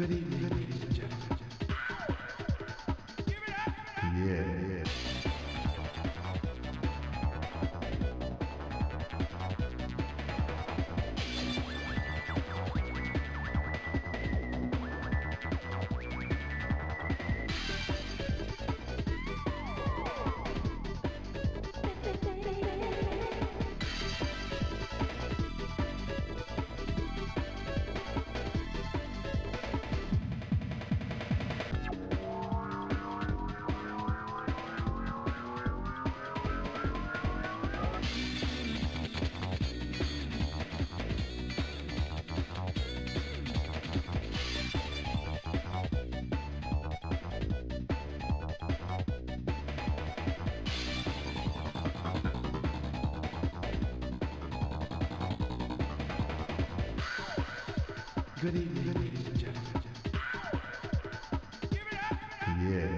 Good evening, ladies and gentlemen. Yeah. Good evening, ladies and gentlemen. Yeah.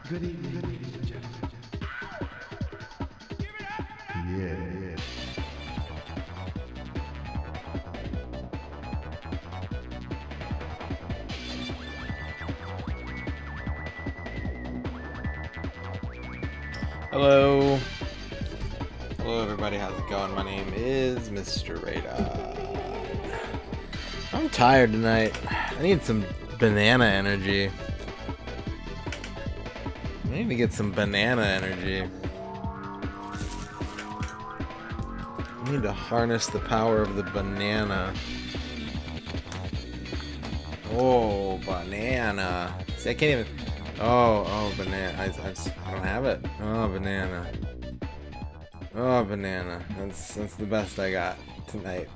Good evening, ladies and gentlemen. Yeah. Hello. Hello everybody, how's it going? My name is MisterRadon. I'm tired tonight. I need some banana energy. I need to get some banana energy. I need to harness the power of the banana. Oh, banana. See, I can't even... Oh, banana. I don't have it. Oh, banana. Oh, banana. That's the best I got tonight.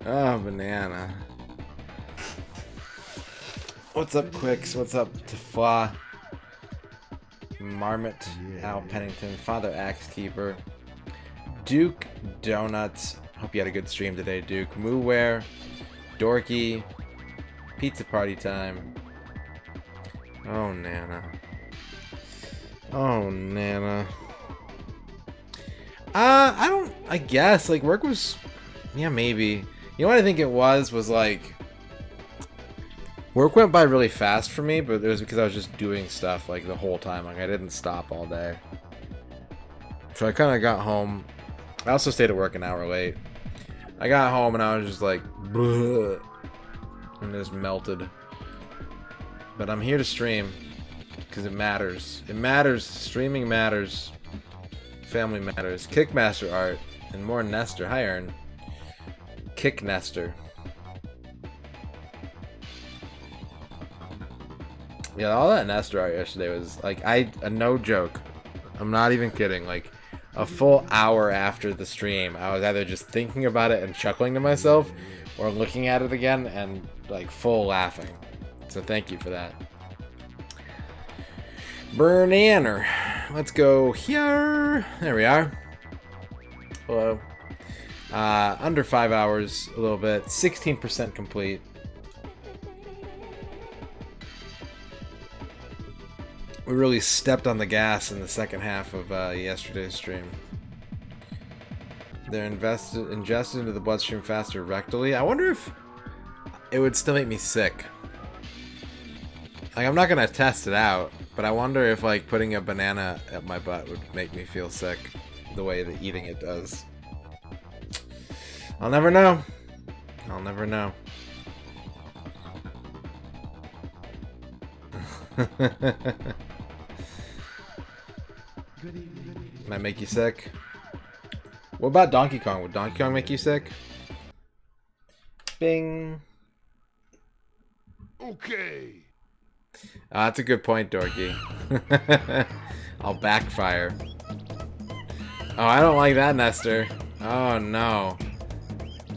Oh, banana. What's up, Quicks? What's up, Tafla? Marmot, Al Pennington, Father Axekeeper, Duke Donuts. Hope you had a good stream today, Duke. Mooware, Dorky, Pizza Party Time. Oh, Nana. Oh, Nana. I guess, like, work was, yeah, maybe. You know what I think it was like, work went by really fast for me, but it was because I was just doing stuff, like, the whole time. Like, I didn't stop all day. So I kind of got home. I also stayed at work an hour late. I got home and I was just like, bleh, and just melted. But I'm here to stream because it matters. It matters. Streaming matters. Family matters. Kickmaster art and more Nestor. Hi, Aaron. Kick Nestor. Yeah, all that Nestor art yesterday was like, no joke. I'm not even kidding. Like, a full hour after the stream, I was either just thinking about it and chuckling to myself, or looking at it again and like full laughing. So thank you for that. Burnaner. Let's go here. There we are. Hello. Under 5 hours, a little bit. 16% complete. We really stepped on the gas in the second half of yesterday's stream. They're ingested into the bloodstream faster rectally. I wonder if it would still make me sick. Like, I'm not gonna test it out, but I wonder if, like, putting a banana at my butt would make me feel sick the way that eating it does. I'll never know. I'll never know. Might make you sick. What about Donkey Kong? Would Donkey Kong make you sick? Bing. Okay. That's a good point, Dorky. I'll backfire. Oh, I don't like that, Nestor. Oh, no.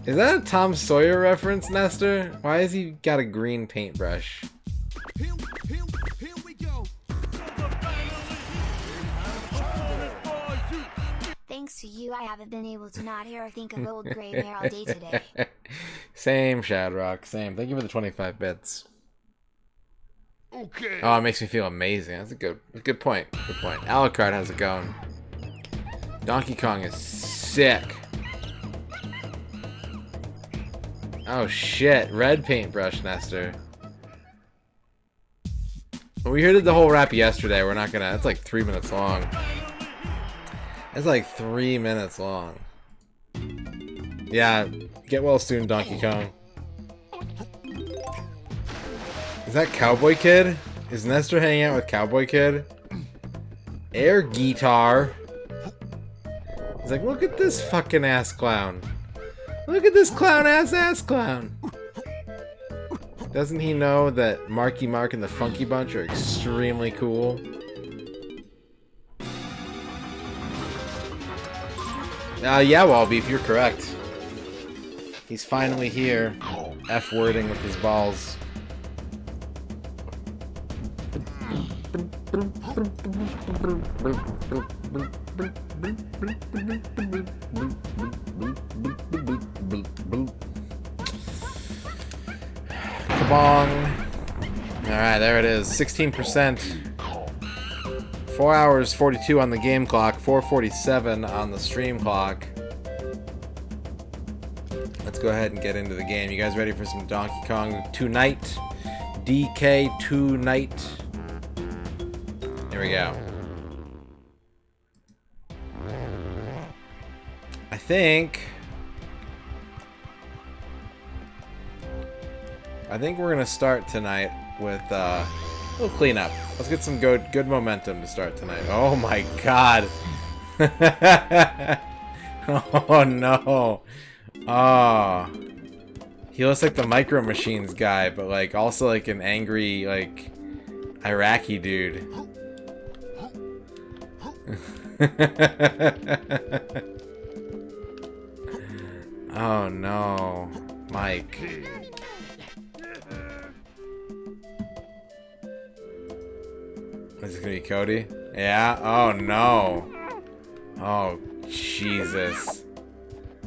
Is that a Tom Sawyer reference, Nestor? Why has he got a green paintbrush? Here we go. Thanks to you, I haven't been able to not hear or think of old gray hair all day today. Same, Shadrock. Same. Thank you for the 25 bits. Okay. Oh, it makes me feel amazing. That's a good point. Good point. Alucard, how's it going? Donkey Kong is sick. Oh shit, red paintbrush, Nestor. We did the whole rap yesterday. We're not gonna. It's like 3 minutes long. It's like 3 minutes long. Yeah, get well soon, Donkey Kong. Is that Cowboy Kid? Is Nestor hanging out with Cowboy Kid? Air guitar. He's like, look at this fucking ass clown. Look at this clown ass clown. Doesn't he know that Marky Mark and the Funky Bunch are extremely cool? Yeah, Wallbeef, you're correct. He's finally here, F-wording with his balls. Kabong. Alright, there it is. 16%. 4 hours 42 on the game clock. 4:47 on the stream clock. Let's go ahead and get into the game. You guys ready for some Donkey Kong tonight? DK tonight. Here we go. I think we're gonna start tonight with a little cleanup. Let's get some good momentum to start tonight. Oh my god! Oh no! Oh, he looks like the Micro Machines guy, but like also like an angry like Iraqi dude. Oh no, Mike. Is it gonna be Cody? Yeah? Oh no. Oh Jesus.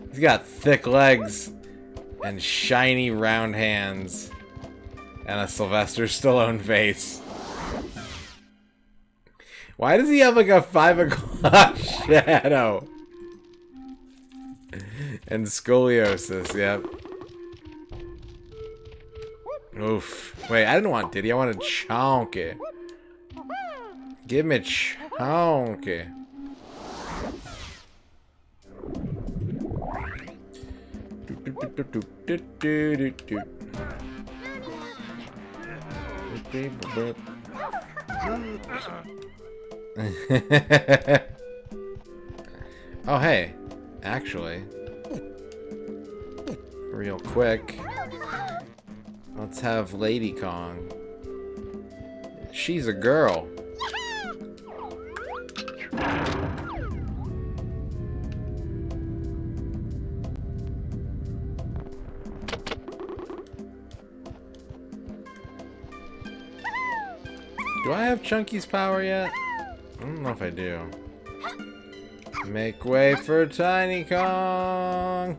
He's got thick legs and shiny round hands and a Sylvester Stallone face. Why does he have like a 5 o'clock shadow? And scoliosis, yep. Oof. Wait, I didn't want Diddy, I wanted Chonky. Give me Chonky. Oh, hey. Actually, real quick, let's have Lady Kong. She's a girl. Do I have Chunky's power yet? I don't know if I do. Make way for Tiny Kong!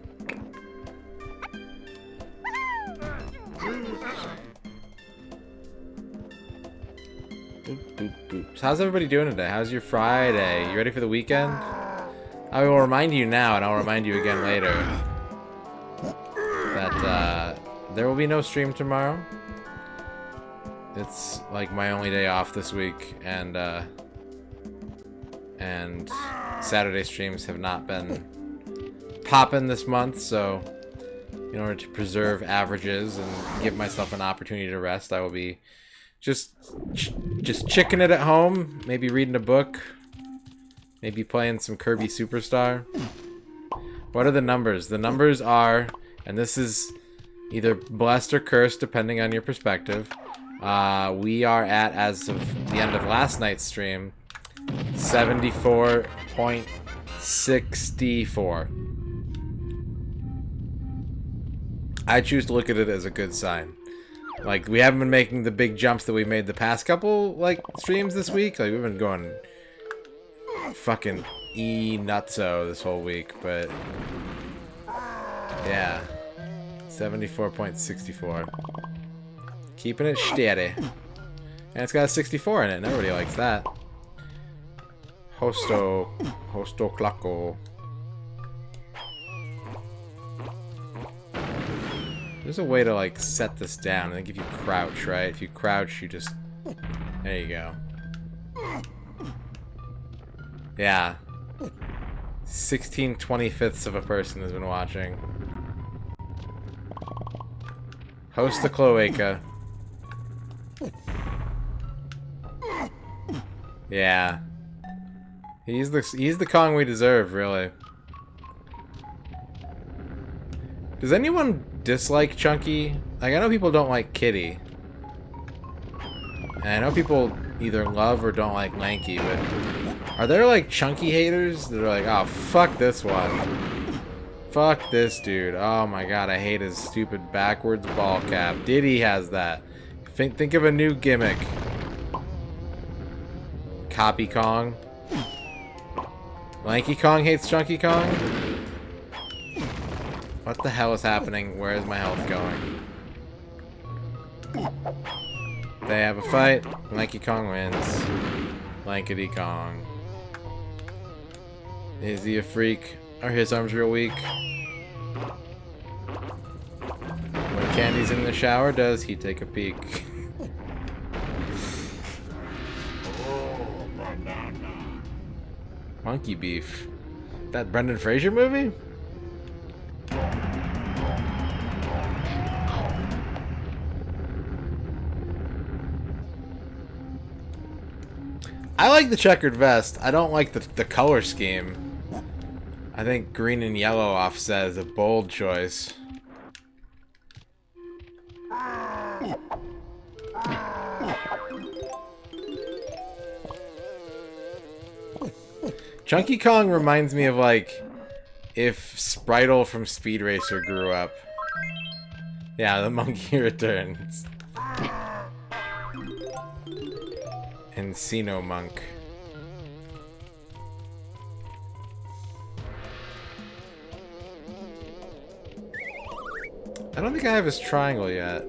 So how's everybody doing today? How's your Friday? You ready for the weekend? I will remind you now, and I'll remind you again later, that there will be no stream tomorrow. It's like my only day off this week, and Saturday streams have not been popping this month, so in order to preserve averages and give myself an opportunity to rest, I will be just chicking it at home, maybe reading a book, maybe playing some Kirby Superstar. What are the numbers? The numbers are, and this is either blessed or cursed depending on your perspective. We are at, as of the end of last night's stream, 74.64. I choose to look at it as a good sign. Like, we haven't been making the big jumps that we made the past couple, like, streams this week. Like, we've been going fucking nutso this whole week, but yeah. 74.64. Keeping it steady. And it's got a 64 in it, and everybody likes that. Hosto Claco. There's a way to, like, set this down. I think if you crouch, right? If you crouch, you just... There you go. Yeah. 16/25ths of a person has been watching. Host the cloaca. Yeah. He's the Kong we deserve, really. Does anyone dislike Chunky? Like, I know people don't like Kitty. And I know people either love or don't like Lanky, but are there, like, Chunky haters that are like, oh, fuck this one. Fuck this dude. Oh my god, I hate his stupid backwards ball cap. Diddy has that. Think of a new gimmick. Copy Kong. Lanky Kong hates Chunky Kong? What the hell is happening? Where is my health going? They have a fight. Lanky Kong wins. Lankety Kong. Is he a freak? Are his arms real weak? When Candy's in the shower, does he take a peek? Monkey beef. That Brendan Fraser movie? I like the checkered vest. I don't like the color scheme. I think green and yellow offset is a bold choice. Chunky Kong reminds me of, like, if Spritle from Speed Racer grew up. Yeah, the monkey returns. Encino Monk. I don't think I have his triangle yet.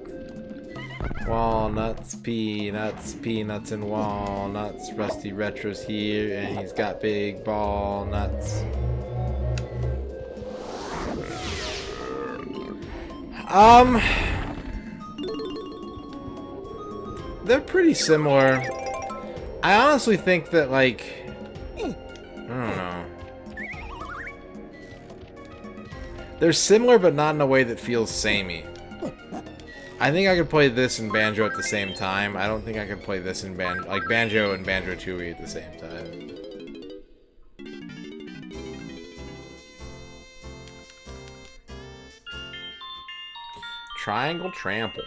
Walnuts, peanuts, peanuts and walnuts. Rusty Retro's here, and he's got big ball nuts. They're pretty similar. I honestly think that, like, I don't know. They're similar, but not in a way that feels samey. I think I could play this and Banjo at the same time. I don't think I could play this and Banjo and Banjo-Tooie at the same time. Triangle Trample.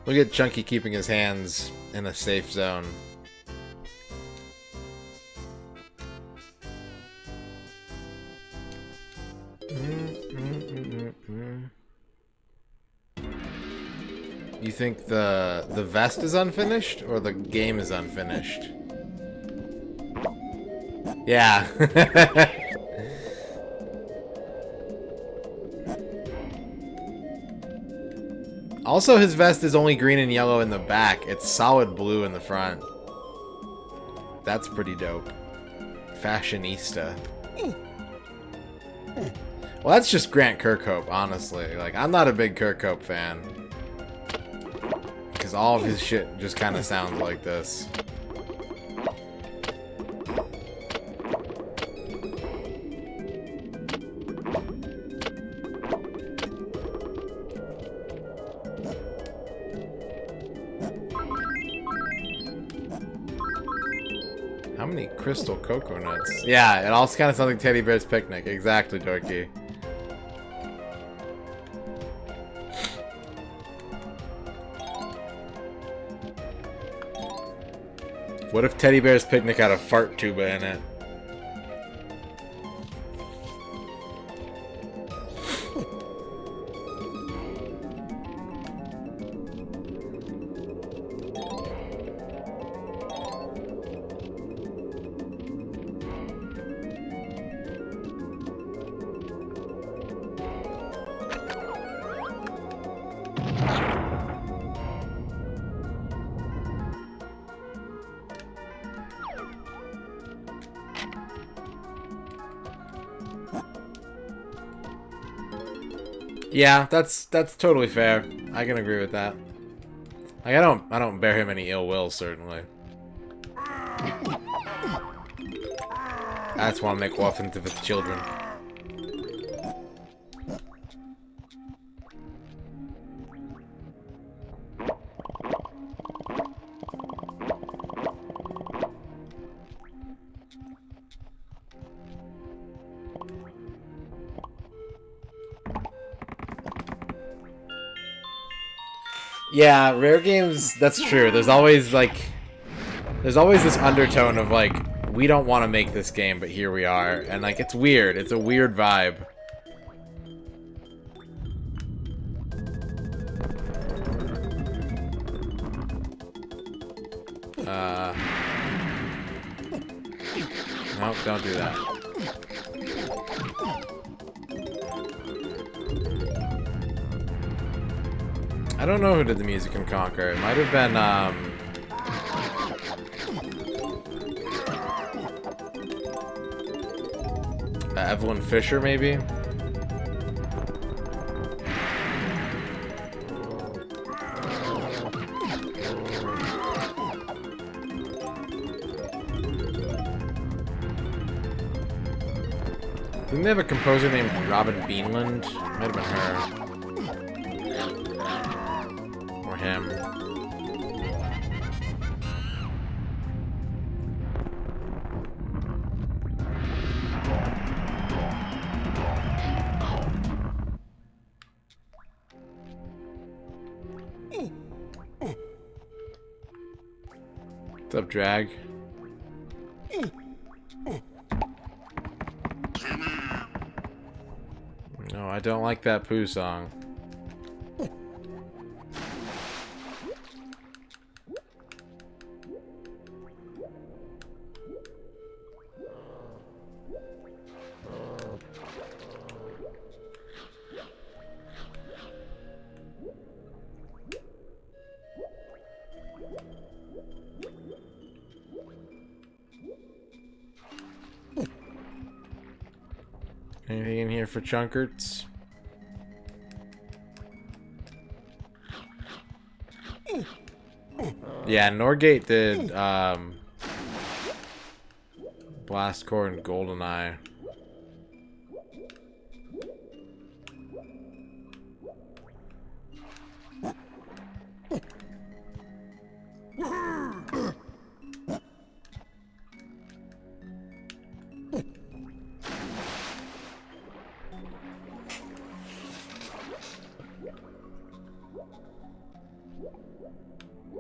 Look at Chunky keeping his hands in a safe zone. You think the vest is unfinished or the game is unfinished? Yeah. Also, his vest is only green and yellow in the back. It's solid blue in the front. That's pretty dope. Fashionista. Well, that's just Grant Kirkhope, honestly. Like, I'm not a big Kirkhope fan. because all of his shit just kind of sounds like this. How many crystal cocoa nuts? Yeah, it also kind of sounds like Teddy Bear's Picnic. Exactly, Dorky. What if Teddy Bear's Picnic had a fart tuba in it? Yeah, that's totally fair. I can agree with that. Like, I don't bear him any ill will, certainly. I just want to make orphans of his children. Yeah, rare games, that's true. There's always this undertone of like, we don't want to make this game, but here we are. And like, it's weird. It's a weird vibe. Nope, don't do that. I don't know who did the music in Conquer. It might have been, Evelyn Fisher, maybe? Didn't they have a composer named Robin Beanland? Might have been her. Or him. What's up, Drag? No, I don't like that poo song. Anything in here for Chunkerts? Yeah, Norgate did Blast Core and GoldenEye.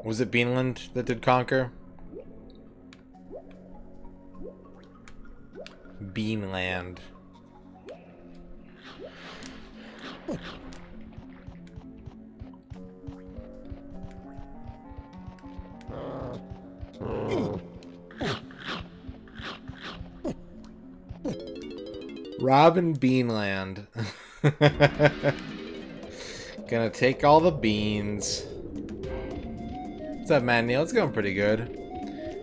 Was it Beanland that did Conquer? Beanland. Robin Beanland. Gonna take all the beans. What's up, man? Neil? It's going pretty good.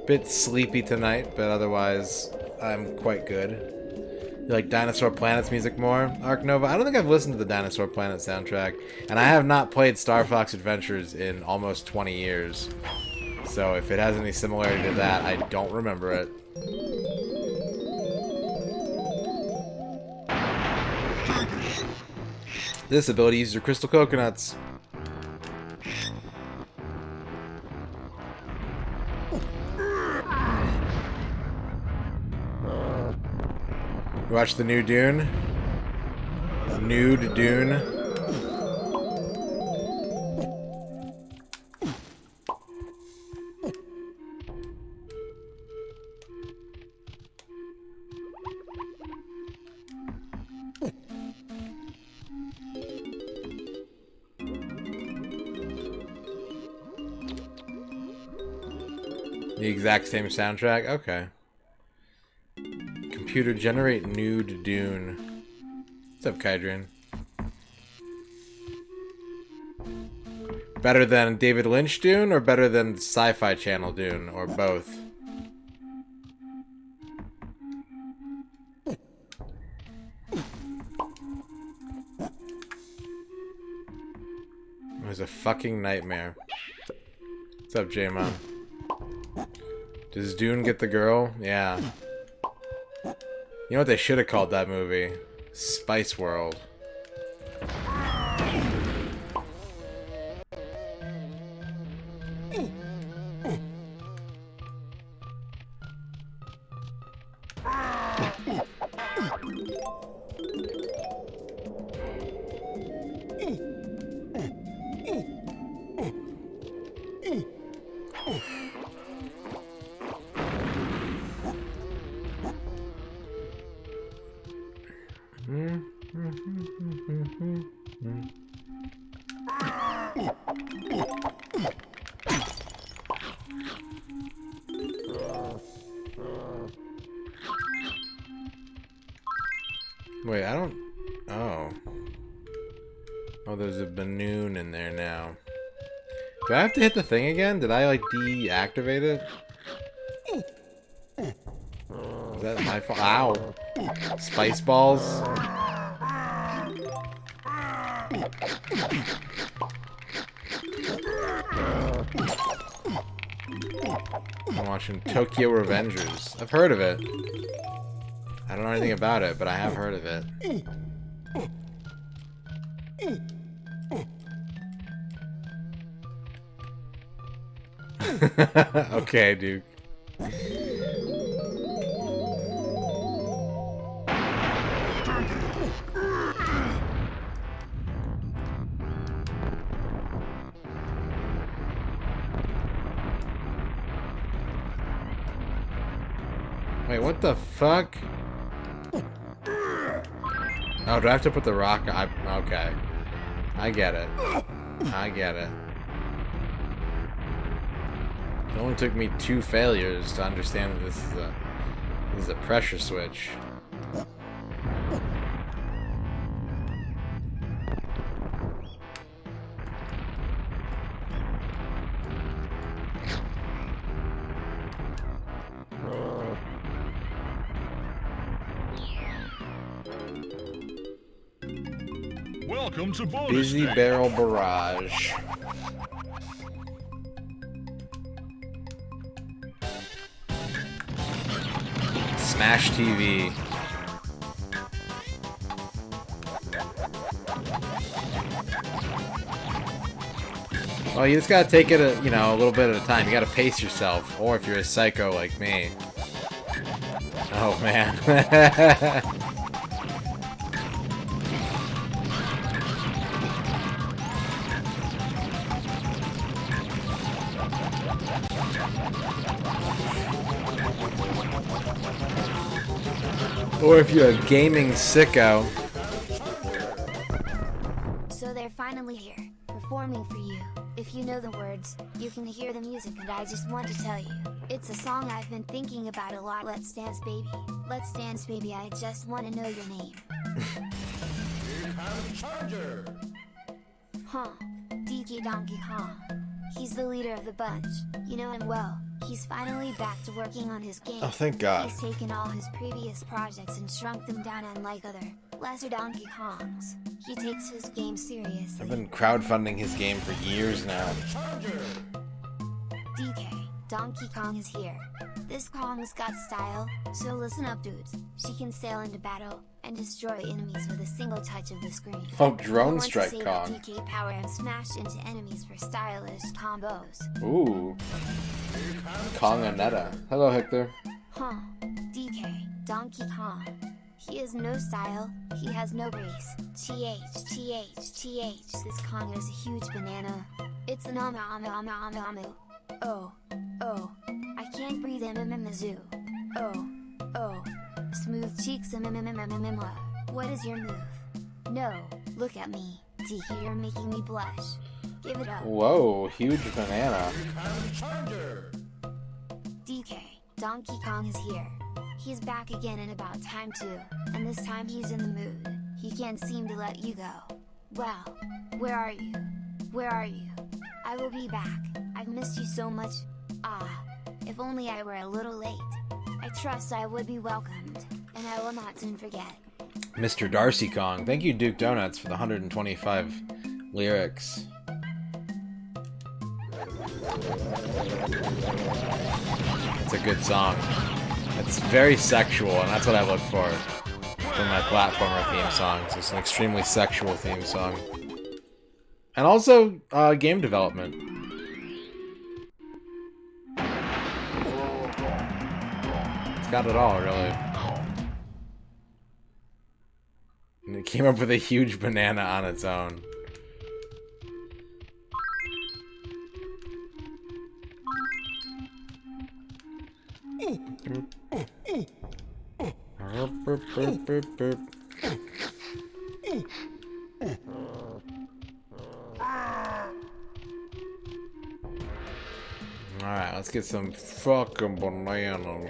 Bit sleepy tonight, but otherwise, I'm quite good. You like Dinosaur Planet's music more, Ark Nova? I don't think I've listened to the Dinosaur Planet soundtrack, and I have not played Star Fox Adventures in almost 20 years. So if it has any similarity to that, I don't remember it. This ability uses your crystal coconuts. You watch the new Dune? Nude Dune? The exact same soundtrack? Okay. Computer generate nude Dune. What's up, Kydrin? Better than David Lynch Dune or better than Sci-Fi Channel Dune or both? It was a fucking nightmare. What's up, J-Mon? Does Dune get the girl? Yeah. You know what they should have called that movie? Spice World. Wait, I don't... Oh. Oh, there's a balloon in there now. Do I have to hit the thing again? Did I, like, deactivate it? Is that my fault? Ow. Spice balls? I'm watching Tokyo Revengers. I've heard of it. I don't know anything about it, but I have heard of it. Okay, Duke. Wait, what the fuck? Oh, do I have to put the rock? Okay. I get it. I get it. It only took me 2 failures to understand that this is a pressure switch. Welcome to bonus Busy day. Barrel Barrage. Smash TV. Well, you just gotta take it, a little bit at a time. You gotta pace yourself, or if you're a psycho like me. Oh man. Or if you're a gaming sicko. So they're finally here, performing for you. If you know the words, you can hear the music, and I just want to tell you, it's a song I've been thinking about a lot. Let's dance, baby. Let's dance, baby. I just want to know your name. Charger. Huh. Dinky Donkey Kong. He's the leader of the bunch. You know him well. He's finally back to working on his game. Oh, thank God. He's taken all his previous projects and shrunk them down, unlike other, lesser Donkey Kongs. He takes his game seriously. I've been crowdfunding his game for years now. DK, Donkey Kong is here. This Kong's got style, so listen up dudes. She can sail into battle and destroy enemies with a single touch of the screen. Oh, Drone I want Strike to say Kong. that DK power and smash into enemies for stylish combos. Ooh. Konganetta. Hello, Hector. Huh. DK, Donkey Kong. He has no style, he has no grace. TH. This Kong is a huge banana. It's an amu. Oh. I can't breathe Zoo. Oh. Smooth cheeks What is your move? No, look at me. DK, you're making me blush. Give it up. Whoa, huge banana. DK, Donkey Kong is here. He's back again in about time too, and this time he's in the mood. He can't seem to let you go. Well, where are you? I will be back. I've missed you so much. If only I were a little late. I trust I would be welcomed, and I will not soon forget. Mr. Darcy Kong. Thank you, Duke Donuts, for the 125 lyrics. It's a good song. It's very sexual, and that's what I look for my platformer theme songs. It's an extremely sexual theme song. And also, game development. It's got it all, really. And it came up with a huge banana on its own. Alright, let's get some fucking bananas.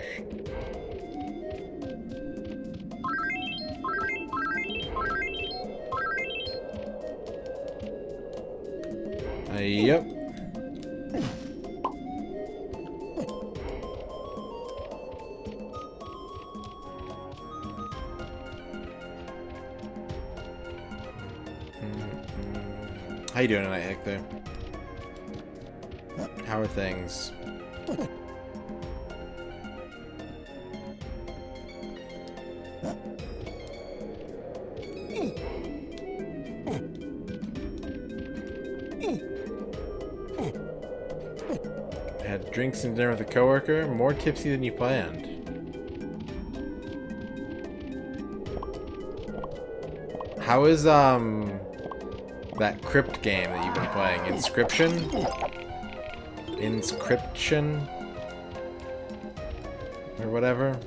Yep. How you doing tonight, Hector? How are things? Had drinks and dinner with a coworker. More tipsy than you planned. How is that crypt game that you've been playing? Inscription? Or whatever?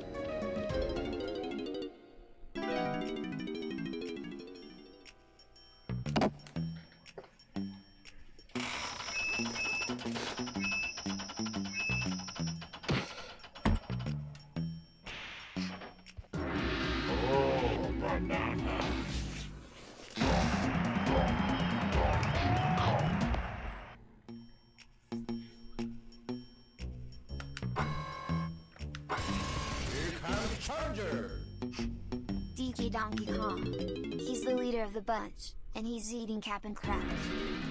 DK Donkey Kong. He's the leader of the bunch, and he's eating Cap'n Crunch.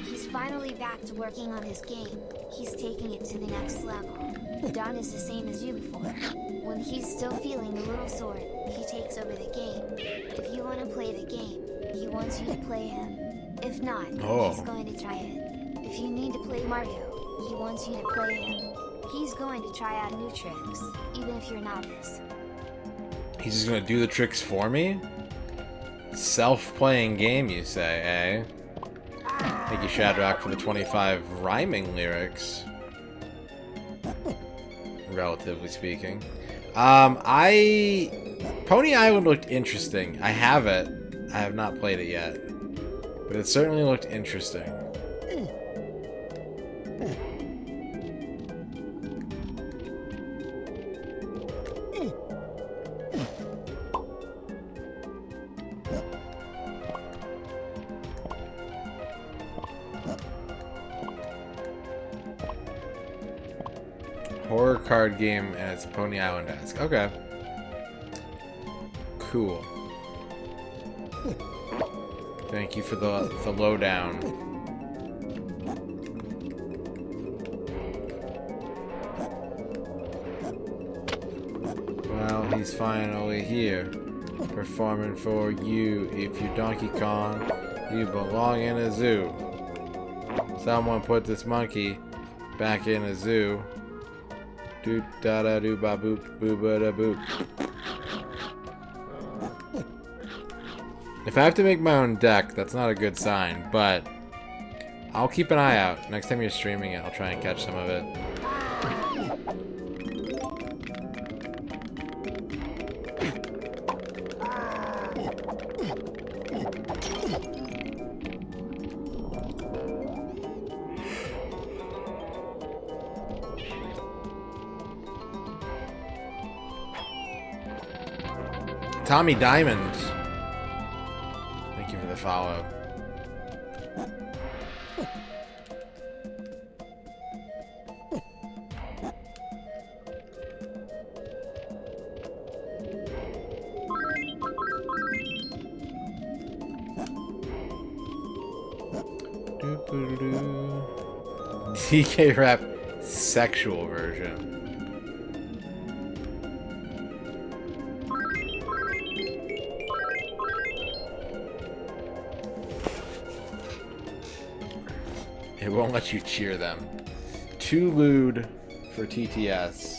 He's finally back to working on his game. He's taking it to the next level. Don is the same as you before. When he's still feeling a little sore, he takes over the game. If you want to play the game, he wants you to play him. If not, he's going to try it. If you need to play Mario, he wants you to play him. He's going to try out new tricks, even if you're novice. He's just gonna do the tricks for me? Self-playing game, you say, eh? Thank you, Shadrach, for the 25 rhyming lyrics. Relatively speaking. Pony Island looked interesting. I have it. I have not played it yet. But it certainly looked interesting. Horror card game and it's Pony Island-esque. Okay. Cool. Thank you for the lowdown. Well, he's finally here. Performing for you. If you're Donkey Kong, you belong in a zoo. Someone put this monkey back in a zoo. Doot da da doo ba boop boo ba da boop. If I have to make my own deck, that's not a good sign, but I'll keep an eye out. Next time you're streaming it, I'll try and catch some of it. Tommy Diamond. Thank you for the follow. TK Rap sexual version. It won't let you cheer them. Too lewd for TTS.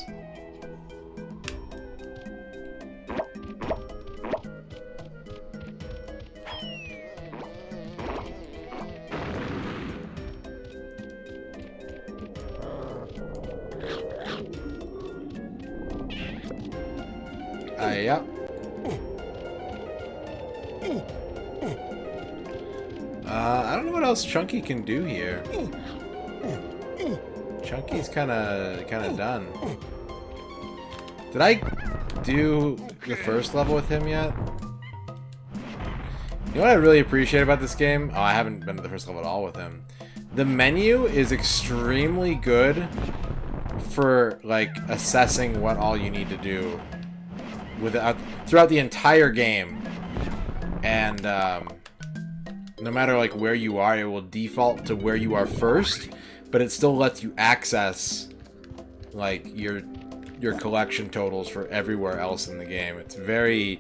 Yep. I don't know what else Chunky can do here. Chunky's kind of done. Did I do the first level with him yet? You know what I really appreciate about this game? Oh, I haven't been to the first level at all with him. The menu is extremely good for like assessing what all you need to do throughout the entire game, and no matter like where you are, it will default to where you are first, but it still lets you access like your collection totals for everywhere else in the game. It's very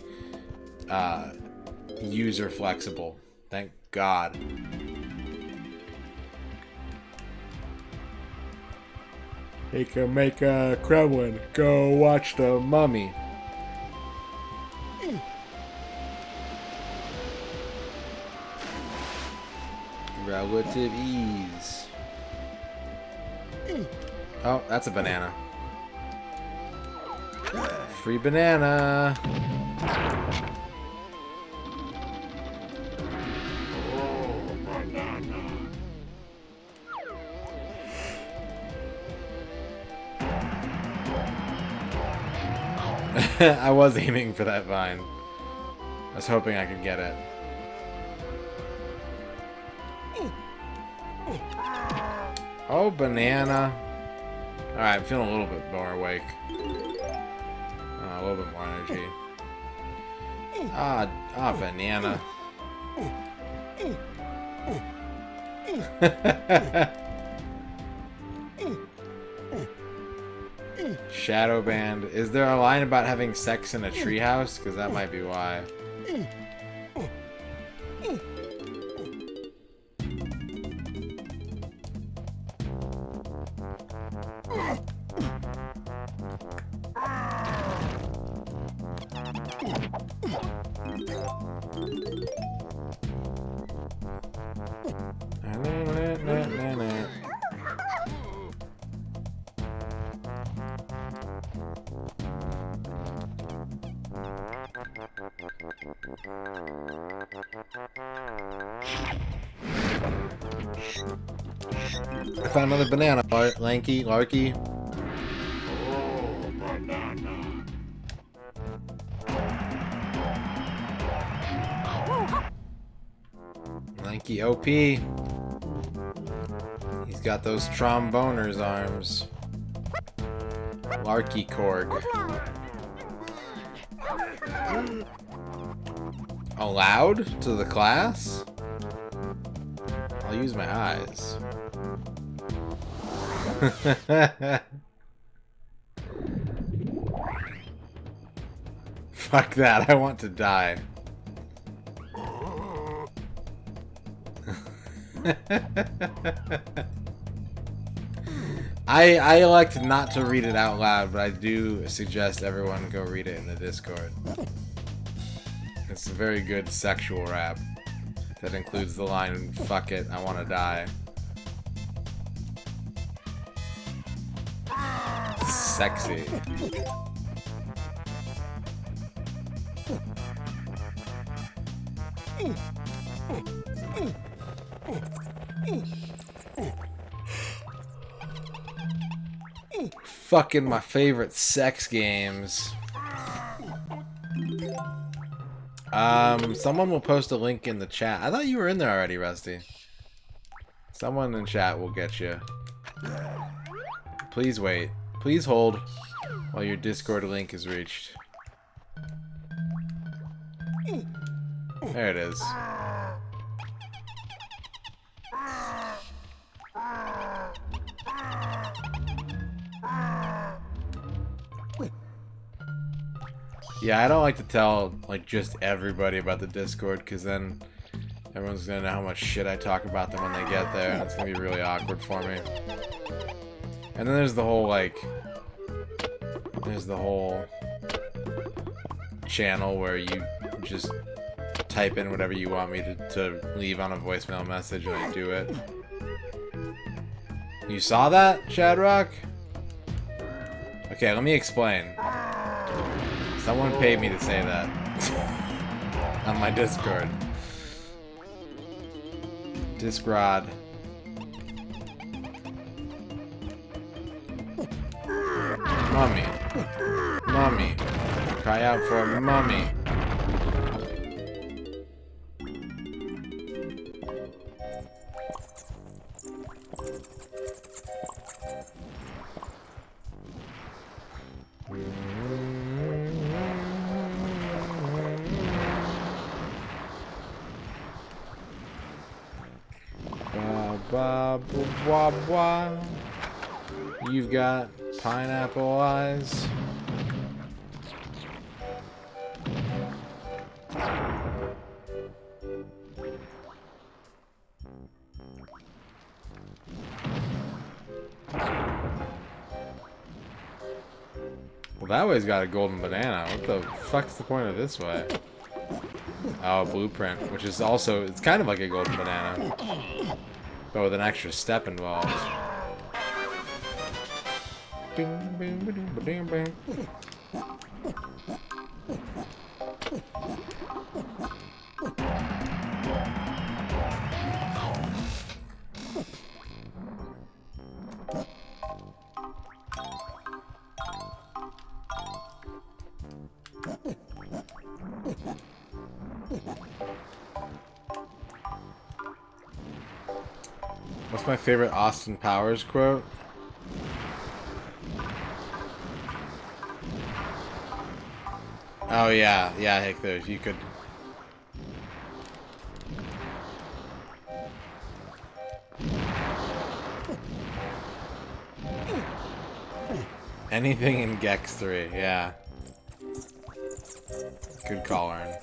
user flexible. Thank God. He can make a Kremlin. Go watch the Mummy. Relative ease. Oh, that's a banana. Free banana. I was aiming for that vine. I was hoping I could get it. Oh, banana. Alright, I'm feeling a little bit more awake. A little bit more energy. Banana. Shadow Band. Is there a line about having sex in a treehouse? Because that might be why. I found another banana, Lanky, Larky. Lanky OP. He's got those tromboners arms. Larky Korg. Allowed to the class? I'll use my eyes. Fuck that, I want to die. I elect not to read it out loud, but I do suggest everyone go read it in the Discord. It's a very good sexual rap that includes the line, "Fuck it, I wanna die." Sexy. Fucking my favorite sex games. Someone will post a link in the chat. I thought you were in there already, Rusty. Someone in chat will get you. Please wait. Please hold while your Discord link is reached. There it is. Yeah, I don't like to tell, like, just everybody about the Discord, because then everyone's gonna know how much shit I talk about them when they get there, and it's gonna be really awkward for me. And then there's the whole, like, channel where you just type in whatever you want me to leave on a voicemail message, and I do it. You saw that, Shadrock? Okay, let me explain. Someone paid me to say that on my Discord. Discord. Mummy. Mummy. Cry out for a mummy. Blah, blah. You've got pineapple eyes. Well, that way's got a golden banana. What the fuck's the point of this way? Oh, blueprint, which is also, it's kind of like a golden banana, but with an extra step involved. Bing, bing, bing, bing, bing. What's my favorite Austin Powers quote? Oh yeah, heck, there's, you could. Anything in Gex 3, yeah. Good call, Aaron.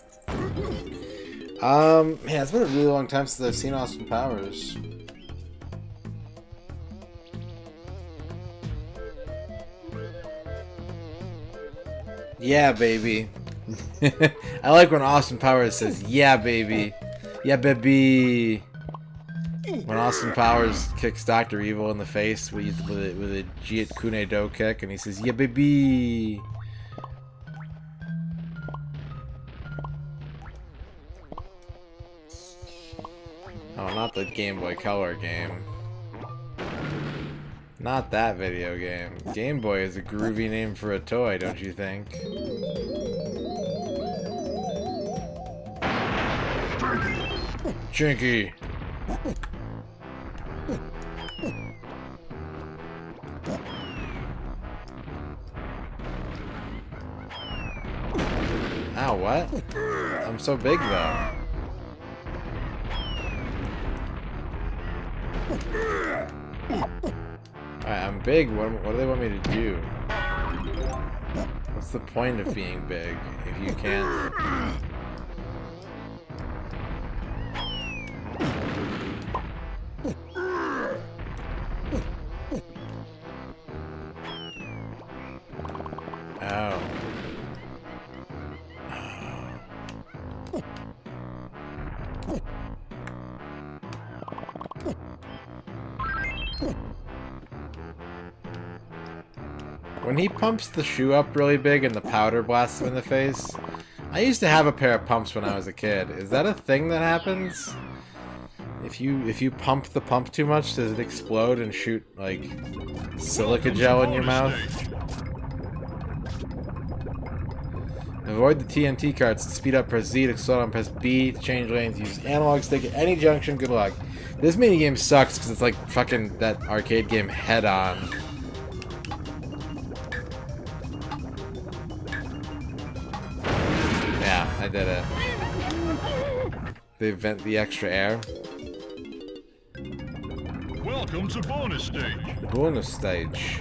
Yeah, it's been a really long time since I've seen Austin Powers. Yeah, baby. I like when Austin Powers says, "Yeah, baby. Yeah, baby." When Austin Powers kicks Dr. Evil in the face with a Jeet Kune Do kick, and he says, "Yeah, baby." Oh, not the Game Boy Color game. Not that video game. Game Boy is a groovy name for a toy, don't you think? Chinky! Ow, what? I'm so big, though. Alright, I'm big. What do they want me to do? What's the point of being big if you can't... Oh. When he pumps the shoe up really big and the powder blasts him in the face, I used to have a pair of pumps when I was a kid. Is that a thing that happens? If you pump the pump too much, does it explode and shoot, like, silica gel in your mouth? Avoid the TNT carts. To speed up, press Z. To slow down, press B. To change lanes, use analog stick at any junction. Good luck. This minigame sucks because it's like fucking that arcade game Head On. Yeah, I did it. They vent the extra air. Welcome to bonus stage. Bonus stage.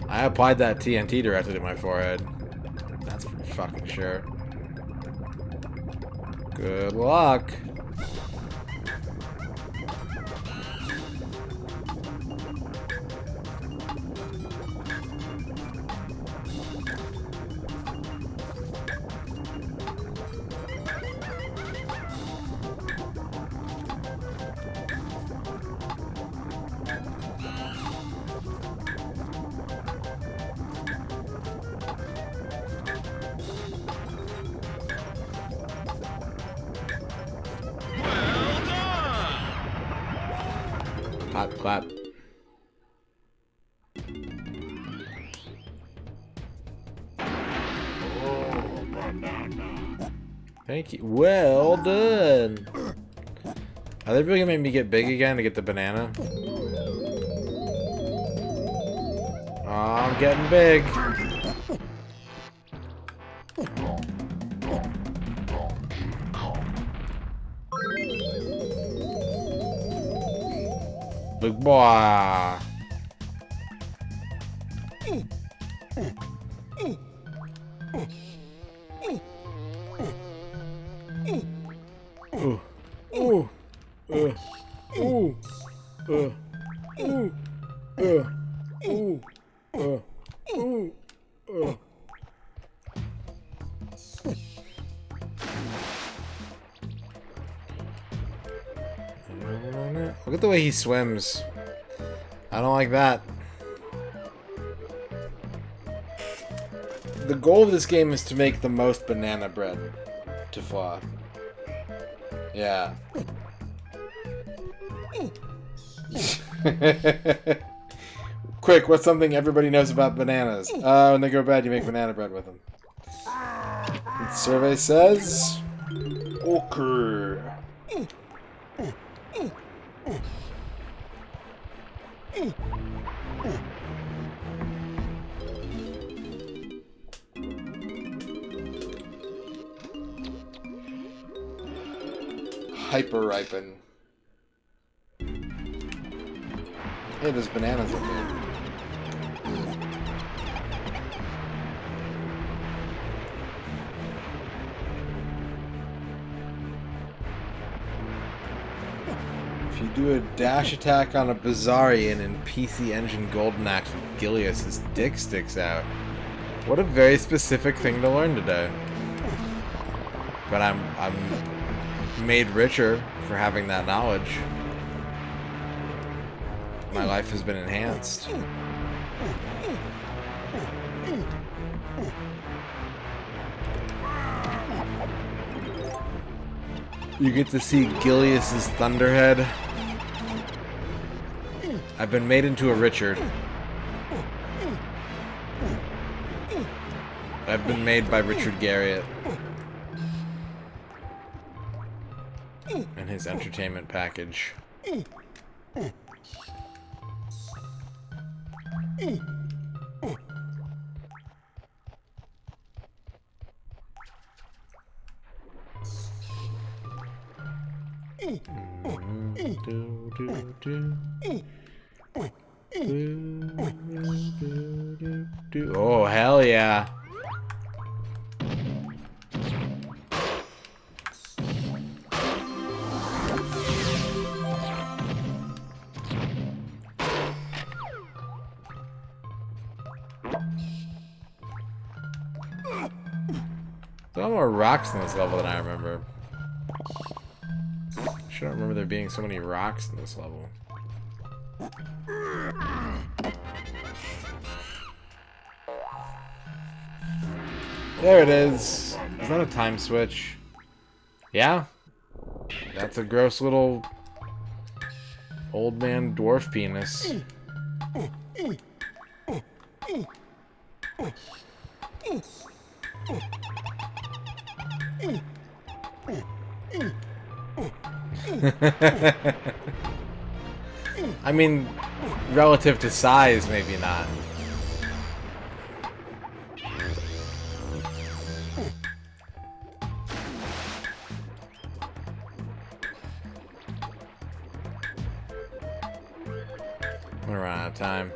I applied that TNT directly to my forehead. That's for fucking sure. Good luck. Clap, clap. Thank you. Well done. Are they really gonna make me get big again to get the banana? Oh, I'm getting big. Big boy. Ooh. Ooh. Ooh. Ooh. Ooh. Ooh. Ooh. Ooh. Look at the way he swims. I don't like that. The goal of this game is to make the most banana bread to fly. Yeah. Quick, what's something everybody knows about bananas? When they go bad, you make banana bread with them. The survey says... Okay. Hyper ripen. Hey, there's bananas up there. If you do a dash attack on a Bizarrian in PC Engine Golden Axe with Gilius, his dick sticks out. What a very specific thing to learn today. But I'm made richer for having that knowledge. My life has been enhanced. You get to see Gilius's Thunderhead. I've been made into a Richard. I've been made by Richard Garriott. And his entertainment package. Oh, hell yeah. There are more rocks in this level than I remember. I don't remember there being so many rocks in this level. There it is. Is that a time switch? Yeah. That's a gross little old man dwarf penis. I mean, relative to size, maybe not. We're running out of time.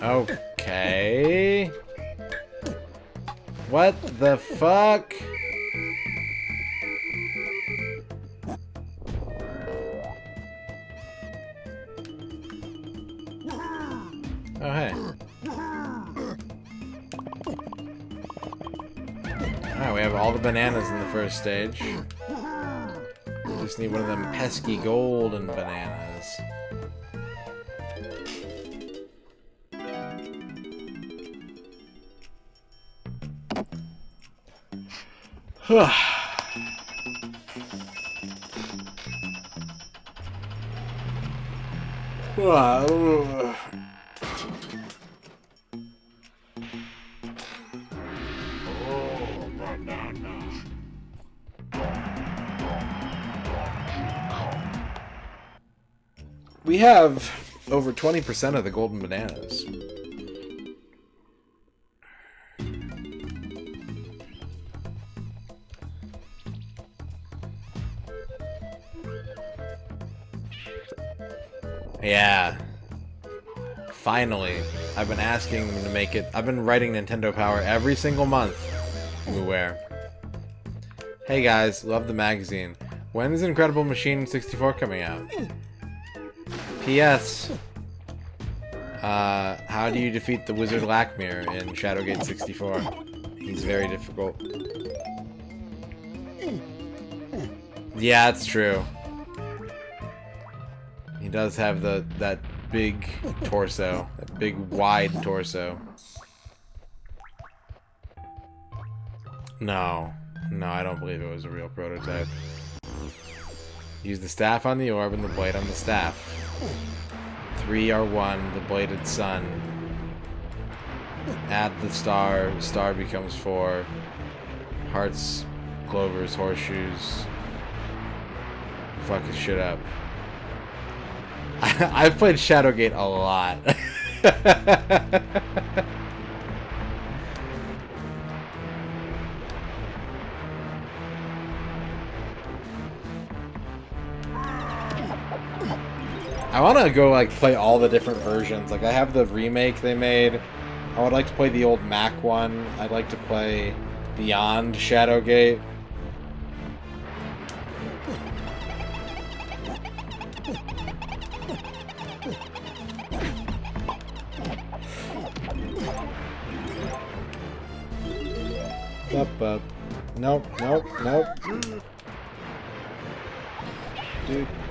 Okay. What the fuck? Oh, hey. Alright, we have all the bananas in the first stage. Just need one of them pesky golden bananas. We have over 20% of the golden bananas. Yeah. Finally. I've been asking them to make it. I've been writing Nintendo Power every single month. Beware. Hey guys, love the magazine. When is Incredible Machine 64 coming out? P.S. How do you defeat the Wizard Lackmere in Shadowgate 64? He's very difficult. Yeah, it's true. He does have that big torso. That big, wide torso. No. No, I don't believe it was a real prototype. Use the staff on the orb and the blade on the staff. 3 are 1, the bladed sun. Add the star, star becomes 4. Hearts, clovers, horseshoes. Fuck his shit up. I've played Shadowgate a lot. I want to go like play all the different versions. Like I have the remake they made. I would like to play the old Mac one. I'd like to play Beyond Shadowgate. Up. Nope.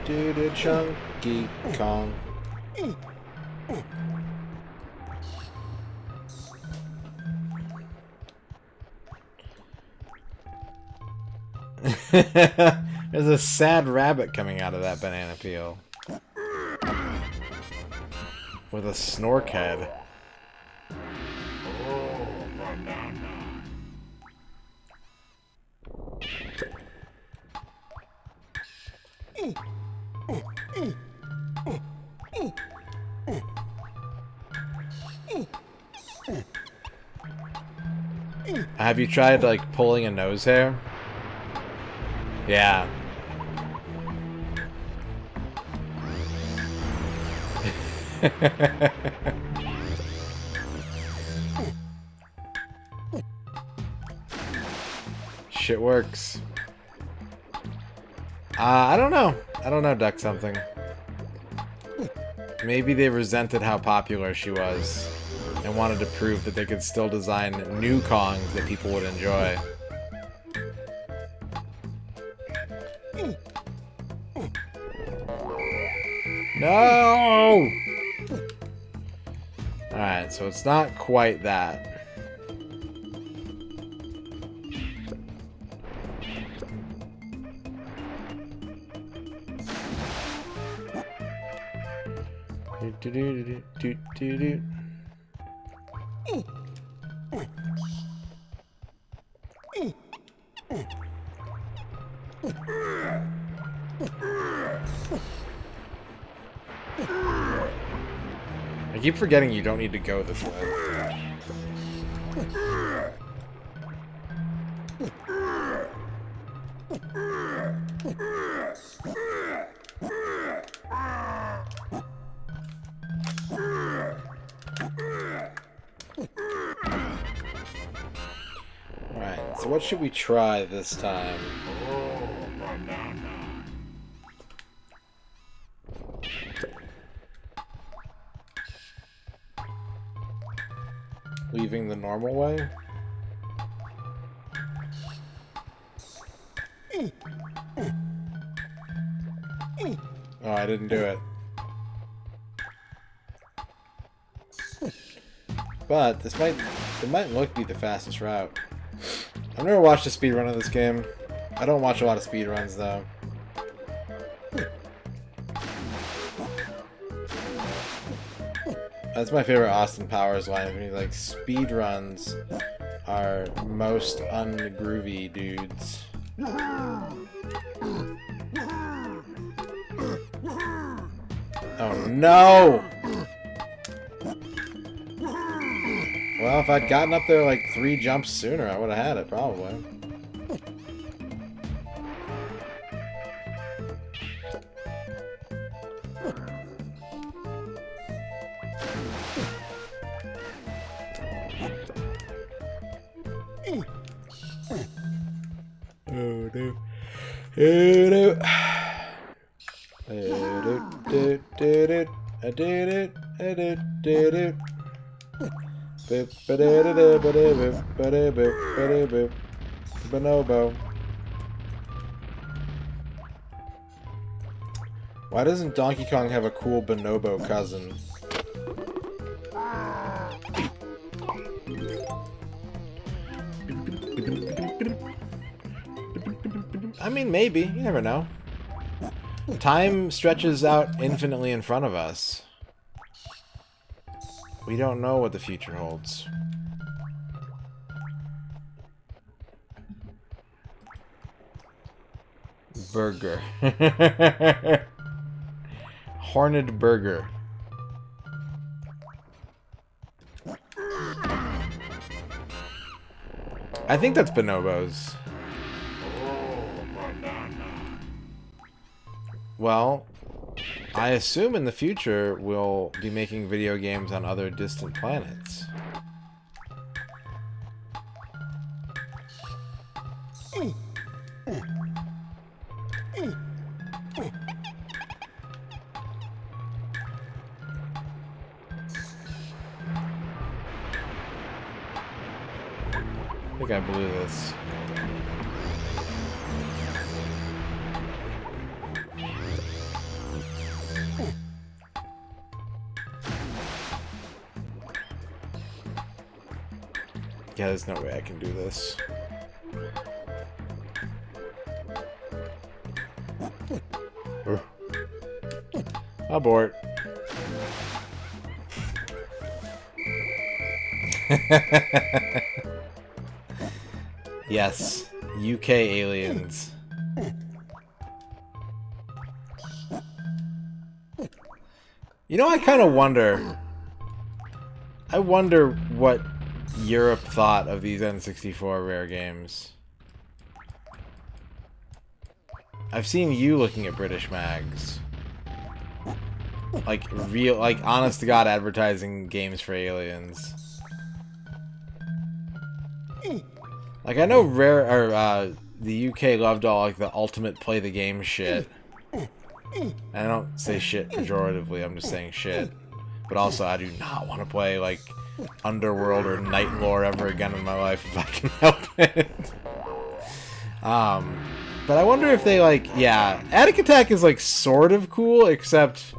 Do Chunky Kong. There's a sad rabbit coming out of that banana peel. With a snork head. Have you tried, like, pulling a nose hair? Yeah. Shit works. I don't know. I don't know, Duck something. Maybe they resented how popular she was and wanted to prove that they could still design new Kongs that people would enjoy. No! Alright, so it's not quite that. Do-do-do-do-do-do-do. I keep forgetting you don't need to go this way. Alright, so what should we try this time? Leaving the normal way? Oh, I didn't do it. But this might look be the fastest route. I've never watched a speedrun of this game. I don't watch a lot of speedruns though. That's my favorite Austin Powers line. He's like, speedruns are most ungroovy dudes. Oh no! Well, if I'd gotten up there like 3 jumps sooner, I would have had it, probably. Oh no. Oh no. Bonobo. Why doesn't Donkey Kong have a cool bonobo cousin? I mean, maybe. You never know. Time stretches out infinitely in front of us. We don't know what the future holds. Burger. Horned burger. I think that's bonobos. Well, I assume in the future we'll be making video games on other distant planets. I think I blew this. Yeah, there's no way I can do this. Abort. Yes, UK aliens. You know, I kind of wonder. I wonder what Europe thought of these N64 rare games. I've seen you looking at British mags. Like real, like honest to God advertising games for aliens. Like I know the UK loved all like the ultimate play the game shit. And I don't say shit pejoratively, I'm just saying shit. But also I do not want to play like Underworld or Night Lore ever again in my life if I can help it. But I wonder if they like, yeah, Attic Attack is like sort of cool, except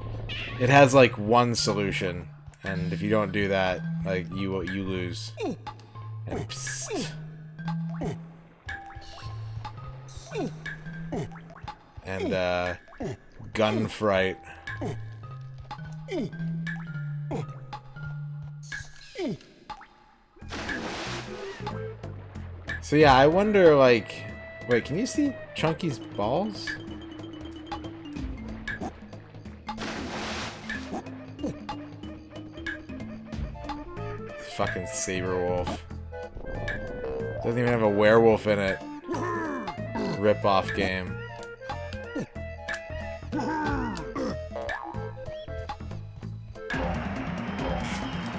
it has like one solution, and if you don't do that, like you lose. And psst. And gun fright. So yeah, I wonder like, wait, can you see Chunky's balls? Fucking Saberwolf. Doesn't even have a werewolf in it. Rip-off game.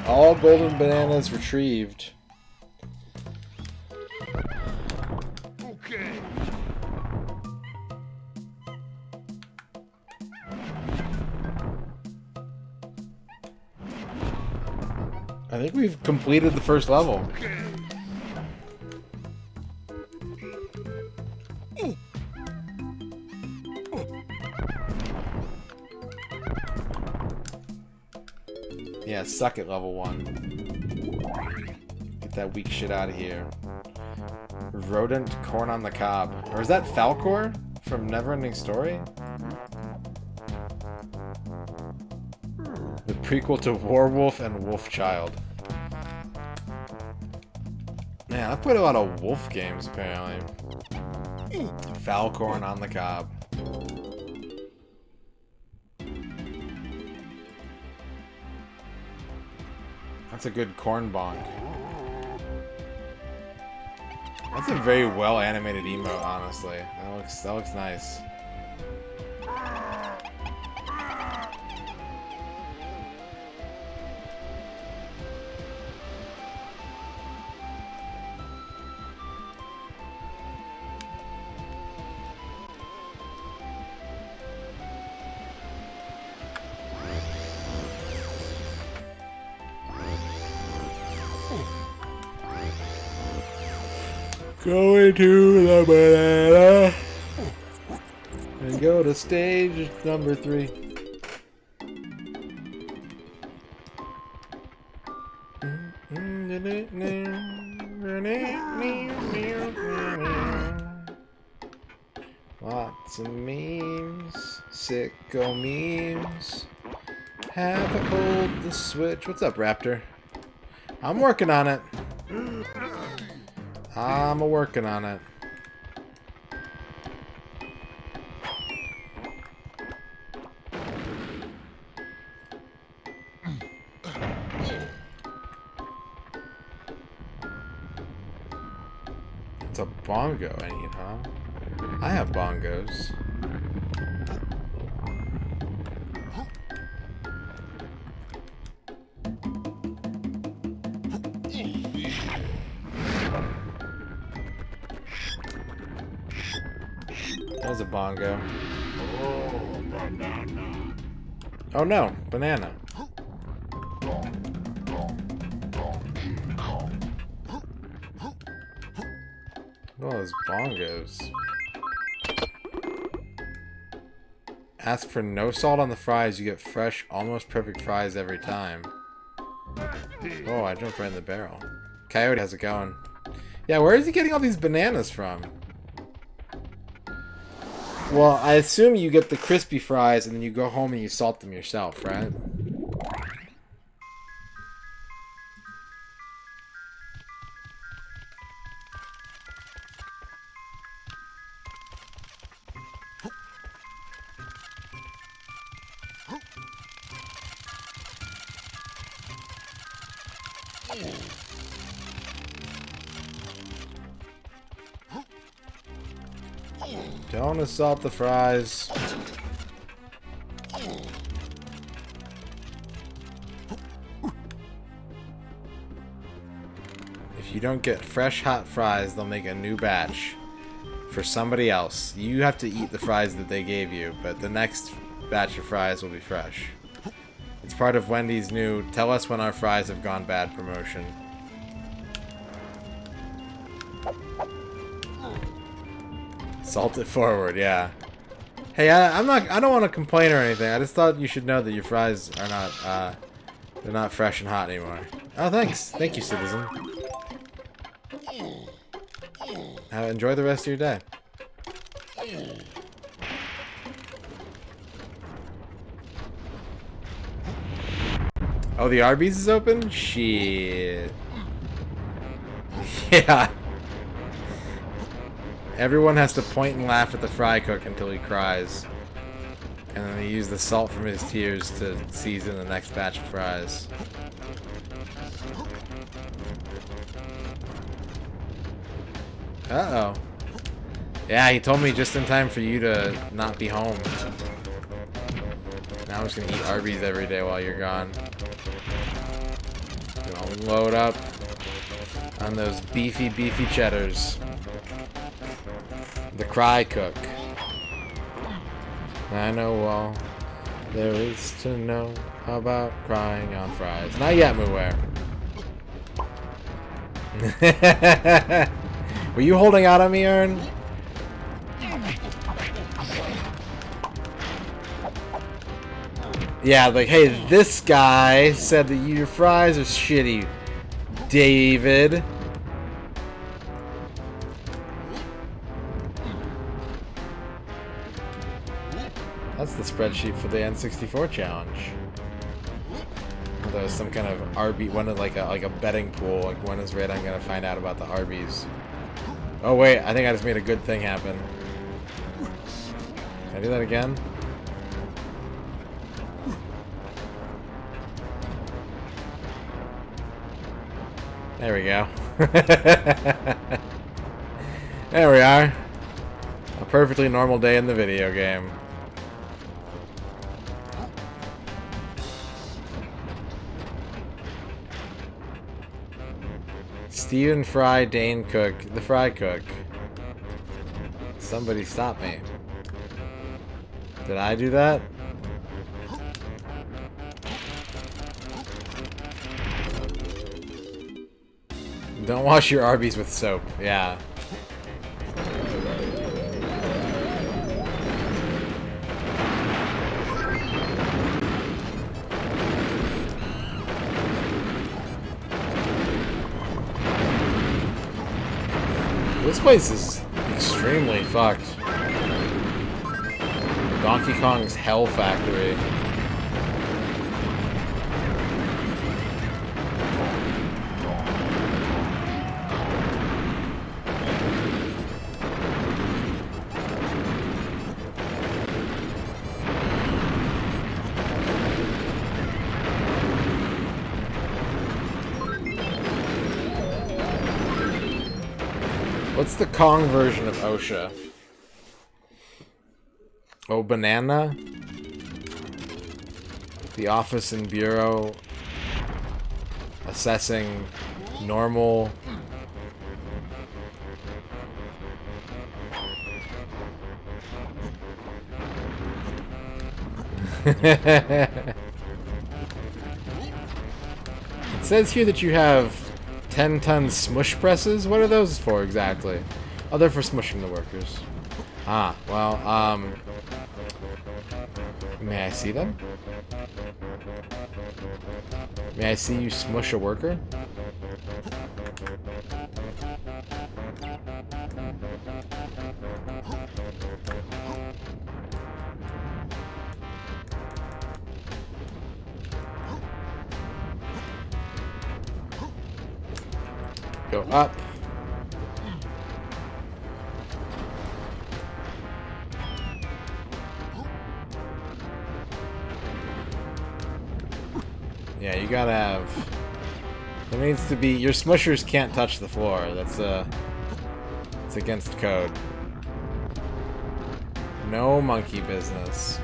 All golden bananas retrieved. Okay. I think we've completed the first level. Yeah, suck it, level 1. Get that weak shit out of here. Rodent corn on the cob. Or is that Falcor from Neverending Story? The prequel to Warwolf and Wolfchild. Man, I've played a lot of wolf games, apparently. Falcorn on the cob. That's a good corn bonk. That's a very well animated emote, honestly. That looks nice. Go into the banana and go to stage number 3. Lots of memes, sicko memes. Have a hold the switch. What's up, Raptor? I'm working on it. I'm working on it. It's a bongo I need, huh? I have bongos. There's a bongo. Oh no, banana. Oh, those bongos. Ask for no salt on the fries, you get fresh, almost perfect fries every time. Oh, I jumped right in the barrel. Coyote, how's it going? Yeah, where is he getting all these bananas from? Well, I assume you get the crispy fries and then you go home and you salt them yourself, right? Don't assault the fries. If you don't get fresh hot fries, they'll make a new batch for somebody else. You have to eat the fries that they gave you, but the next batch of fries will be fresh. It's part of Wendy's new "Tell us when our fries have gone bad" promotion. Salt it forward, yeah. Hey, I don't want to complain or anything. I just thought you should know that your fries are not, they're not fresh and hot anymore. Oh, thanks. Thank you, citizen. Enjoy the rest of your day. Oh, the Arby's is open? Shit. Yeah. Everyone has to point and laugh at the fry cook until he cries. And then they use the salt from his tears to season the next batch of fries. Uh-oh. Yeah, he told me just in time for you to not be home. Now I'm just gonna eat Arby's every day while you're gone. Gonna load up on those beefy cheddars. The Cry Cook. I know all there is to know about crying on fries. Not yet, Muware. Were you holding out on me, Ern? Yeah, like, hey, this guy said that your fries are shitty, David. That's the spreadsheet for the N64 challenge. There was some kind of Arby, one of like a betting pool. Like, when is Radon gonna find out about the Arby's? Oh wait, I think I just made a good thing happen. Can I do that again? There we go. There we are. A perfectly normal day in the video game. Stephen Fry Dane Cook, the Fry Cook. Somebody stop me. Did I do that? Don't wash your Arby's with soap. Yeah. This place is extremely fucked. Donkey Kong's Hell Factory. What's the Kong version of OSHA? Oh, banana? The Office and Bureau assessing normal. It says here that you have 10-ton smush presses? What are those for exactly? Oh, they're for smushing the workers. Ah, well, may I see them? May I see you smush a worker? Go up. Yeah, you gotta have... There needs to be... Your smushers can't touch the floor. That's, it's against code. No monkey business.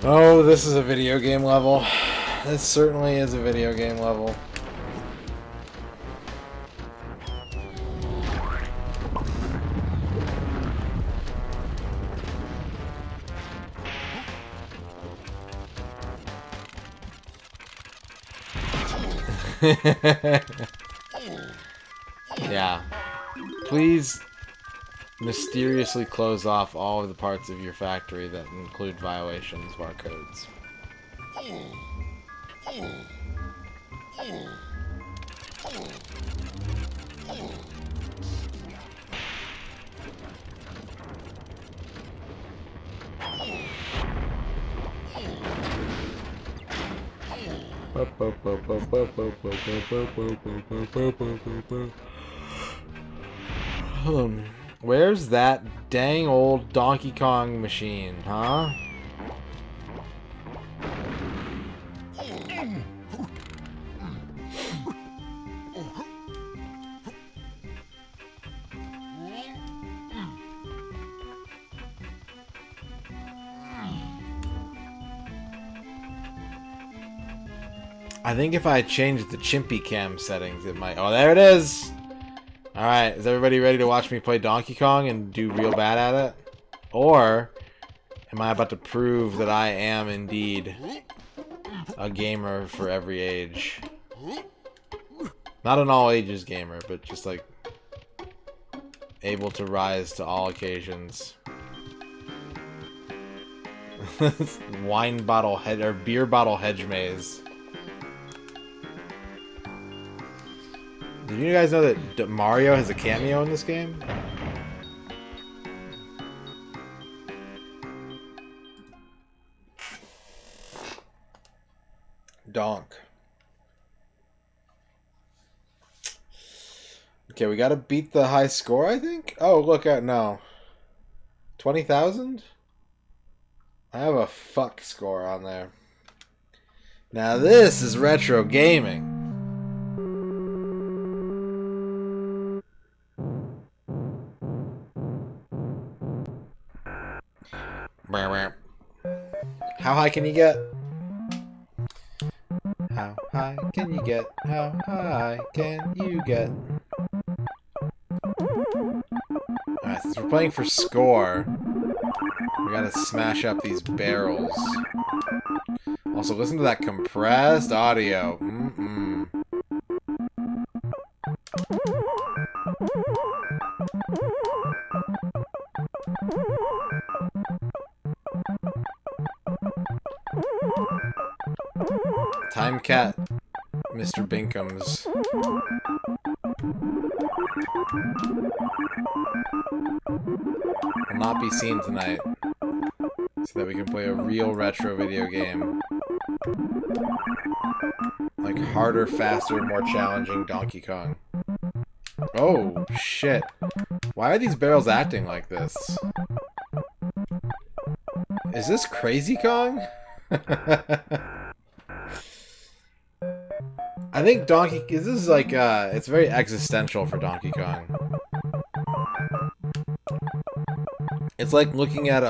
Oh, this is a video game level. This certainly is a video game level. Yeah. Please mysteriously close off all of the parts of your factory that include violations of our codes. Where's that dang old Donkey Kong machine, huh? I think if I changed the Chimpy Cam settings, it might... Oh, there it is! Alright, is everybody ready to watch me play Donkey Kong and do real bad at it? Or am I about to prove that I am indeed a gamer for every age? Not an all ages gamer, but just like able to rise to all occasions. Wine bottle head or beer bottle hedge maze. Did you guys know that Mario has a cameo in this game? Donk. Okay, we gotta beat the high score, I think? Oh, look at no. 20,000? I have a fuck score on there. Now this is retro gaming. How high can you get? How high can you get? How high can you get? Alright, since we're playing for score, we gotta smash up these barrels. Also, listen to that compressed audio. Time Cat, Mr. Binkums. Will not be seen tonight, so that we can play a real retro video game. Like harder, faster, more challenging Donkey Kong. Oh, shit. Why are these barrels acting like this? Is this Crazy Kong? I think this is like, it's very existential for Donkey Kong. It's like looking at,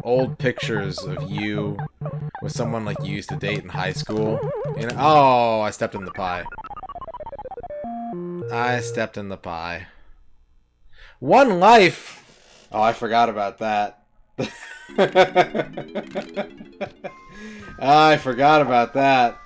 old pictures of you with someone like you used to date in high school. You know? Oh, I stepped in the pie. I stepped in the pie. One life! Oh, I forgot about that. I forgot about that.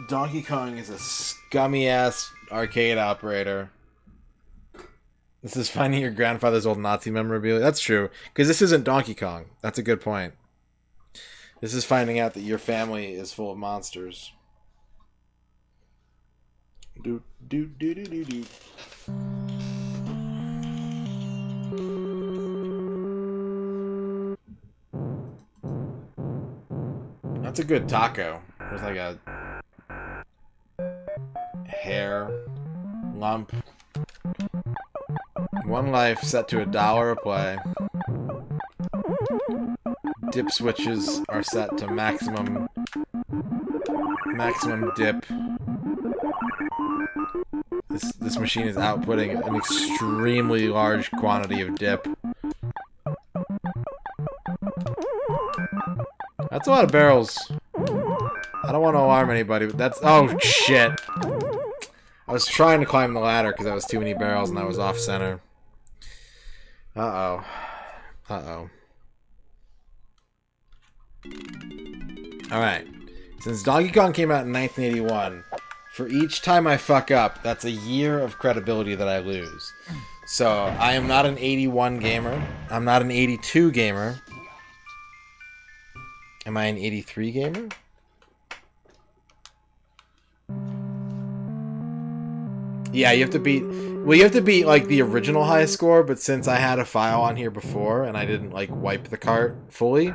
Donkey Kong is a scummy-ass arcade operator. This is finding your grandfather's old Nazi memorabilia. That's true, because this isn't Donkey Kong. That's a good point. This is finding out that your family is full of monsters. Do do do do do do. That's a good taco. There's like a hair lump. 1 life set to $1 a play. Dip switches are set to maximum dip. This machine is outputting an extremely large quantity of dip. That's a lot of barrels. I don't want to alarm anybody, but that's... Oh, shit. I was trying to climb the ladder because that was too many barrels and I was off center. Uh-oh. Uh-oh. Alright. Since Donkey Kong came out in 1981, for each time I fuck up, that's a year of credibility that I lose. So, I am not an 81 gamer. I'm not an 82 gamer. Am I an 83 gamer? Yeah, you have to beat... Well, you have to beat, like, the original high score, but since I had a file on here before, and I didn't, like, wipe the cart fully,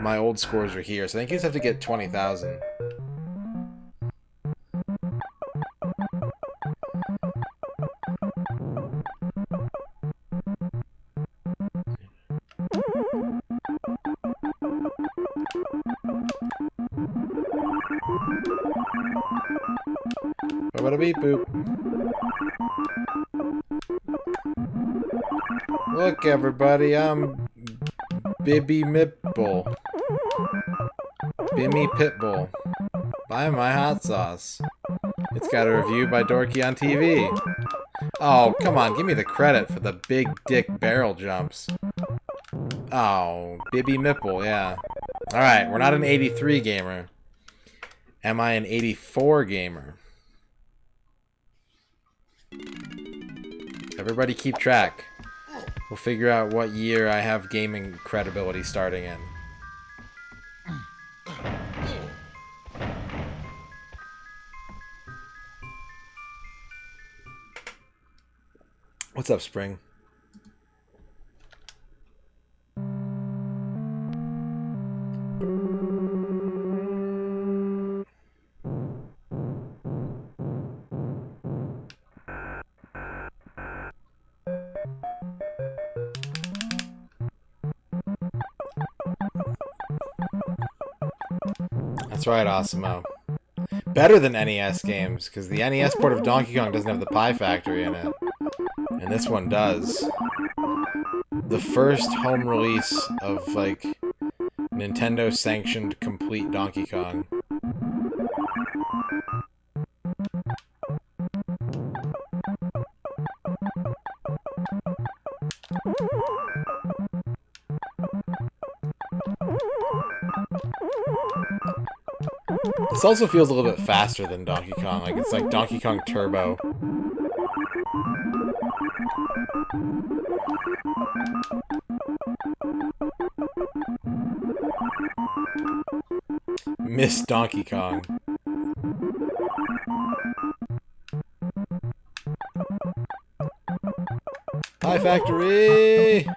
my old scores are here. So I think you just have to get 20,000. Bada beep boop. Look, everybody, I'm Bibby Mipple. Bimmy Pitbull. Buy my hot sauce. It's got a review by Dorky on TV. Oh, come on, give me the credit for the big dick barrel jumps. Oh, Bibby Mipple, yeah. Alright, we're not an 83 gamer. Am I an 84 gamer? Everybody keep track. We'll figure out what year I have gaming credibility starting in. What's up, Spring? That's right, Osimo. Better than NES games, because the NES port of Donkey Kong doesn't have the Pie Factory in it. And this one does. The first home release of, like, Nintendo-sanctioned complete Donkey Kong. This also feels a little bit faster than Donkey Kong. Like, it's like Donkey Kong Turbo. Miss Donkey Kong. Pie Factory!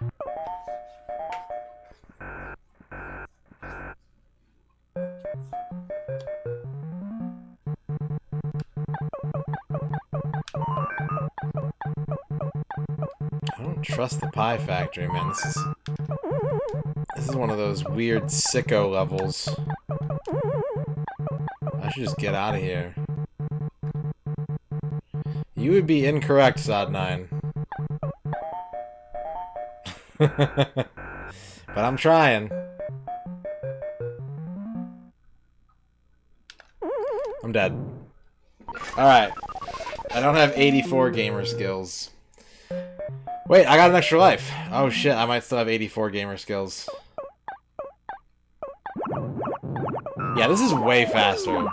I don't trust the Pie Factory, man. This is one of those weird sicko levels. I should just get out of here. You would be incorrect, Sod9. But I'm trying. I'm dead. Alright. I don't have 84 gamer skills. Wait, I got an extra life. Oh shit, I might still have 84 gamer skills. Yeah, this is way faster.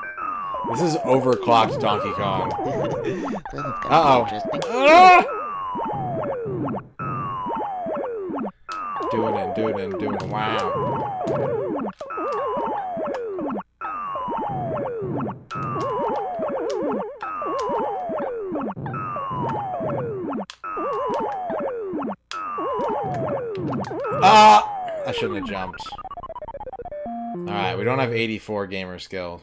This is overclocked Donkey Kong. Uh-oh. Ah! Doing it. Wow. Ah! I shouldn't have jumped. Alright, we don't have 84 gamer skill.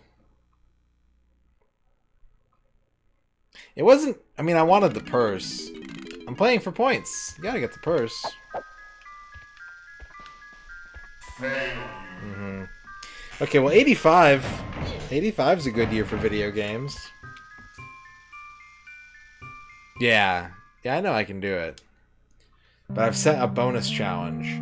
It wasn't... I mean, I wanted the purse. I'm playing for points. You gotta get the purse. Mm-hmm. Okay, well, 85. 85's a good year for video games. Yeah. Yeah, I know I can do it. But I've set a bonus challenge.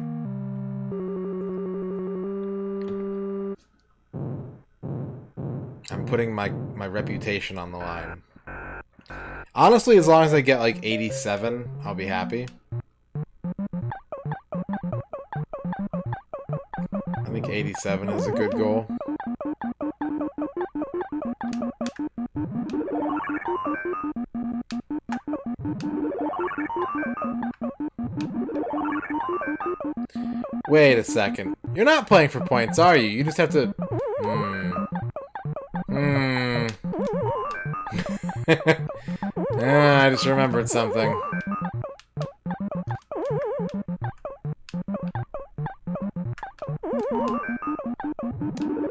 I'm putting my reputation on the line. Honestly, as long as I get like 87, I'll be happy. I think 87 is a good goal. Wait a second. You're not playing for points, are you? You just have to... I just remembered something.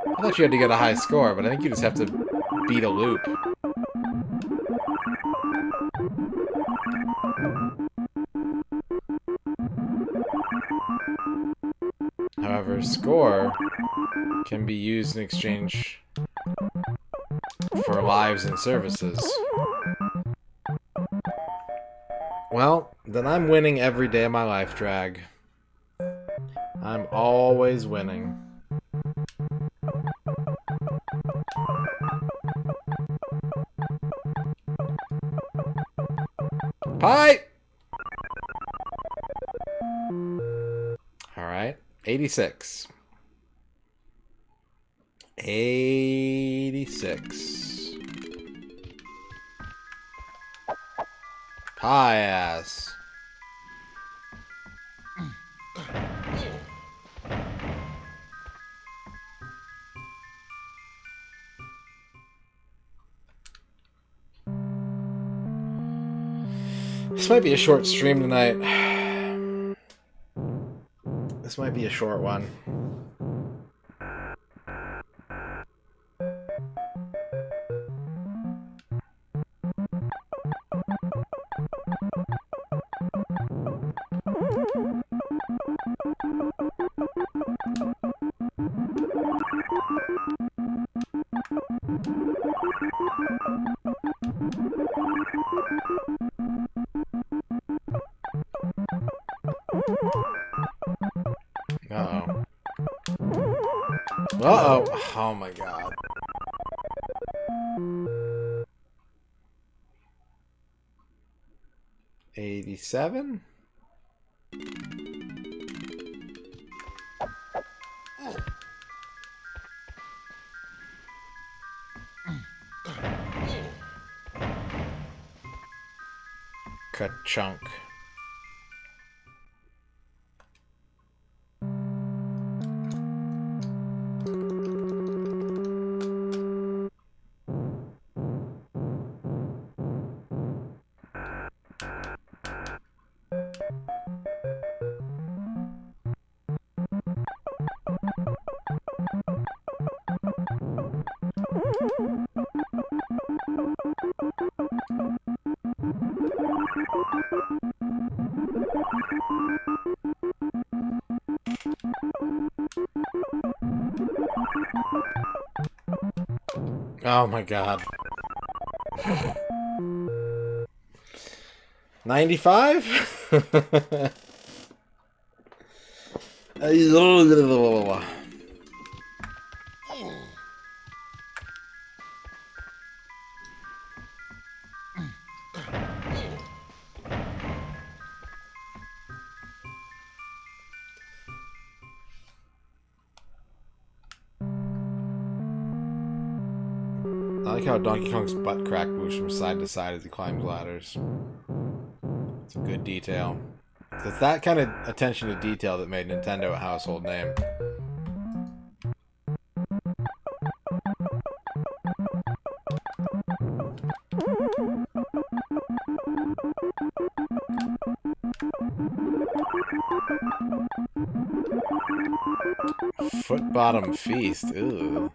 I thought you had to get a high score, but I think you just have to beat a loop. However, score can be used in exchange for lives and services. Well, then I'm winning every day of my life, Drag. I'm always winning. Pie! Alright, 86. 86. Pie ass. This might be a short stream tonight. This might be a short one. Uh-oh. Uh-oh. Oh my god. $87? Ka-chunk. Oh my god. 95? I like how Donkey Kong's butt crack moves from side to side as he climbs ladders. It's a good detail. It's that kind of attention to detail that made Nintendo a household name. Foot bottom feast. Ew.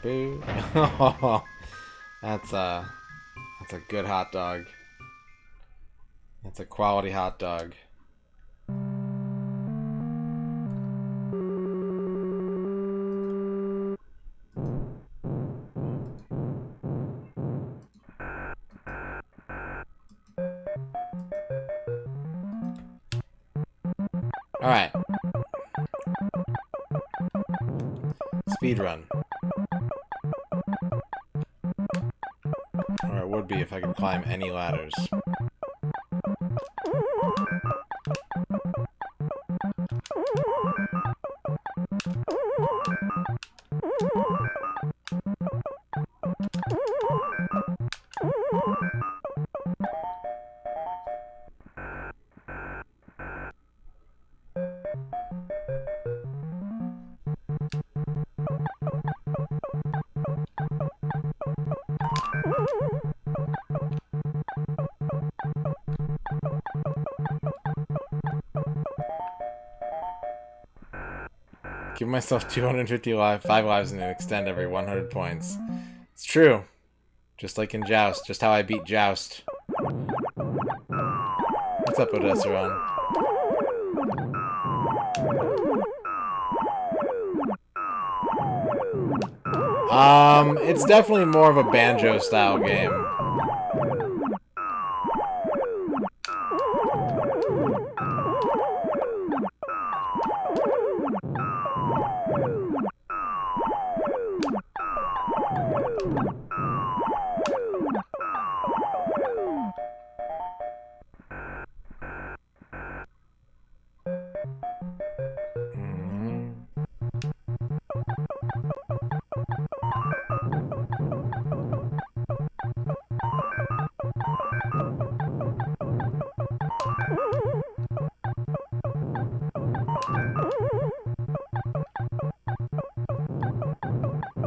Boo. That's a good hot dog. That's a quality hot dog. Alright. Speedrun. Or it would be if I could climb any ladders. Give myself 5 lives and then extend every 100 points. It's true. Just like in Joust. Just how I beat Joust. What's up, Odessaron? It's definitely more of a banjo-style game.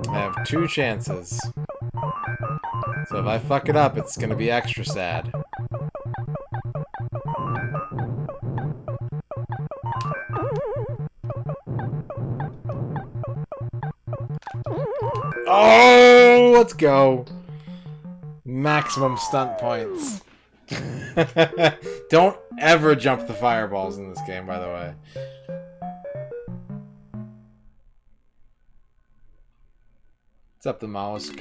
I have 2 chances. So if I fuck it up, it's gonna be extra sad. Oh, let's go. Maximum stunt points. Don't ever jump the fireballs in this game, by the way. What's up, the mollusk?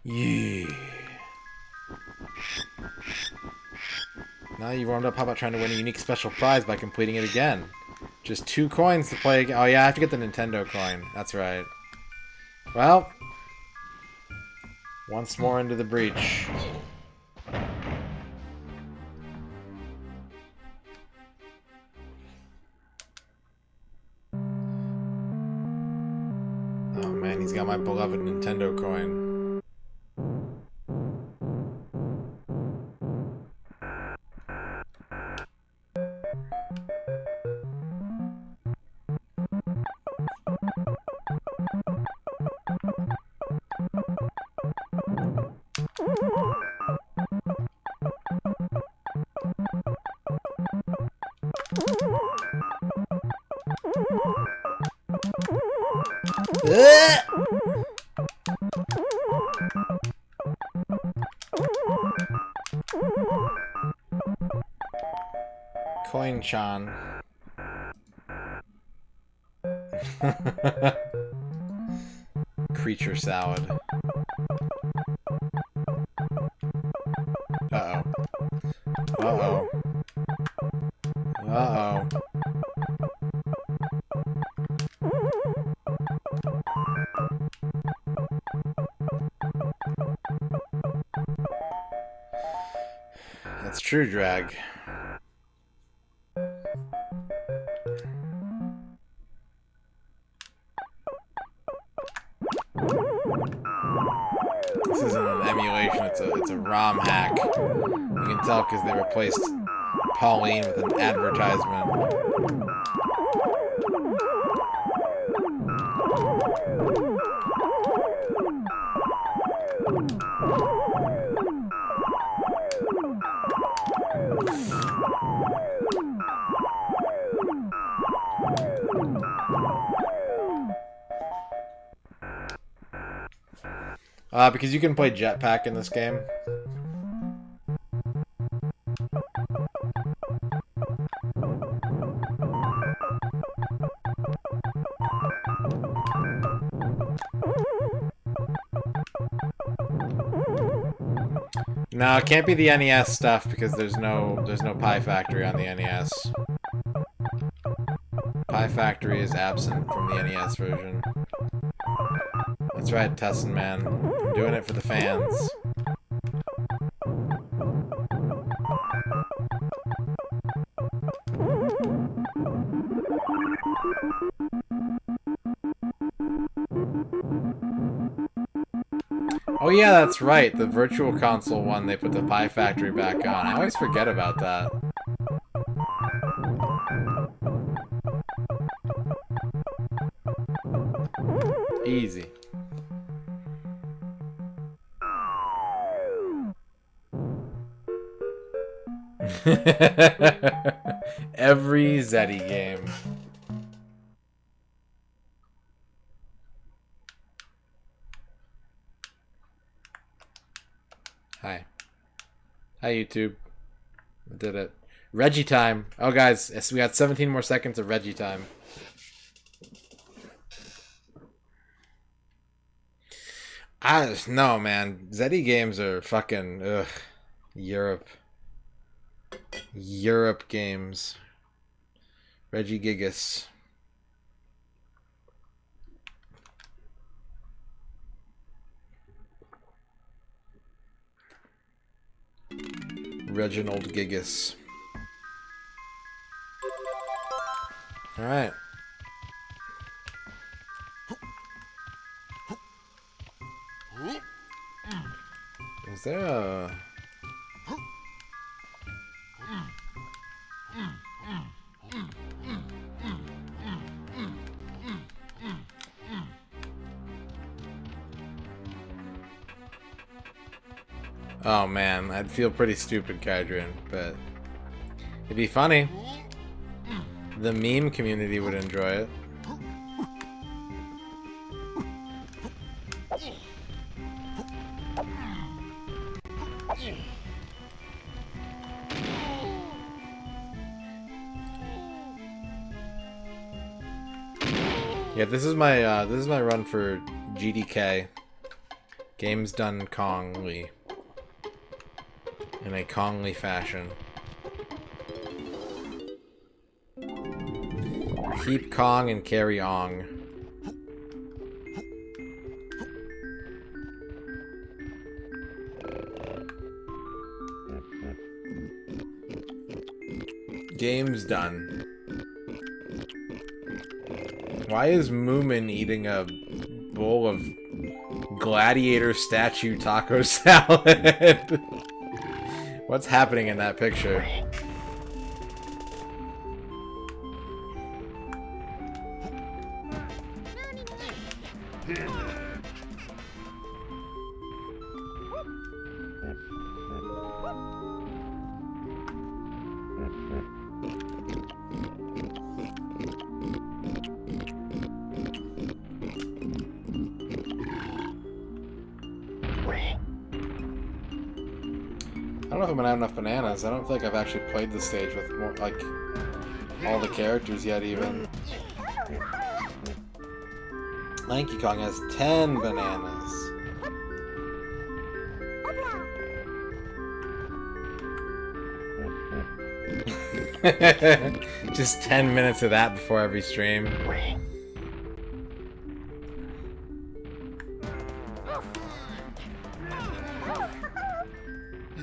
Yeah. Now you've warmed up, how about trying to win a unique special prize by completing it again? Just 2 coins to play again. Oh yeah, I have to get the Nintendo coin. That's right. Well, once more into the breach. Oh man, he's got my beloved Nintendo coin. Coin-chan. Creature salad. Uh-oh. Uh-oh. Uh-oh. That's true, Drag. This isn't an emulation, it's a ROM hack. You can tell because they replaced Pauline with an advertisement. Because you can play jetpack in this game. No, it can't be the NES stuff because there's no Pie Factory on the NES. Pie Factory is absent from the NES version. That's right, Tessin man. I'm doing it for the fans. Oh yeah, that's right. The Virtual Console one, they put the Pie Factory back on. I always forget about that. Easy. Every Zeddy game. Hi. Hi, YouTube. I did it. Reggie time. Oh, guys, we got 17 more seconds of Reggie time. No, man. Zeddy games are fucking... Ugh. Europe. Europe games. Reggie Gigas. Reginald Gigas. Alright. Is there a... Oh man, I'd feel pretty stupid, Kydrin, but it'd be funny. The meme community would enjoy it. Yeah, this is my run for GDK. Games done Kongly. In a Kongly fashion. Keep Kong and carry Ong. Game's done. Why is Moomin eating a bowl of gladiator statue taco salad? What's happening in that picture? I don't know if I'm gonna have enough bananas. I don't feel like I've actually played this stage with more, like, all the characters yet, even. Lanky Kong has 10 bananas. Just 10 minutes of that before every stream.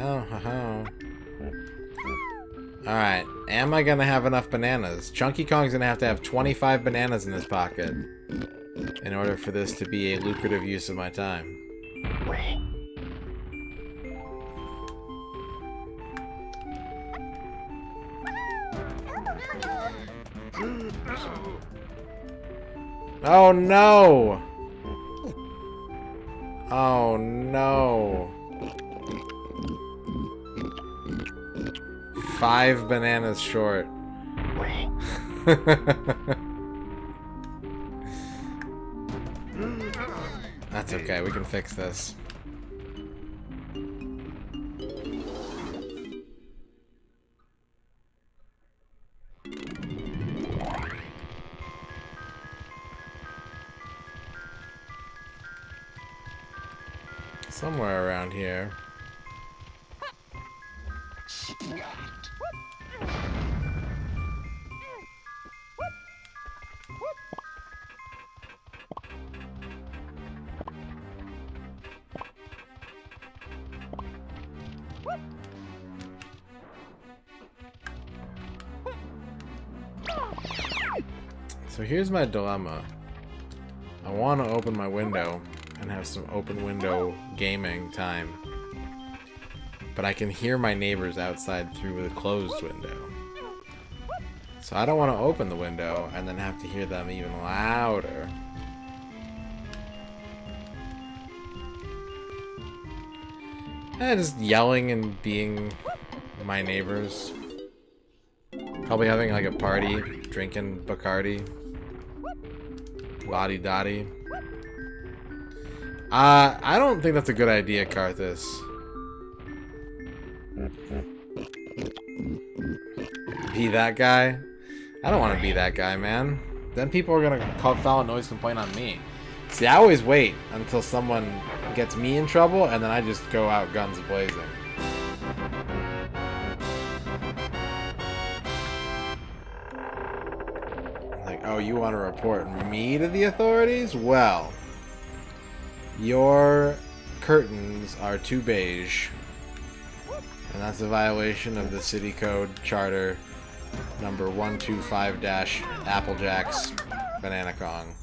Oh. Alright, am I gonna have enough bananas? Chunky Kong's gonna have 25 bananas in his pocket in order for this to be a lucrative use of my time. Oh no! Oh no! 5 bananas short. That's okay, we can fix this. Somewhere around here. So here's my dilemma. I want to open my window and have some open window gaming time. But I can hear my neighbors outside through the closed window. So I don't want to open the window and then have to hear them even louder. Just yelling and being my neighbors. Probably having like a party, drinking Bacardi. La-di-da-di. I don't think that's a good idea, Karthus. Be that guy? I don't want to be that guy, man. Then people are gonna file a noise complaint on me. See, I always wait until someone gets me in trouble, and then I just go out guns blazing. Like, oh, you want to report me to the authorities? Well, your curtains are too beige. And that's a violation of the city code charter number 125-Applejacks Banana Kong.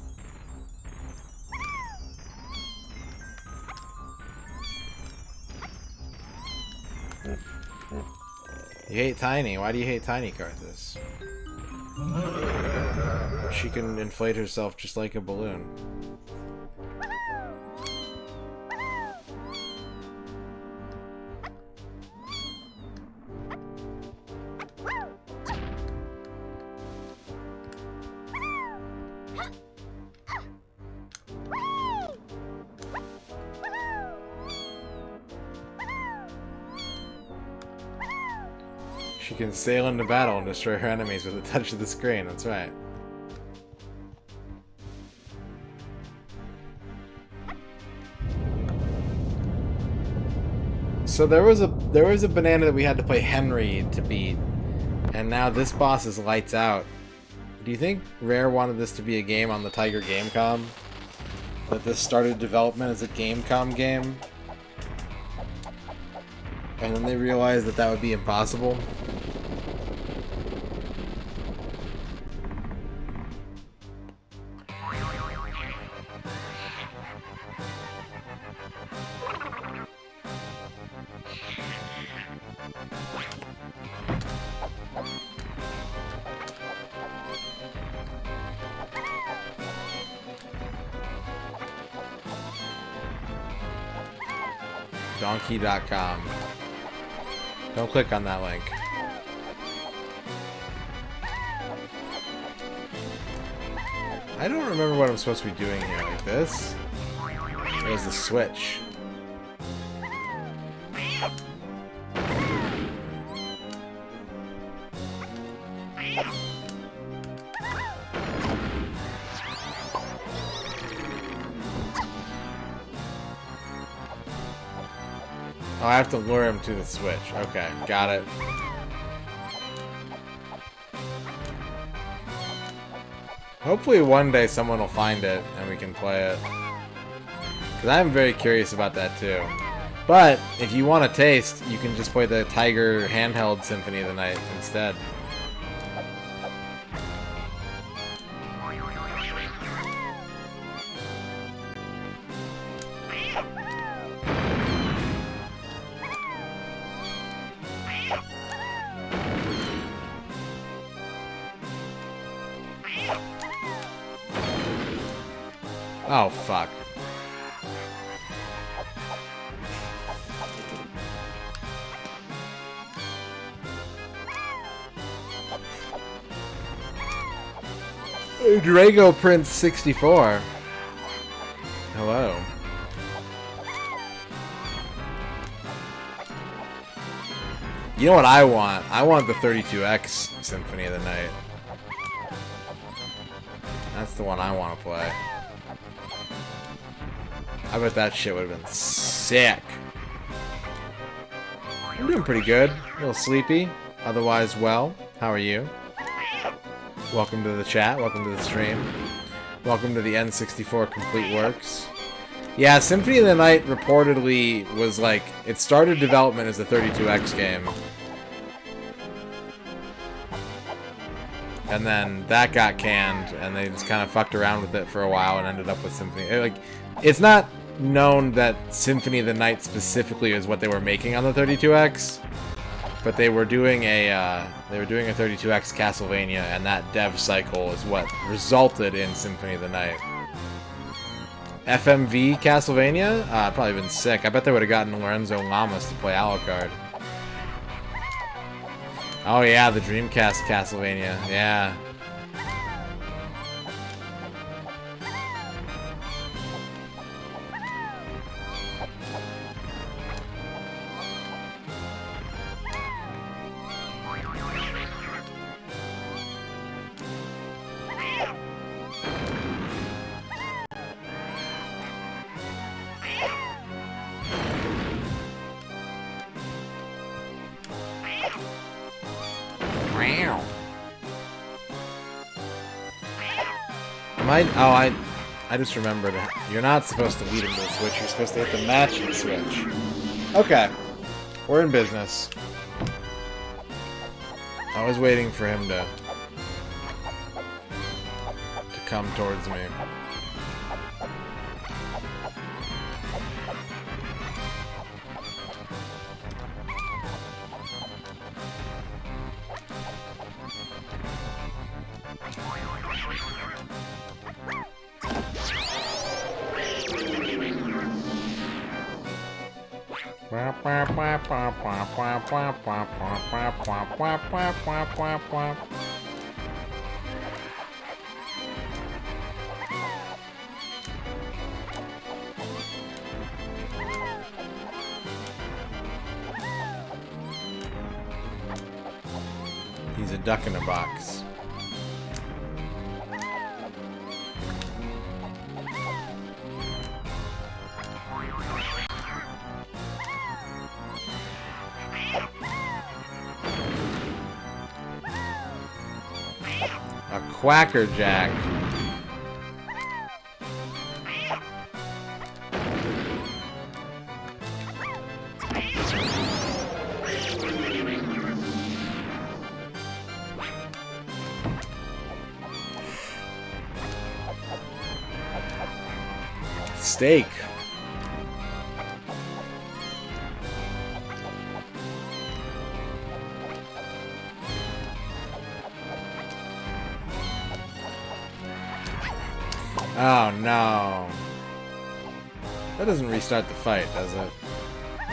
You hate Tiny. Why do you hate Tiny, Karthus? She can inflate herself just like a balloon. She can sail into battle and destroy her enemies with a touch of the screen. That's right. So there was a banana that we had to play Henry to beat, and now this boss is lights out. Do you think Rare wanted this to be a game on the Tiger Gamecom? That this started development as a Gamecom game? And then they realized that that would be impossible? Donkey.com. Don't click on that link. I don't remember what I'm supposed to be doing here. Like this? There's the switch. Oh, I have to lure him to the switch. Okay, got it. Hopefully one day someone will find it and we can play it. Because I'm very curious about that too. But, if you want a taste, you can just play the Tiger handheld Symphony of the Night instead. Oh, fuck. Drago Prince 64. Hello. You know what I want? I want the 32X Symphony of the Night. That's the one I want to play. I bet that shit would have been sick. I'm doing pretty good. A little sleepy. Otherwise, well. How are you? Welcome to the chat. Welcome to the stream. Welcome to the N64 Complete Works. Yeah, Symphony of the Night reportedly was like... It started development as a 32X game. And then that got canned, and they just kind of fucked around with it for a while and ended up with Symphony. Like, it's not known that Symphony of the Night specifically is what they were making on the 32X, but they were doing a 32X Castlevania, and that dev cycle is what resulted in Symphony of the Night. FMV Castlevania? Probably been sick. I bet they would have gotten Lorenzo Lamas to play Alucard. Oh yeah, the Dreamcast Castlevania. Yeah. I just remembered. You're not supposed to lead him to the switch. You're supposed to hit the matching switch. Okay. We're in business. I was waiting for him to come towards me. He's a duck in a box. A Quacker Jack. Steak. Oh no. That doesn't restart the fight, does it?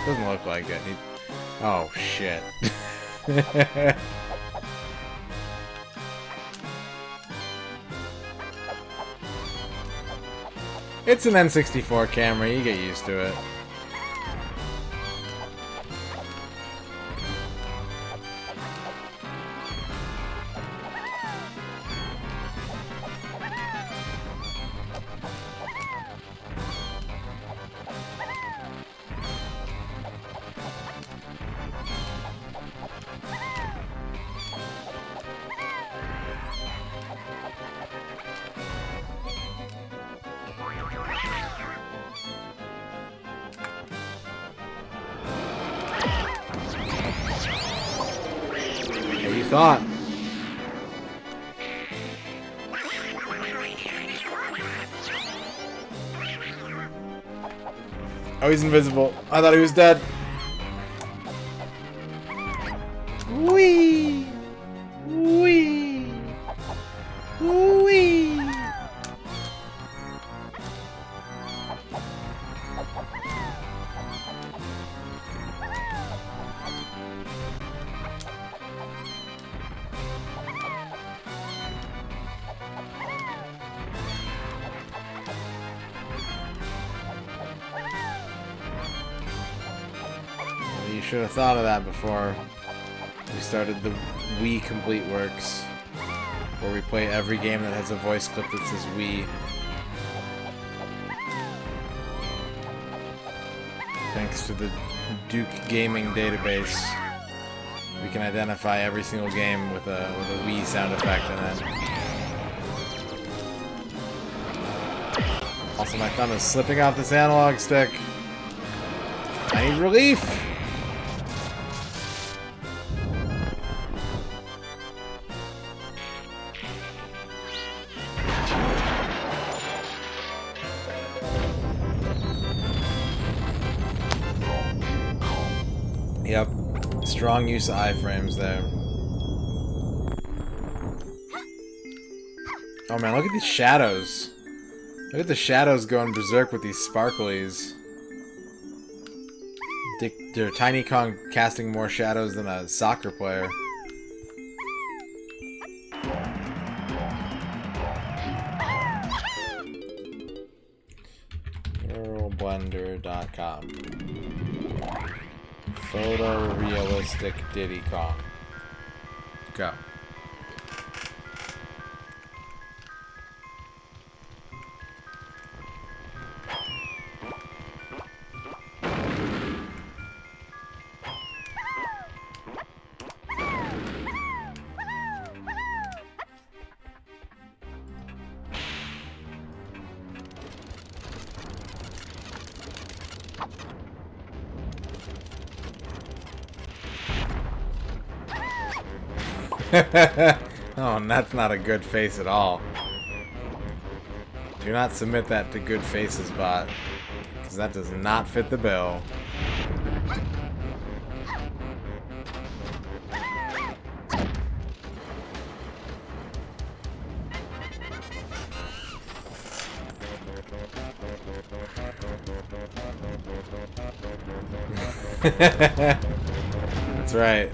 Doesn't look like it. Oh shit. It's an N64 camera, you get used to it. Thought. Oh, he's invisible. I thought he was dead. Wee! Wee! Wee! should have thought of that before we started the Wii Complete Works, where we play every game that has a voice clip that says Wii. Thanks to the Duke Gaming database, we can identify every single game with a Wii sound effect in it. Also, my thumb is slipping off this analog stick. I need relief! Yep. Strong use of iframes there. Oh man, look at these shadows. Look at the shadows going berserk with these sparklies. They're Tiny Kong casting more shadows than a soccer player. Blender.com. Photorealistic Diddy Kong. Go. Oh, and that's not a good face at all. Do not submit that to Good Faces bot, because that does not fit the bill. That's right.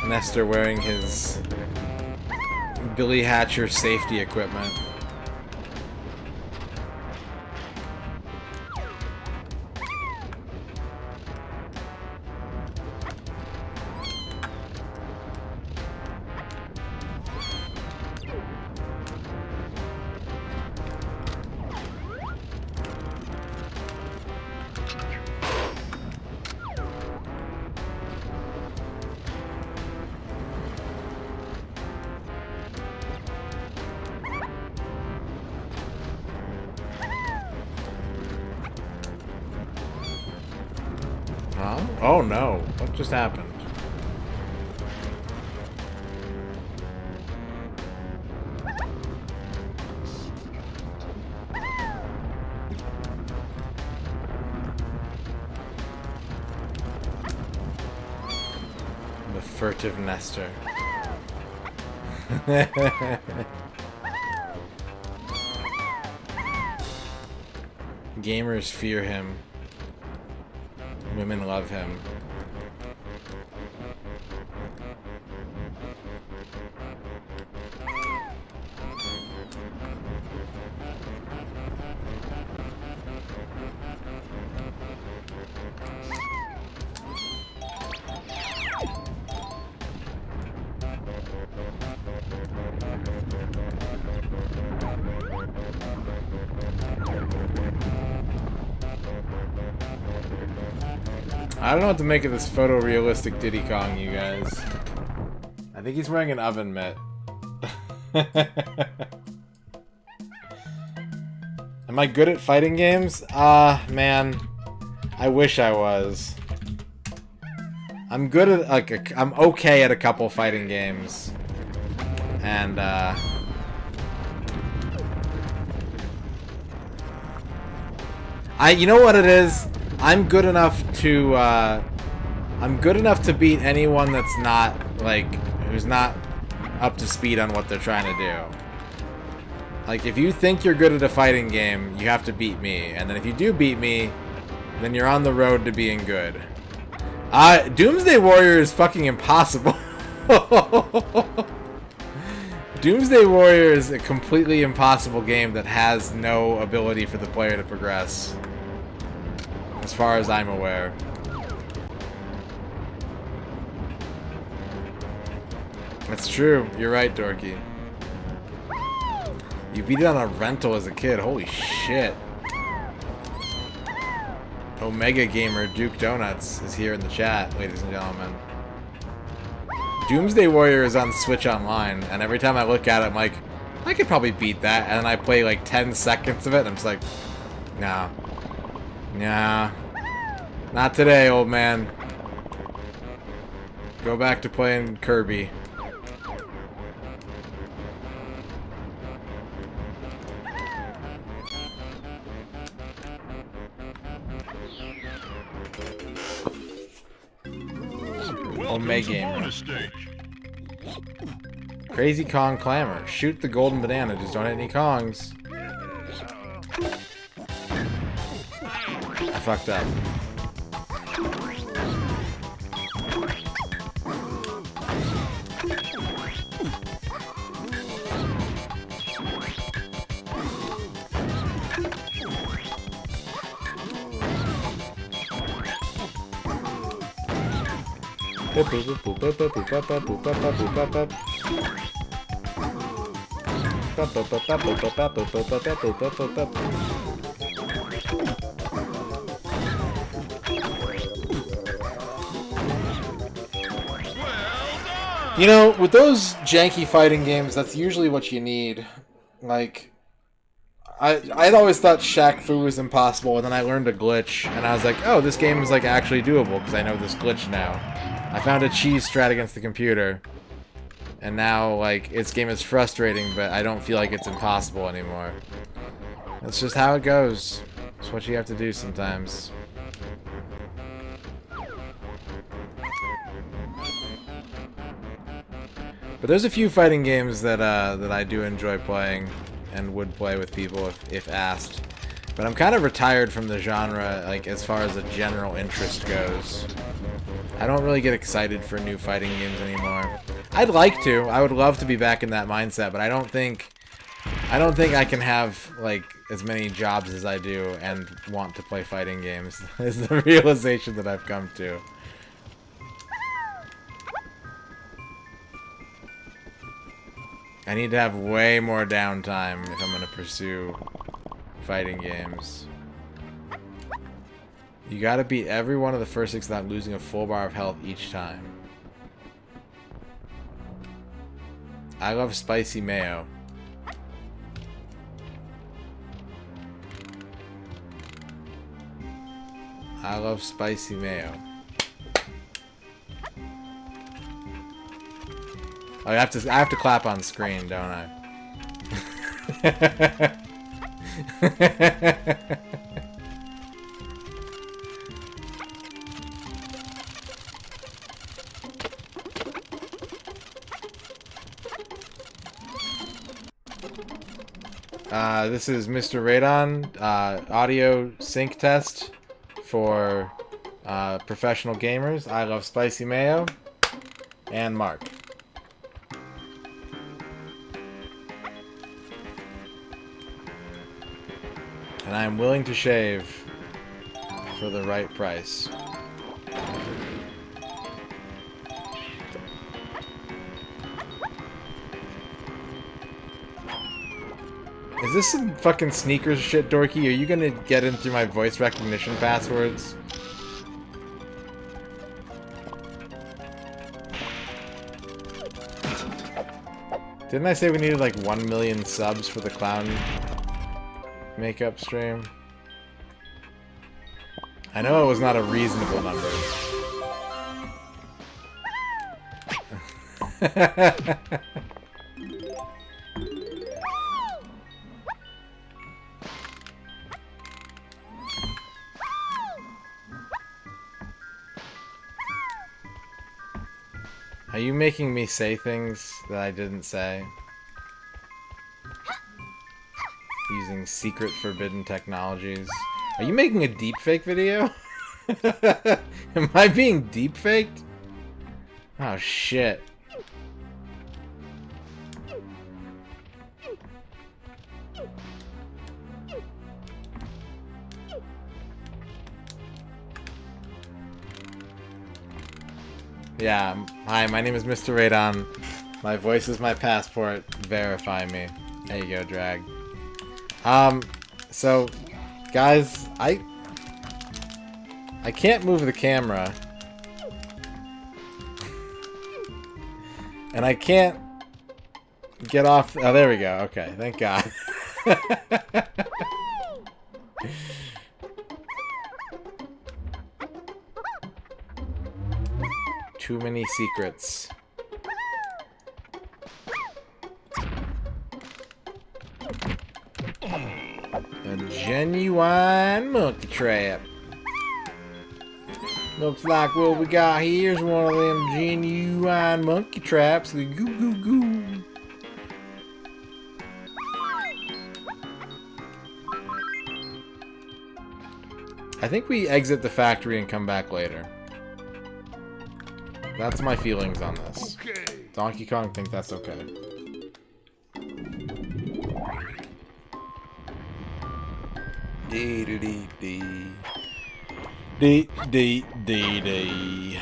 Nestor wearing his Billy Hatcher safety equipment. Huh? Oh no, what just happened? The furtive Nestor. Gamers fear him. Women love him. I don't know what to make of this photorealistic Diddy Kong, you guys. I think he's wearing an oven mitt. Am I good at fighting games? Man. I wish I was. I'm good at, like, I'm okay at a couple fighting games. And, you know what it is? I'm good enough to beat anyone that's not, like, who's not up to speed on what they're trying to do. Like, if you think you're good at a fighting game, you have to beat me. And then if you do beat me, then you're on the road to being good. Doomsday Warrior is fucking impossible. Doomsday Warrior is a completely impossible game that has no ability for the player to progress. As far as I'm aware. That's true. You're right, Dorky. You beat it on a rental as a kid. Holy shit. Omega Gamer Duke Donuts is here in the chat, ladies and gentlemen. Doomsday Warrior is on Switch Online, and every time I look at it, I'm like, I could probably beat that. And then I play like 10 seconds of it, and I'm just like, nah. Nah. Not today, old man. Go back to playing Kirby. Omega Gamer. Crazy Kong Clamor. Shoot the golden banana. Just don't hit any Kongs. I fucked up. You know, with those janky fighting games, that's usually what you need. Like, I'd always thought Shaq Fu was impossible, and then I learned a glitch, and I was like, oh, this game is like actually doable, because I know this glitch now. I found a cheese strat against the computer, and now, like, this game is frustrating, but I don't feel like it's impossible anymore. That's just how it goes. It's what you have to do sometimes. But there's a few fighting games that that I do enjoy playing and would play with people if asked. But I'm kind of retired from the genre, like, as far as a general interest goes. I don't really get excited for new fighting games anymore. I'd like to. I would love to be back in that mindset, but I don't think I can have, like, as many jobs as I do and want to play fighting games. Is the realization that I've come to. I need to have way more downtime if I'm going to pursue fighting games. You gotta beat every one of the first 6 without losing a full bar of health each time. I love spicy mayo. I love spicy mayo. Oh, I have to clap on screen, don't I? This is MisterRadon, audio sync test for professional gamers. I love spicy mayo, and Mark. And I am willing to shave for the right price. Is this some fucking sneakers shit, Dorky? Are you gonna get in through my voice recognition passwords? Didn't I say we needed like 1 million subs for the clown makeup stream? I know it was not a reasonable number. Are you making me say things that I didn't say? Using secret forbidden technologies. Are you making a deepfake video? Am I being deepfaked? Oh shit. Yeah, hi, my name is MisterRadon. My voice is my passport. Verify me. There you go, drag. So, guys, I can't move the camera. And I can't get off... Oh, there we go. Okay, thank God. Too many secrets. A genuine monkey trap. Looks like what we got here is one of them genuine monkey traps. Goo goo goo. I think we exit the factory and come back later. That's my feelings on this. Okay. Donkey Kong thinks that's okay. Dee dee dee dee. Dee dee dee dee.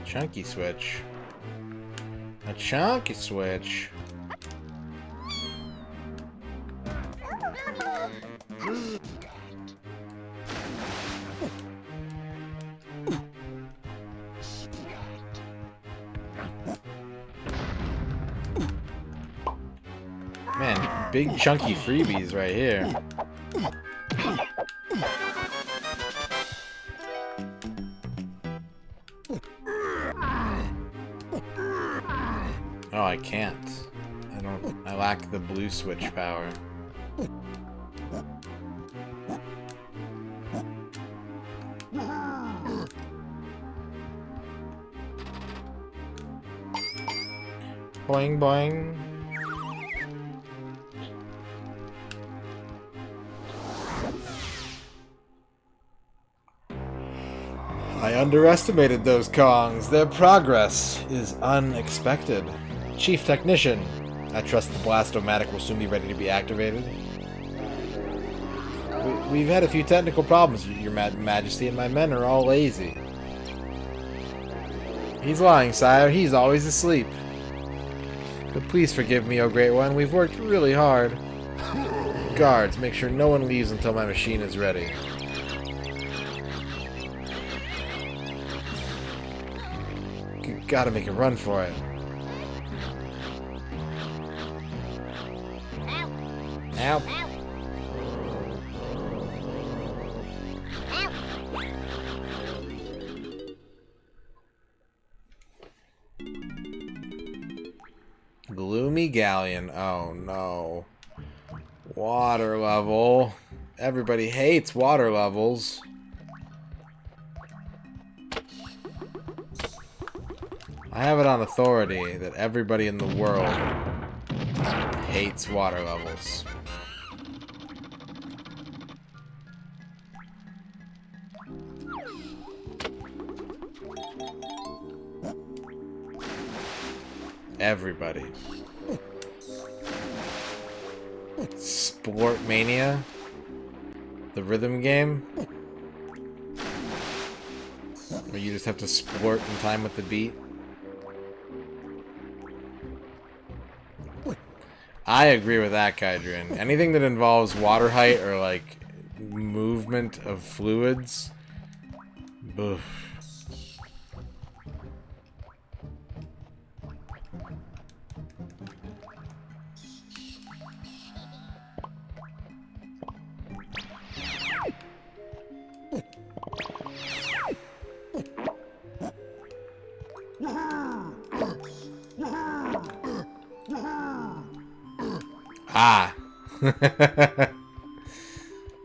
Chunky switch. A chunky switch. Man, big chunky freebies right here. Oh, I can't. I lack the blue switch power. Boing boing. I underestimated those Kongs. Their progress is unexpected. Chief Technician, I trust the Blast-O-Matic will soon be ready to be activated. We've had a few technical problems, Your Majesty, and my men are all lazy. He's lying, sire. He's always asleep. But please forgive me, O Great One. We've worked really hard. Guards, make sure no one leaves until my machine is ready. You gotta make a run for it. Ow. Gloomy Galleon. Oh no. Water level. Everybody hates water levels. I have it on authority that everybody in the world hates water levels. Everybody. Sport Mania? The rhythm game? Where you just have to sport in time with the beat? I agree with that, Kydrin. Anything that involves water height or, like, movement of fluids? Ugh. Ah.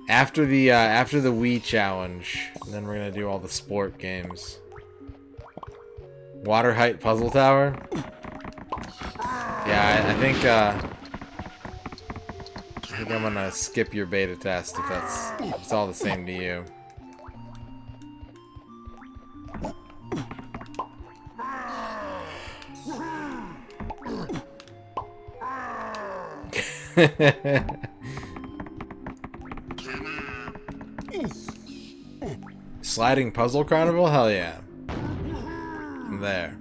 After the Wii challenge, then we're gonna do all the sport games. Water height puzzle tower? Yeah, I think I'm gonna skip your beta test if it's all the same to you. Sliding puzzle carnival? Hell yeah. I'm there.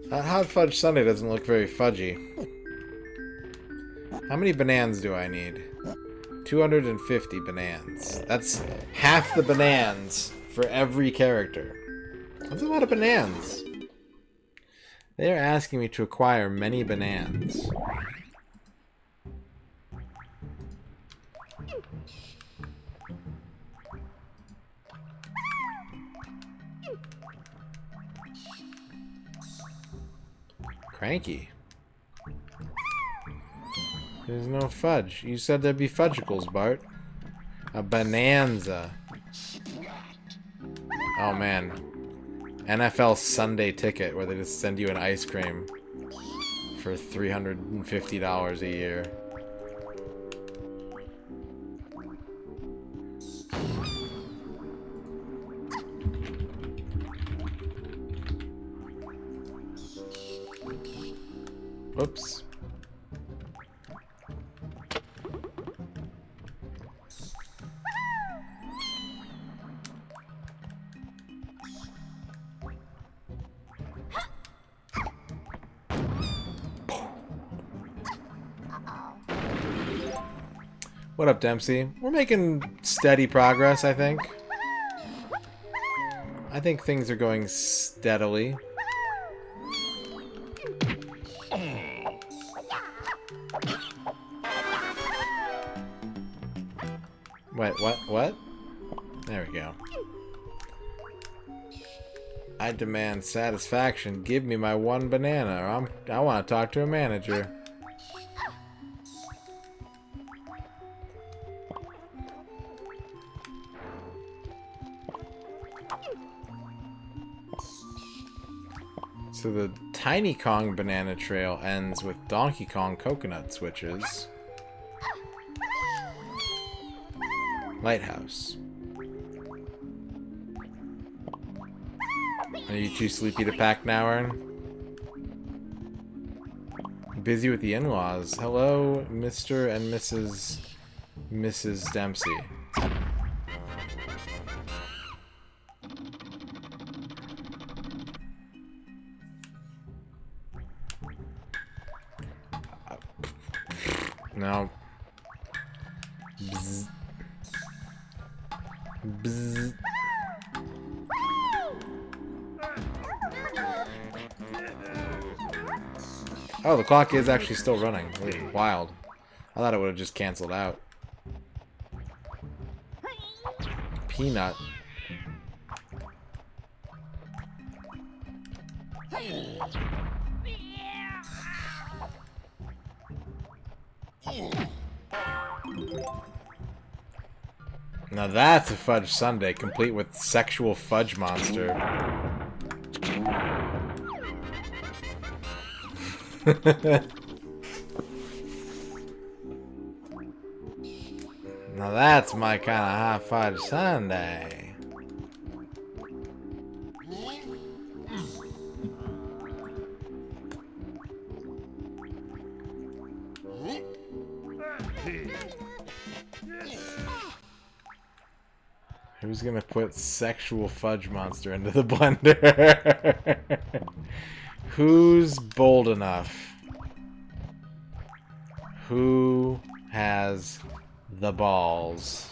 That hot fudge sundae doesn't look very fudgy. How many bananas do I need? 250 bananas. That's half the bananas for every character. That's a lot of bananas. They are asking me to acquire many bananas. Cranky. There's no fudge. You said there'd be fudgicles, Bart. A bonanza. Oh man. NFL Sunday ticket where they just send you an ice cream for $350 a year. Whoops. What up, Dempsey? We're making steady progress, I think. I think things are going steadily. Wait, what? There we go. I demand satisfaction. Give me my one banana, or I want to talk to a manager. So the Tiny Kong Banana Trail ends with Donkey Kong Coconut Switches. Lighthouse. Are you too sleepy to pack now, Ern? Busy with the in-laws. Hello, Mr. and Mrs. Dempsey. No. Bzz. Bzz. Oh, the clock is actually still running. Wild. I thought it would have just canceled out. Peanut. Now that's a fudge sundae, complete with sexual fudge monster. Now that's my kind of hot fudge sundae. Who's gonna put sexual fudge monster into the blender? Who's bold enough? Who has the balls?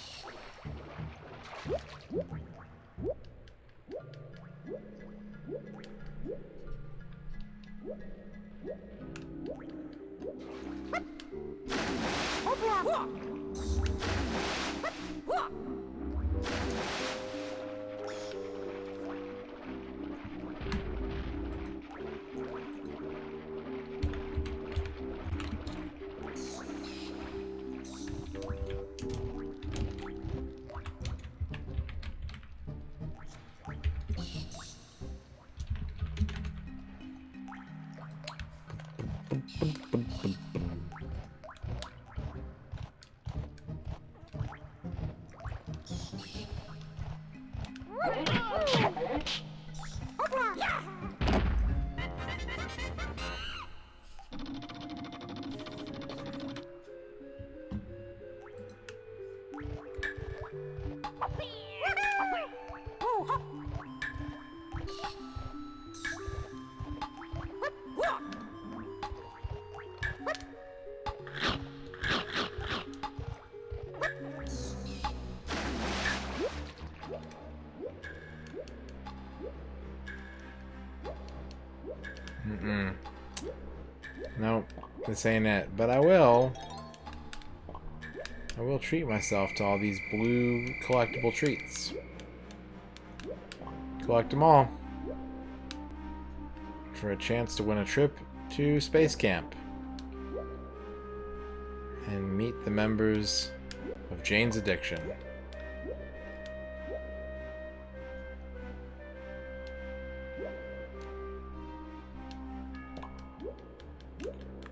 Nope, this ain't it. But I will treat myself to all these blue collectible treats. Collect them all. For a chance to win a trip to Space Camp. And meet the members of Jane's Addiction.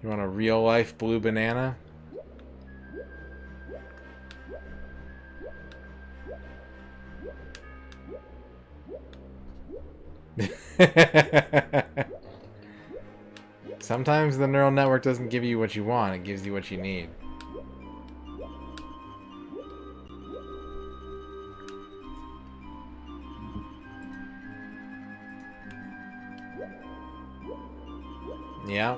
You want a real-life blue banana? Sometimes the neural network doesn't give you what you want, it gives you what you need. Yeah.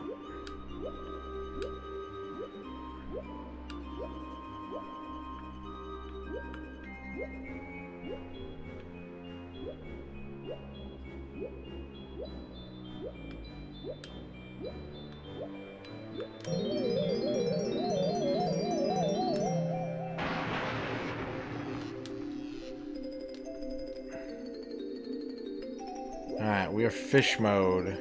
Alright, we are fish mode.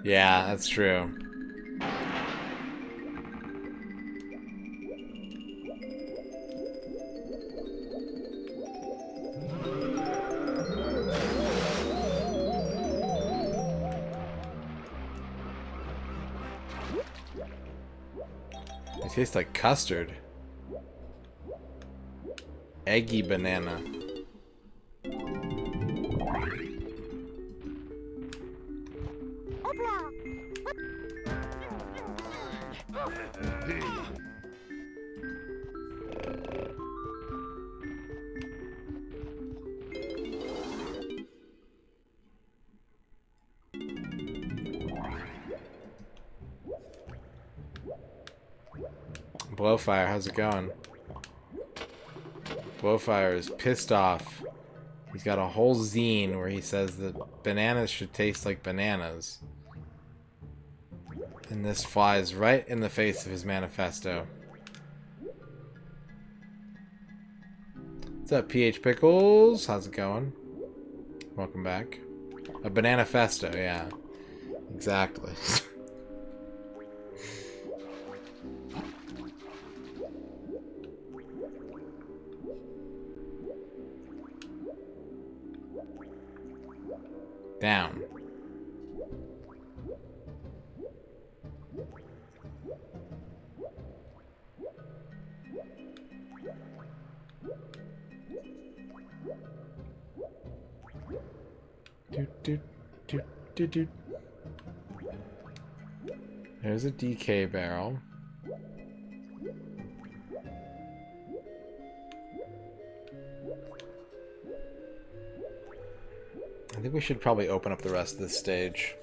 Yeah, that's true. It tastes like custard. Eggy banana. Blowfire, how's it going? Blowfire is pissed off. He's got a whole zine where he says that bananas should taste like bananas. And this flies right in the face of his manifesto. What's up, PH Pickles? How's it going? Welcome back. A banana festo, yeah. Exactly. Down. Do. There's a DK barrel. I think we should probably open up the rest of this stage.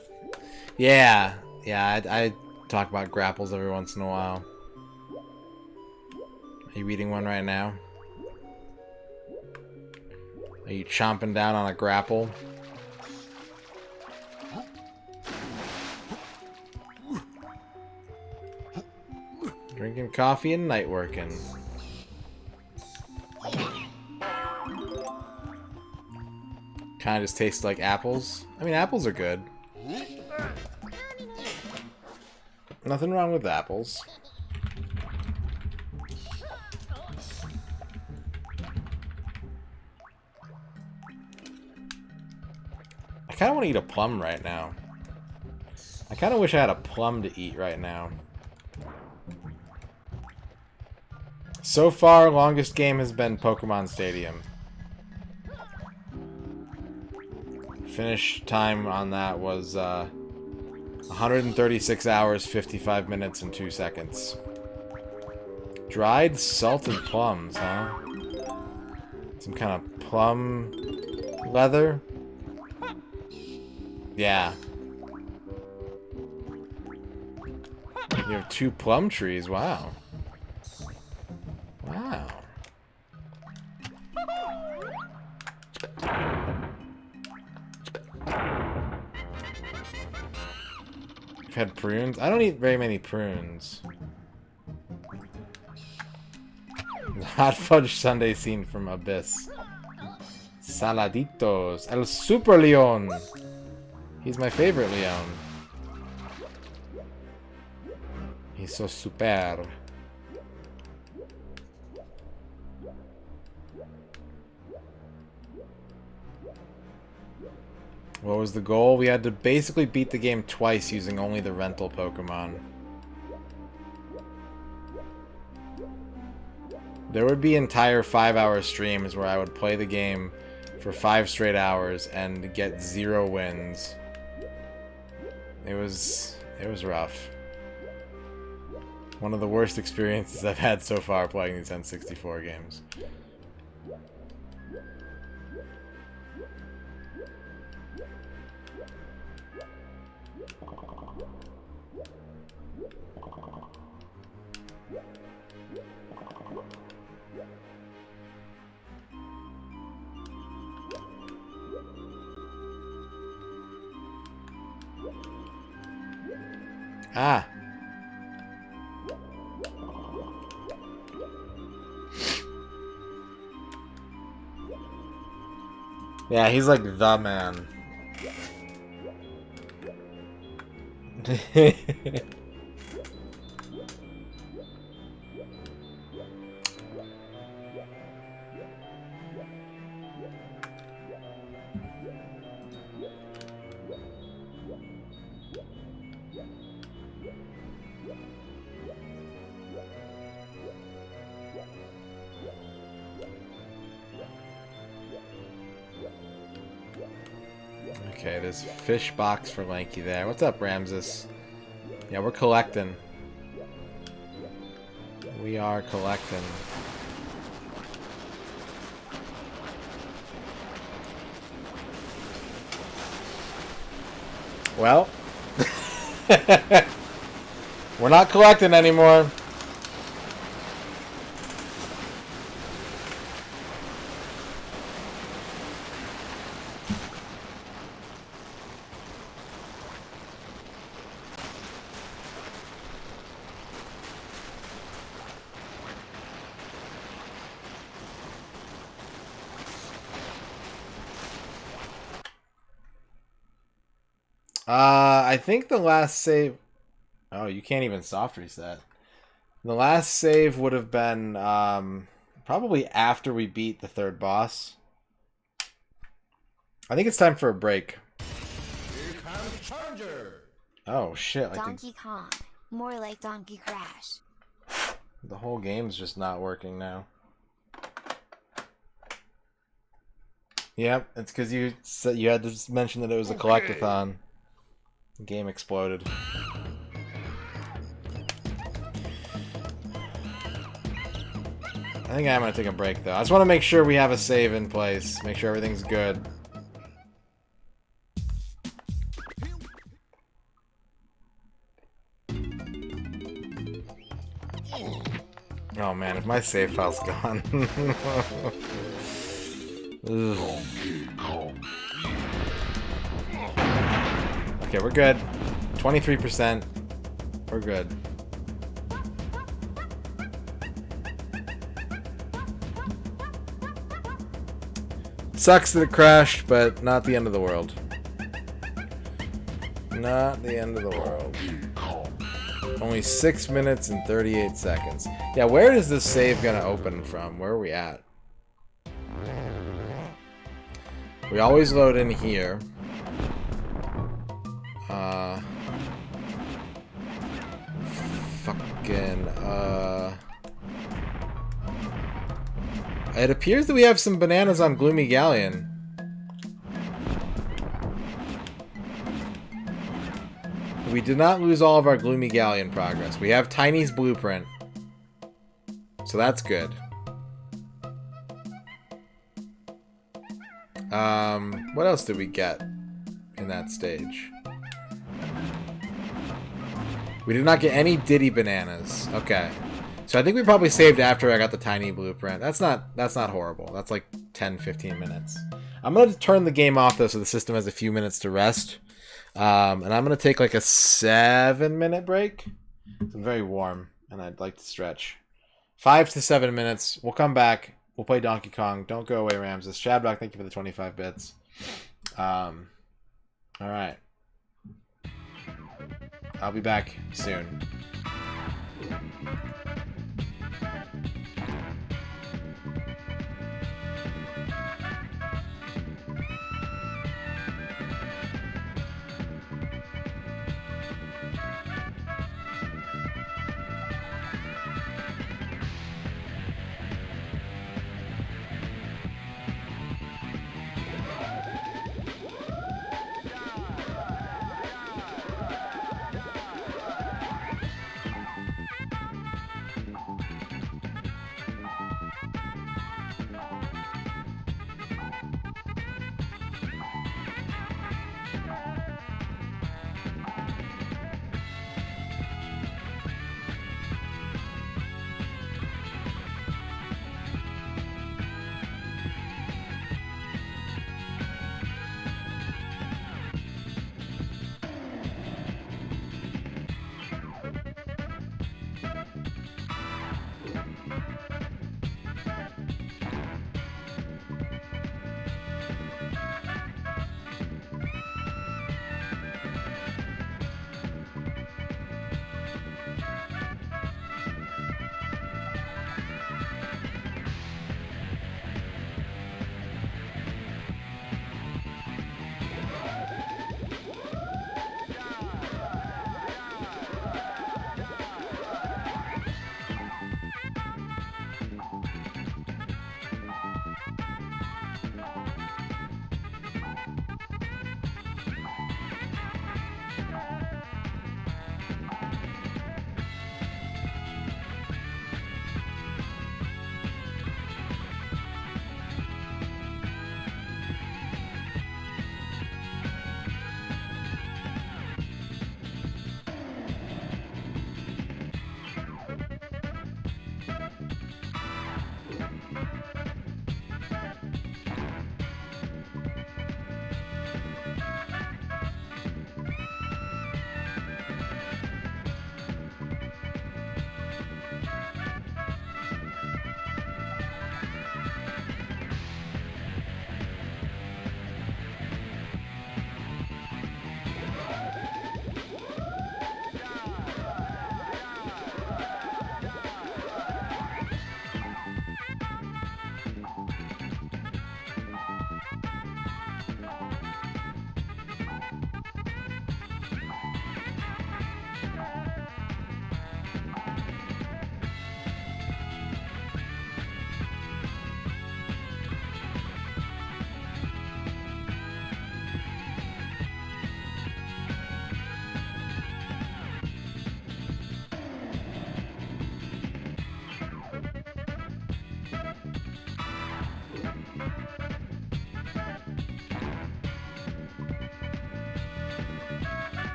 Yeah, I talk about grapples every once in a while. Are you eating one right now? Are you chomping down on a grapple? Drinking coffee and night working. Kind of just tastes like apples. I mean, apples are good. Nothing wrong with apples. kind of want to eat a plum right now. I kind of wish I had a plum to eat right now. So far, longest game has been Pokemon Stadium. Finish time on that was 136 hours, 55 minutes, and 2 seconds. Dried salted plums, huh? Some kind of plum leather? Yeah. You have 2 plum trees, wow. Wow. You've had prunes? I don't eat very many prunes. The hot fudge sundae scene from Abyss. Saladitos. El Super Leon. He's my favorite Leon. He's so super. What was the goal? We had to basically beat the game twice using only the rental Pokemon. There would be entire 5-hour streams where I would play the game for 5 straight hours and get 0 wins. It was rough. One of the worst experiences I've had so far playing these N64 games. Ah. Yeah, he's like the man. Okay, there's a fish box for Lanky there. What's up, Ramses? Yeah, we're collecting. We are collecting. Well, we're not collecting anymore. I think the last save... Oh, you can't even soft reset. The last save would have been probably after we beat the 3rd boss. I think it's time for a break. Here comes Charger. Oh, shit. Like Donkey Kong. More like Donkey Crash. the whole game's just not working now. Yep, it's because you said you had to mention that it was a collectathon. The game exploded. I think I'm gonna take a break though. I just want to make sure we have a save in place. Make sure everything's good. Oh man, if my save file's gone. Okay, we're good. 23%. We're good. Sucks that it crashed, but not the end of the world. Not the end of the world. Only 6 minutes and 38 seconds. Yeah, where is this save gonna open from? Where are we at? We always load in here. Fucking, It appears that we have some bananas on Gloomy Galleon. We did not lose all of our Gloomy Galleon progress. We have Tiny's blueprint. So that's good. What else did we get in that stage? We did not get any Diddy bananas. Okay. So I think we probably saved after I got the Tiny blueprint. That's not horrible. That's like 10-15 minutes. I'm going to turn the game off though so the system has a few minutes to rest. And I'm going to take like a 7-minute break. I'm very warm and I'd like to stretch. 5 to 7 minutes. We'll come back. We'll play Donkey Kong. Don't go away, Ramses. Shadrock, thank you for the 25 bits. All right. I'll be back soon.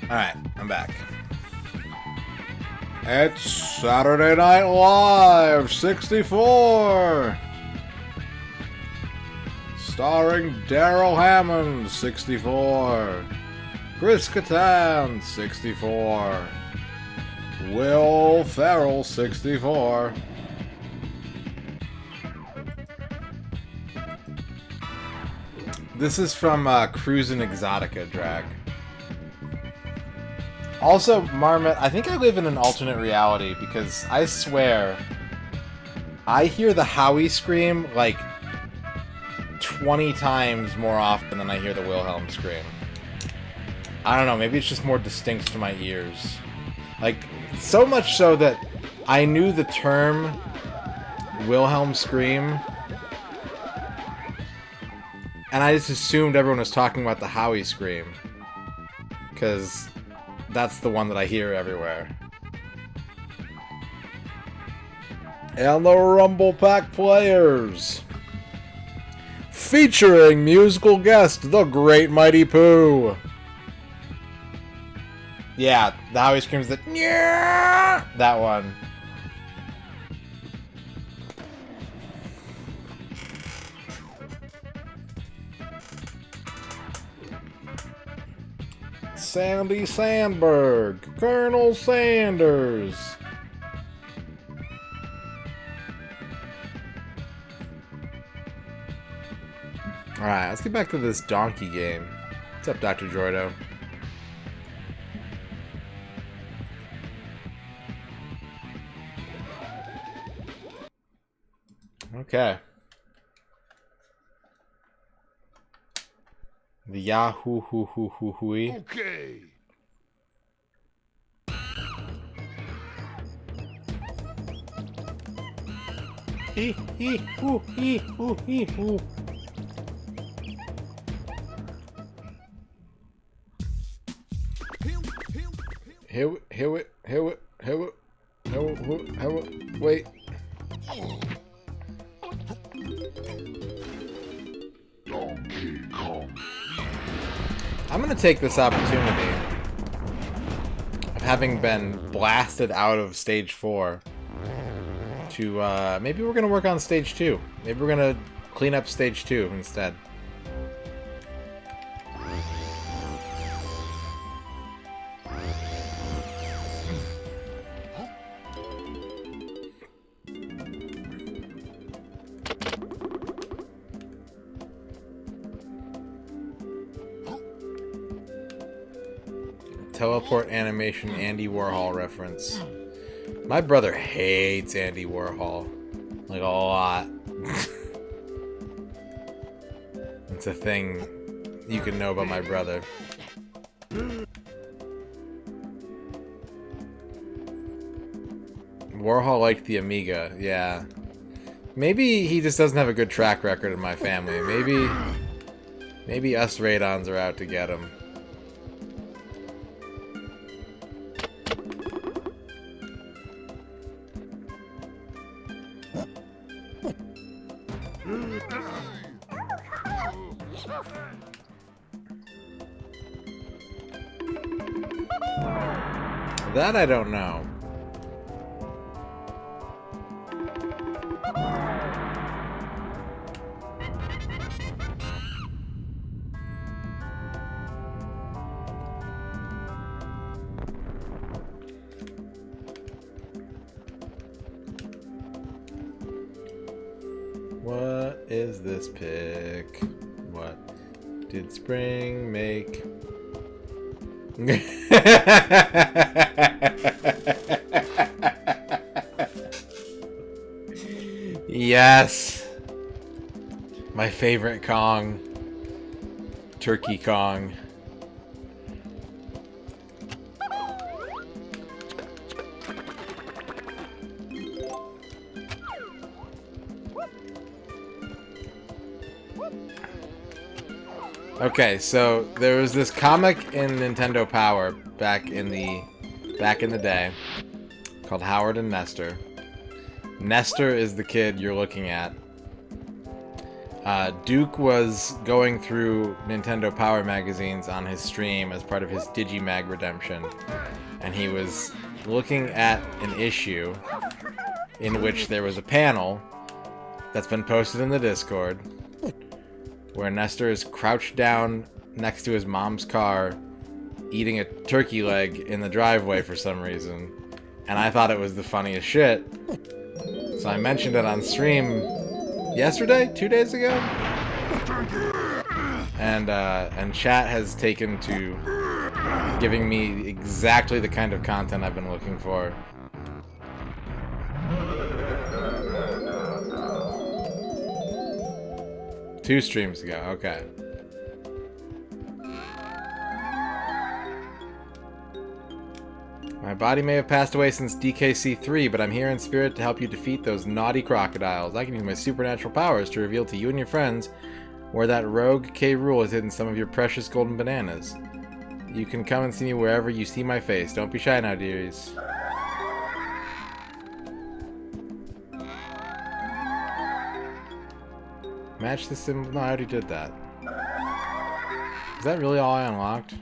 Alright, I'm back. It's Saturday Night Live 64! Starring Daryl Hammond, 64. Chris Kattan, 64. Will Ferrell, 64. This is from Cruisin' Exotica drag. Also, Marmot, I think I live in an alternate reality because I swear I hear the Howie scream like 20 times more often than I hear the Wilhelm scream. I don't know, maybe it's just more distinct to my ears. Like, so much so that I knew the term Wilhelm scream, and I just assumed everyone was talking about the Howie scream. Because that's the one that I hear everywhere. And the Rumble Pack players. Featuring musical guest, the Great Mighty Pooh. Yeah, the Howie screams that. Yeah, that one. Sandy Sandberg, Colonel Sanders. Alright, let's get back to this donkey game. What's up, Dr. Jordo? Okay. The Yahoo hoo hoo hoo hooey. Okay. Hee hee hoo hee hoo hee hoo. Wait. Donkey Kong. I'm gonna take this opportunity of having been blasted out of stage 4 to, maybe we're gonna work on stage 2. Maybe we're gonna clean up stage 2 instead. Teleport animation Andy Warhol reference. My brother hates Andy Warhol. Like, a lot. It's a thing you can know about my brother. Warhol liked the Amiga, yeah. Maybe he just doesn't have a good track record in my family. Maybe us Radons are out to get him. That I don't know. What is this pick? What did spring make? Yes! My favorite Kong. Turkey Kong. Okay, so there was this comic in Nintendo Power back in the day called Howard and Nestor. Nestor is the kid you're looking at. Duke was going through Nintendo Power magazines on his stream as part of his Digimag redemption, and he was looking at an issue in which there was a panel that's been posted in the Discord where Nestor is crouched down next to his mom's car eating a turkey leg in the driveway for some reason, and I thought it was the funniest shit, so I mentioned it on stream yesterday? 2 days ago? And chat has taken to giving me exactly the kind of content I've been looking for. Two streams ago, okay. My body may have passed away since DKC3, but I'm here in spirit to help you defeat those naughty crocodiles. I can use my supernatural powers to reveal to you and your friends where that rogue K. Rool has hidden some of your precious golden bananas. You can come and see me wherever you see my face. Don't be shy now, dearies. Match the symbol. No, I already did that. Is that really all I unlocked?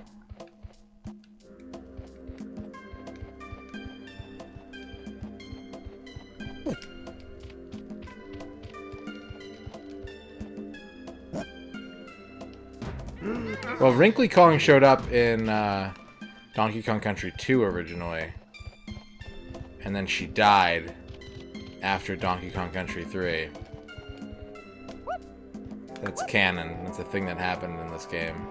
Well, Wrinkly Kong showed up in Donkey Kong Country 2 originally. And then she died after Donkey Kong Country 3. That's canon. That's a thing that happened in this game.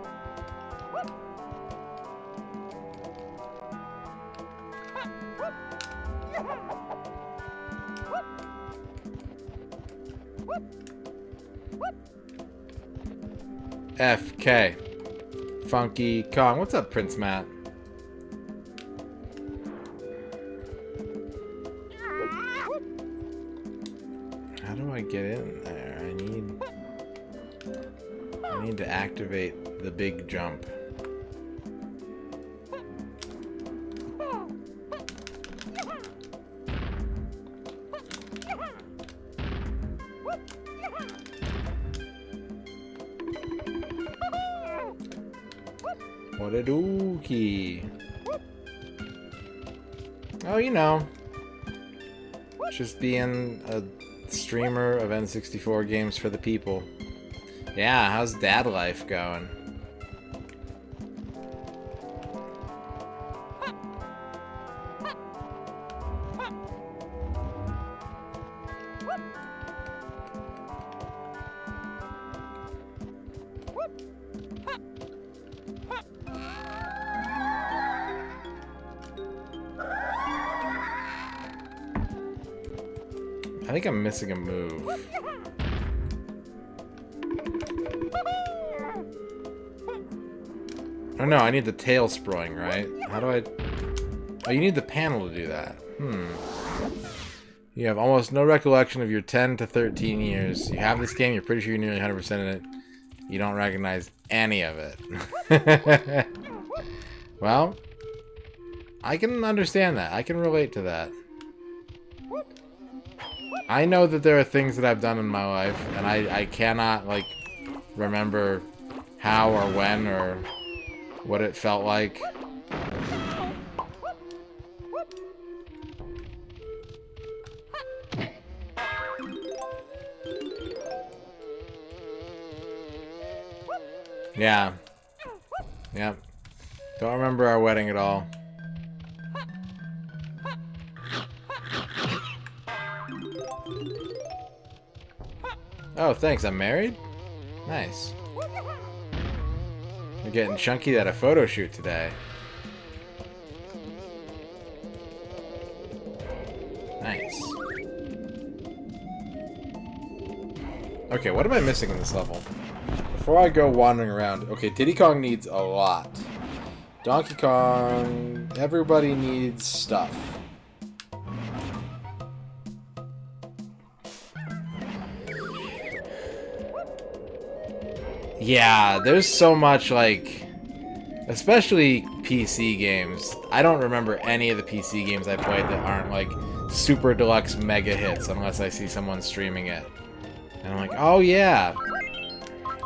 FK. Funky Kong. What's up, Prince Matt? How do I get in there? I need to activate the big jump. What a dookie. Oh, you know. Just being a streamer of N64 games for the people. Yeah, how's dad life going? I think I'm missing a move. Oh no, I need the tail sproing, right? How do I... Oh, you need the panel to do that. You have almost no recollection of your 10 to 13 years. You have this game, you're pretty sure you're nearly 100% in it. You don't recognize any of it. Well, I can understand that. I can relate to that. I know that there are things that I've done in my life, and I cannot, like, remember how or when or what it felt like. Yeah. Yep. Don't remember our wedding at all. Oh, thanks. I'm married? Nice. You're getting chunky at a photo shoot today. Nice. Okay, what am I missing in this level? Before I go wandering around... Okay, Diddy Kong needs a lot. Donkey Kong... Everybody needs stuff. Yeah, there's so much, like... Especially PC games. I don't remember any of the PC games I played that aren't, like, super deluxe mega hits unless I see someone streaming it. And I'm like, oh yeah,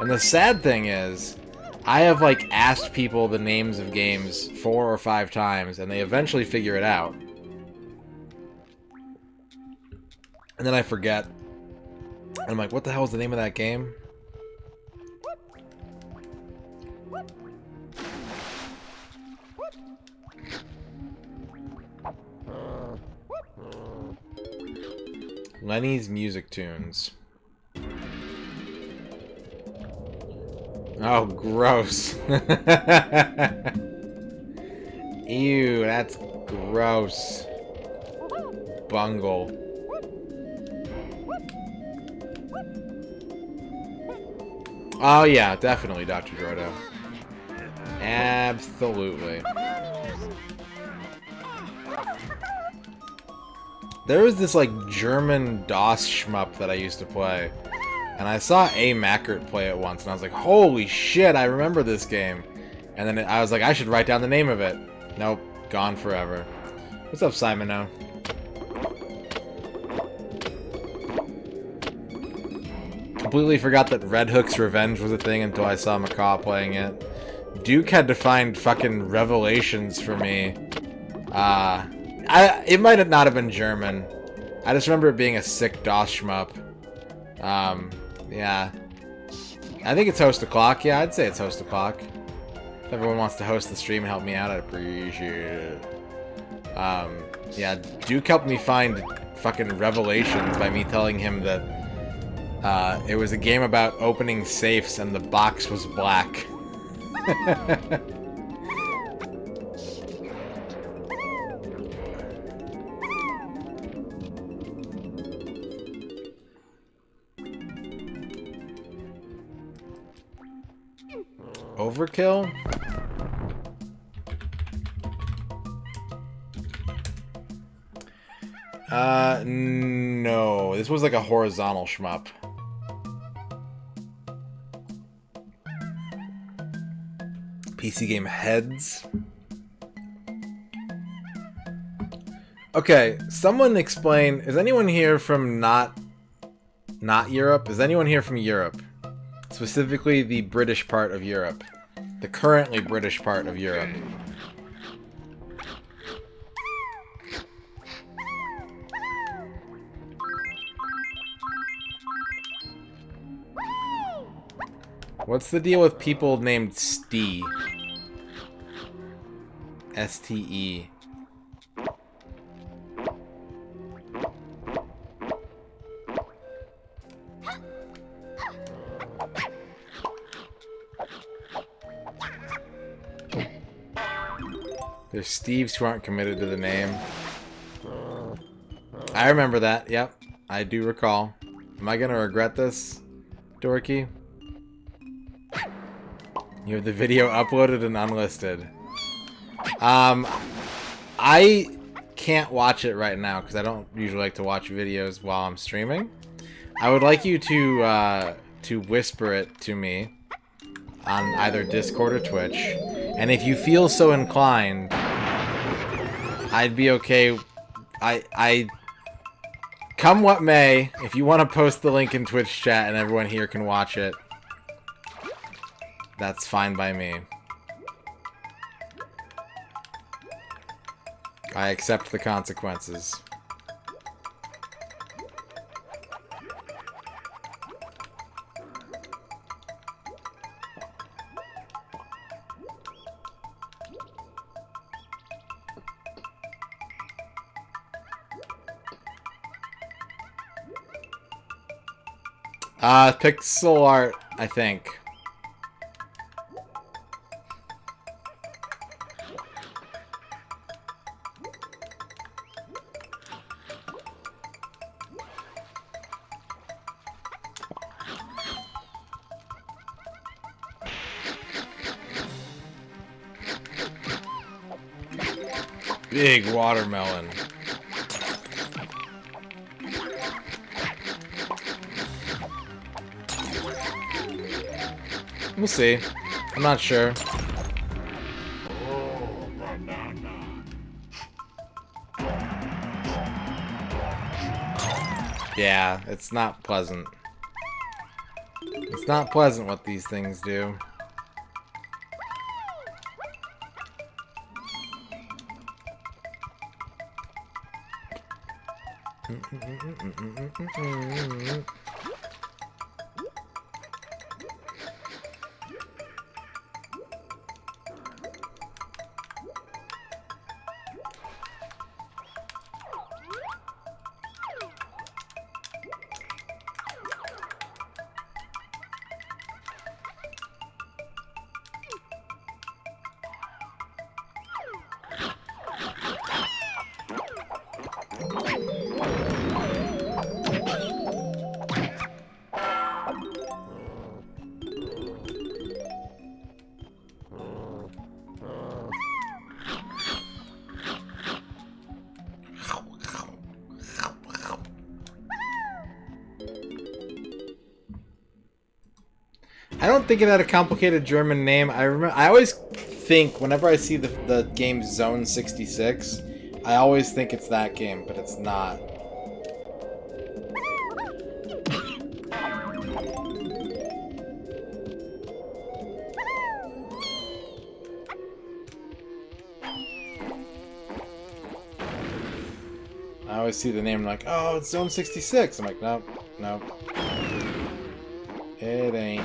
And the sad thing is, I have like asked people the names of games 4 or 5 times, and they eventually figure it out. And then I forget. And I'm like, what the hell is the name of that game? Lenny's Music Tunes. Oh, gross. Ew, that's gross. Bungle. Oh yeah, definitely, Dr. Drodo. Absolutely. There was this, like, German DOS shmup that I used to play. And I saw A. Mackert play it once, and I was like, holy shit, I remember this game. And then I was like, I should write down the name of it. Nope, gone forever. What's up, Simono? Completely forgot that Red Hook's Revenge was a thing until I saw Macaw playing it. Duke had to find fucking Revelations for me. It might not have been German. I just remember it being a sick DOS shmup. Yeah. I think it's Host O'Clock. Yeah, I'd say it's Host O'Clock. If everyone wants to host the stream and help me out, I'd appreciate it. Yeah, Duke helped me find fucking Revelations by me telling him that it was a game about opening safes and the box was black. Overkill? No. This was like a horizontal shmup. PC game Heads. Okay, someone explain, is anyone here from not Europe? Is anyone here from Europe? Specifically the British part of Europe. The currently British part of Europe. What's the deal with people named Stee? S-T-E. There's Steves who aren't committed to the name. I remember that, yep. I do recall. Am I gonna regret this, Dorky? You have the video uploaded and unlisted. I can't watch it right now because I don't usually like to watch videos while I'm streaming. I would like you to whisper it to me on either Discord or Twitch. And if you feel so inclined, I'd be okay. I come what may, if you want to post the link in Twitch chat and everyone here can watch it, that's fine by me. I accept the consequences. Pixel art, I think. Big watermelon. We'll see. I'm not sure. Yeah, it's not pleasant. It's not pleasant what these things do. I don't think it had a complicated German name. I always think whenever I see the game Zone 66, I always think it's that game, but it's not. I always see the name like, oh, it's Zone 66. I'm like, nope, nope. It ain't.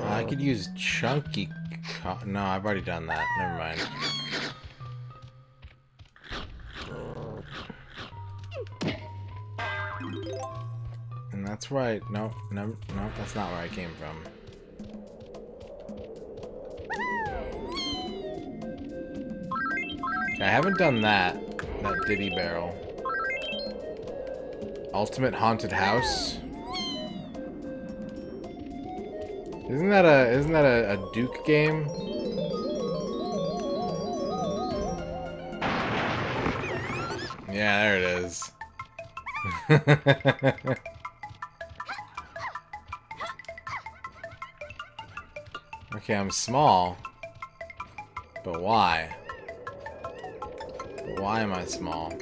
I could use chunky. No, I've already done that. Never mind. And that's right. No, no, no, that's not where I came from. Okay, I haven't done that Diddy barrel. Ultimate Haunted House. Isn't that a Duke game? Yeah, there it is. Okay, I'm small. But why? Why am I small?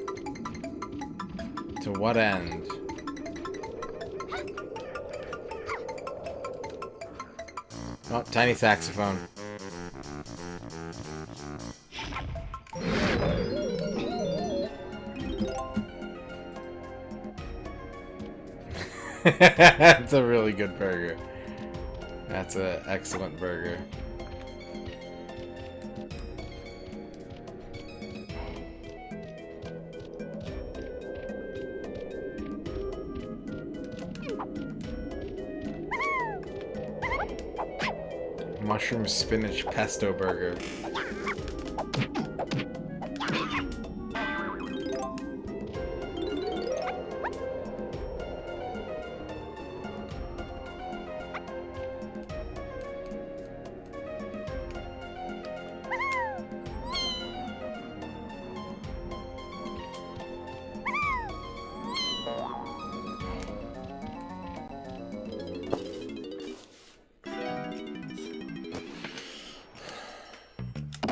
To what end? Oh, tiny saxophone. It's a really good burger. That's an excellent burger. Mushroom spinach pesto burger.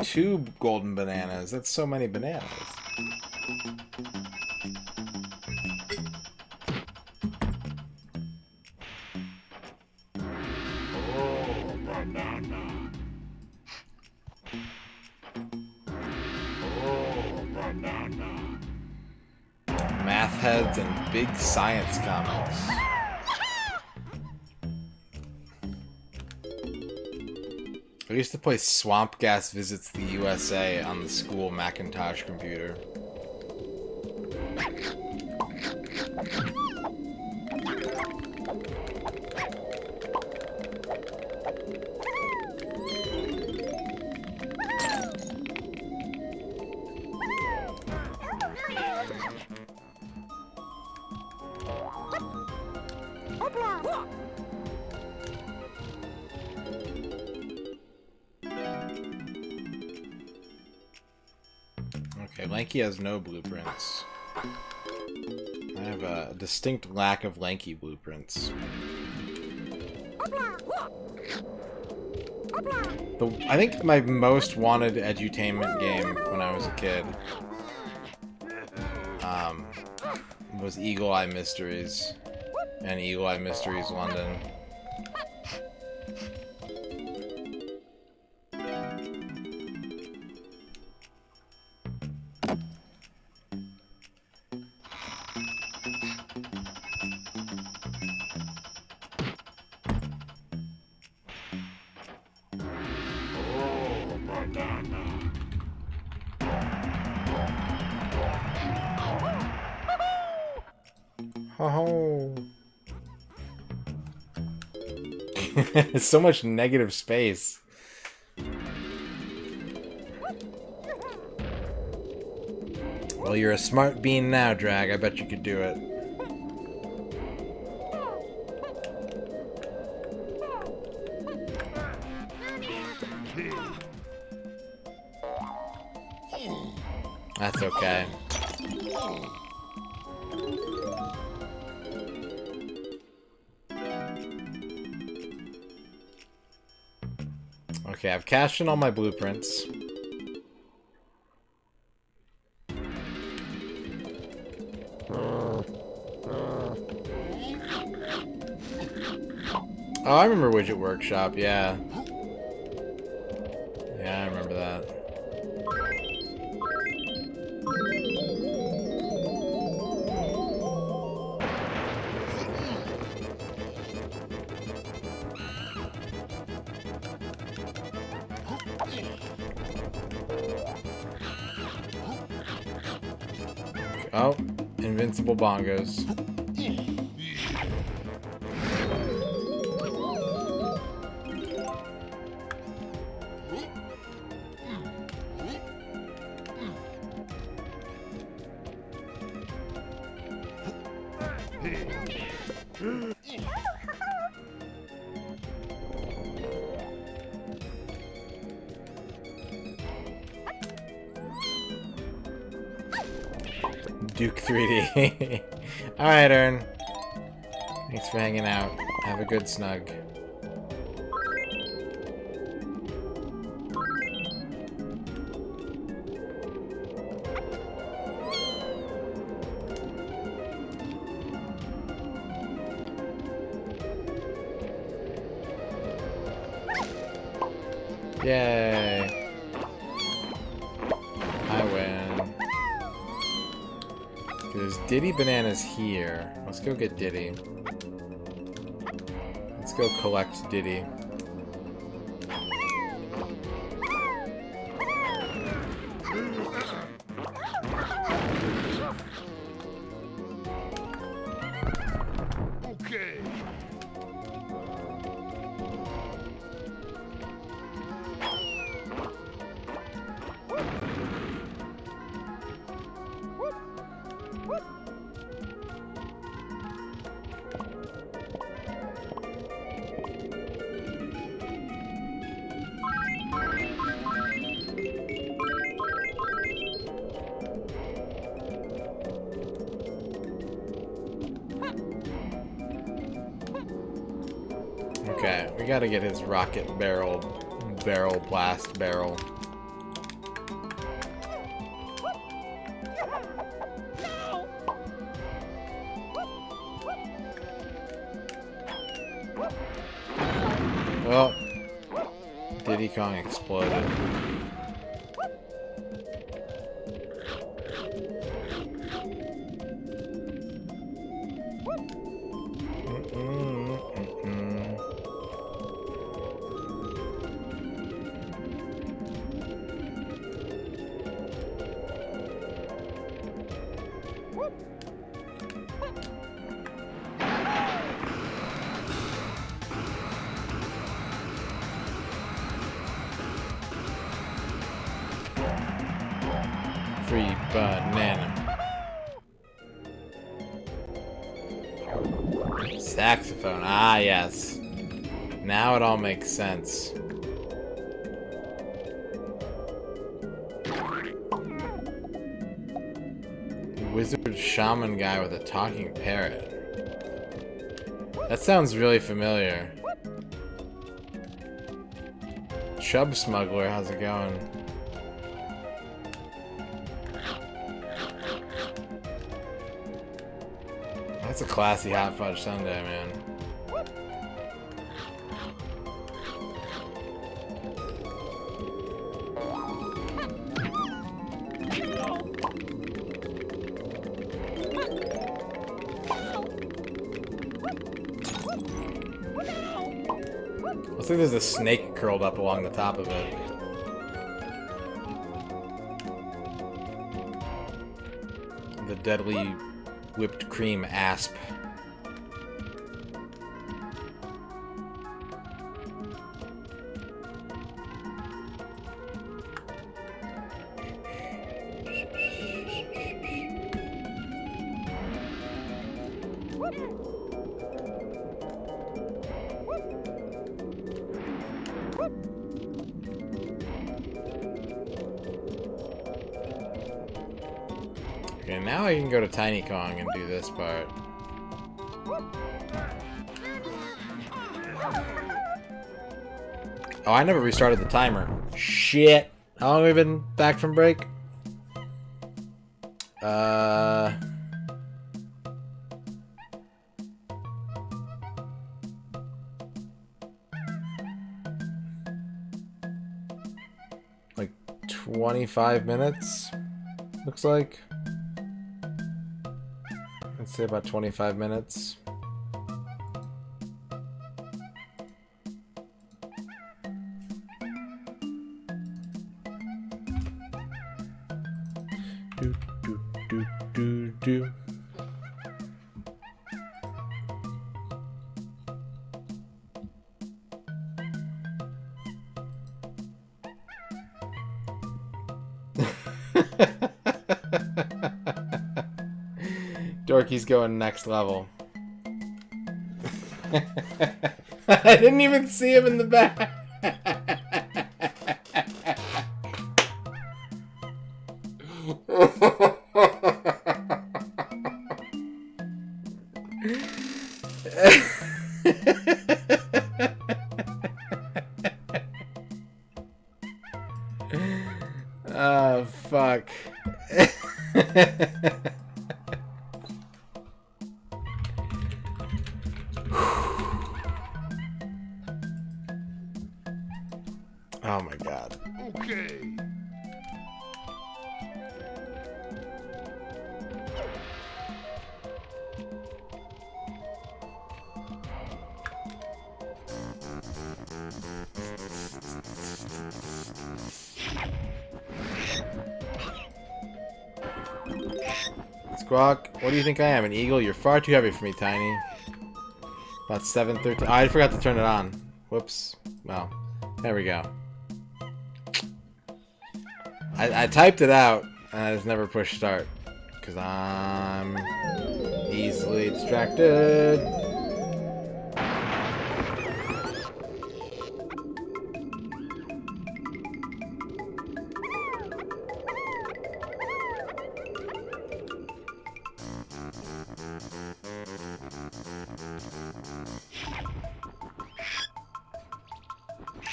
Two golden bananas. That's so many bananas. Oh, banana. Oh, banana. Math heads and big science comics. I used to play Swamp Gas Visits the USA on the school Macintosh computer. Okay, Lanky has no blueprints. I have a distinct lack of Lanky blueprints. I think my most wanted edutainment game when I was a kid was Eagle Eye Mysteries and Eagle Eye Mysteries London. Oh, banana. Oh. So much negative space. Well, you're a smart bean now, Drag. I bet you could do it. That's okay. Okay, I've cashed in all my blueprints. Oh, I remember Widget Workshop, yeah. Yeah, I remember that. Oh, invincible bongos. Duke 3D. Alright, Ern. Thanks for hanging out. Have a good snug. Yay. I win. There's Diddy Bananas here. Let's go get Diddy. Let's go collect Diddy. Okay. Okay, we gotta get his rocket barrel blast barrel. Well, Diddy Kong exploded. Free banana. Saxophone. Ah, yes. Now it all makes sense. Wizard shaman guy with a talking parrot. That sounds really familiar. Chub smuggler, how's it going? That's a classy hot fudge sundae, man. Looks like there's a snake curled up along the top of it. The deadly whipped cream asp. Okay, now I can go to Tiny Kong and do this part. Oh, I never restarted the timer. Shit. How long have we been back from break? Like 25 minutes, looks like. Let's say about 25 minutes. Do, do, do, do, do. Dorky's going next level. I didn't even see him in the back. Oh, fuck. Oh my god. Okay. Squawk, what do you think I am? An eagle? You're far too heavy for me, Tiny. About 7:13. Oh, I forgot to turn it on. Whoops. Well, there we go. I typed it out, and I just never pushed start. Because I'm easily distracted.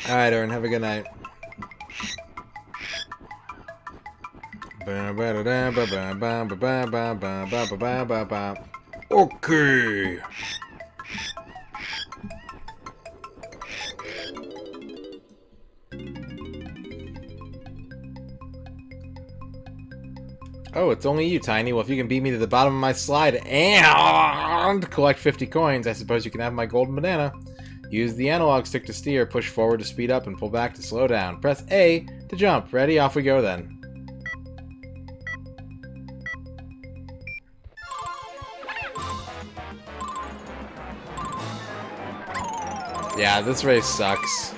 Alright, Aaron, have a good night. Okay. Oh, it's only you, Tiny. Well, if you can beat me to the bottom of my slide and collect 50 coins, I suppose you can have my golden banana. Use the analog stick to steer, push forward to speed up, and pull back to slow down. Press A to jump. Ready? Off we go then. Yeah, this race sucks.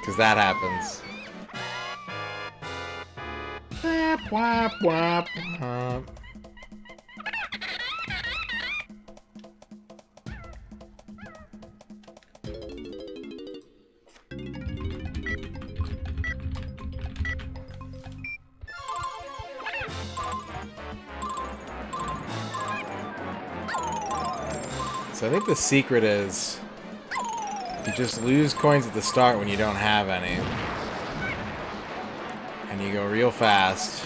Because that happens. Whap, whap, whap, whap. So I think the secret is you just lose coins at the start when you don't have any. And you go real fast.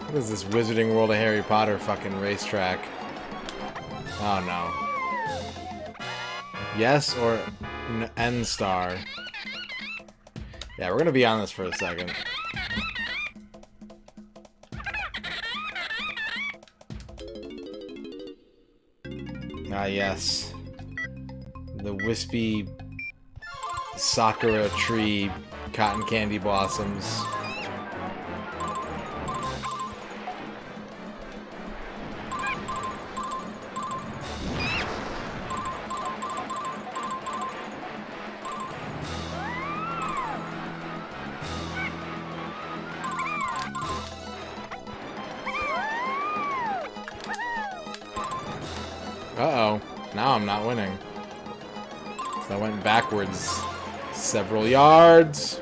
What is this Wizarding World of Harry Potter fucking racetrack? Oh no. Yes or N star? Yeah, we're gonna be on this for a second. Ah, yes. The wispy Sakura tree cotton candy blossoms. Uh-oh. Now I'm not winning. So I went backwards several yards.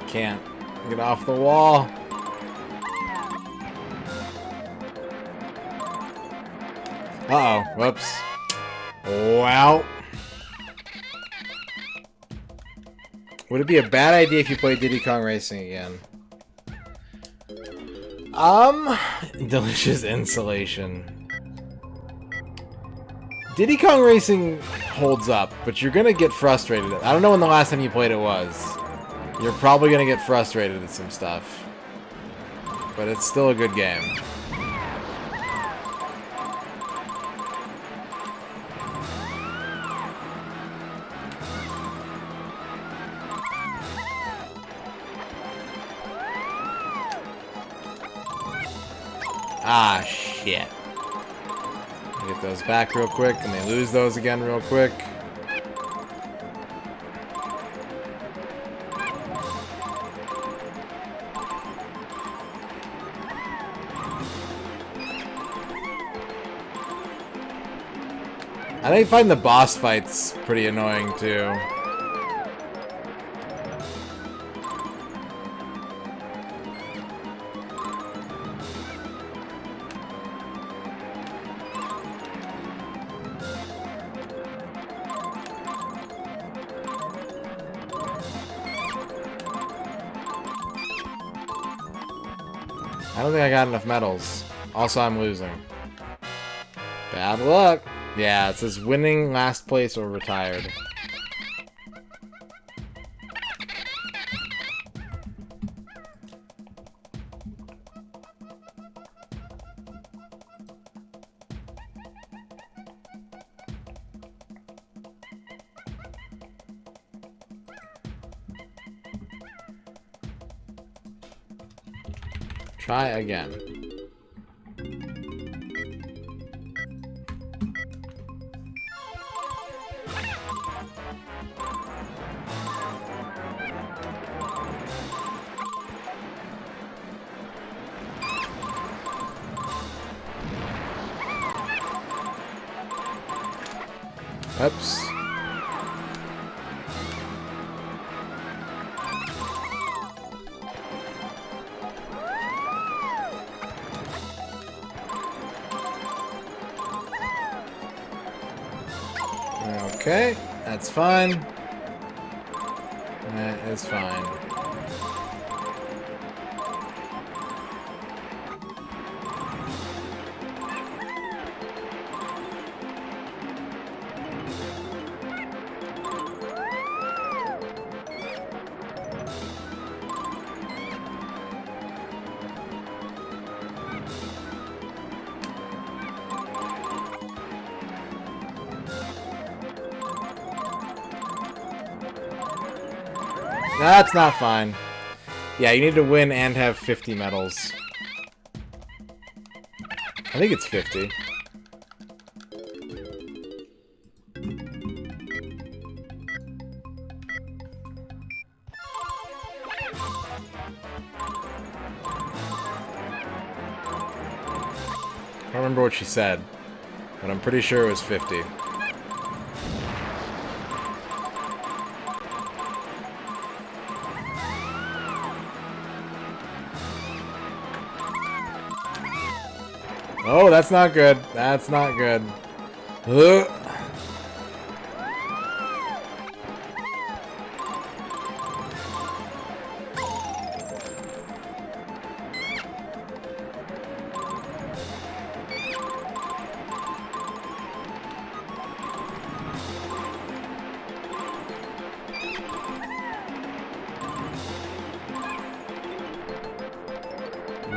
Can't get off the wall. Uh-oh. Whoops. Wow. Would it be a bad idea if you played Diddy Kong Racing again? Delicious insulation. Diddy Kong Racing holds up, but you're gonna get frustrated. I don't know when the last time you played it was. You're probably gonna get frustrated at some stuff. But it's still a good game. Ah, shit. Get those back real quick, and they lose those again real quick. I think find the boss fights pretty annoying too. I don't think I got enough medals. Also, I'm losing. Bad luck. Yeah, it says winning, last place, or retired. Try again. Oops. Okay, that's fine. That is fine. That's not fine. Yeah, you need to win and have 50 medals. I think it's 50. I don't remember what she said, but I'm pretty sure it was 50. Oh, that's not good. That's not good. Ugh.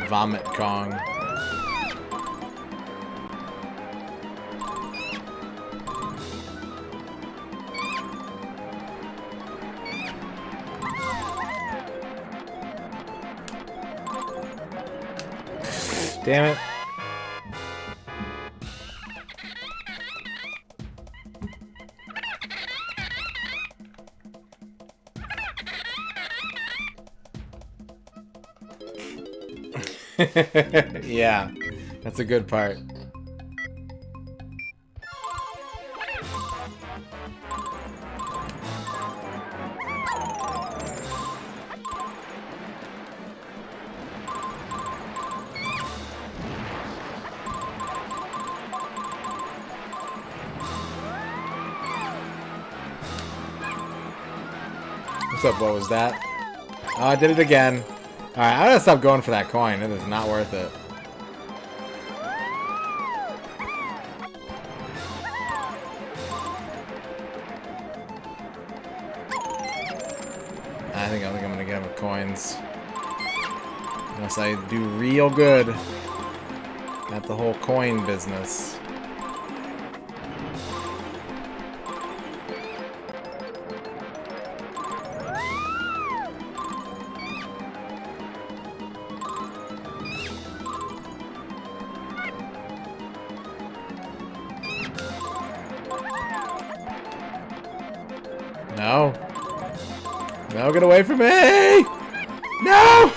Vomit Kong. Damn it. Yeah, that's a good part. What's up? What was that? Oh, I did it again. Alright, I'm gonna stop going for that coin. It is not worth it. I think I'm gonna get him with coins. Unless I do real good at the whole coin business. No. No, get away from me! No!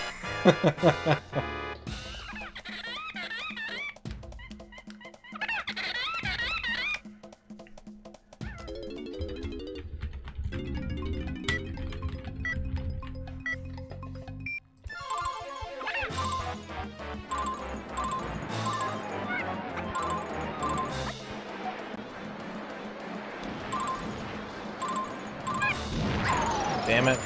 Damn it.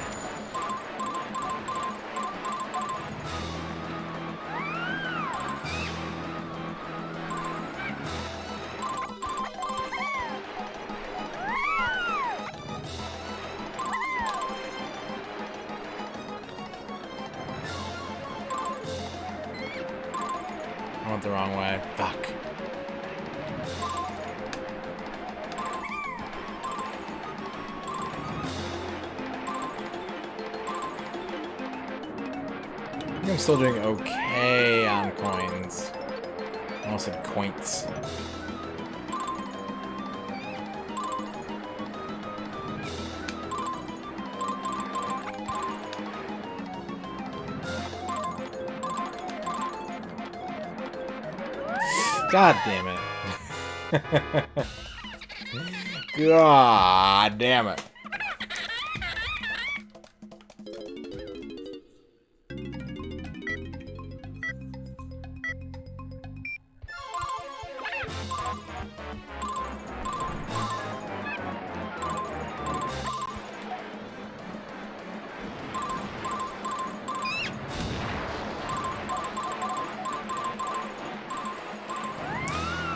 I went the wrong way. Fuck. I think I'm still doing okay on coins. I almost said coins. God damn it. God damn it.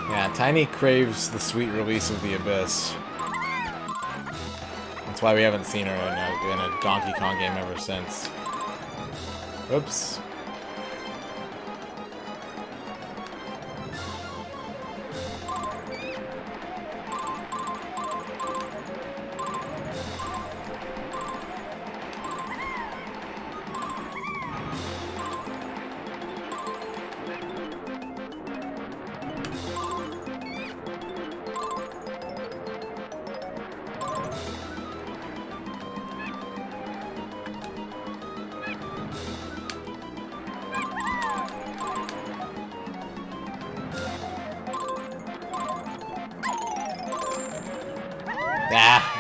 Yeah, Tiny craves the sweet release of the Abyss. That's why we haven't seen her in a Donkey Kong game ever since. Oops.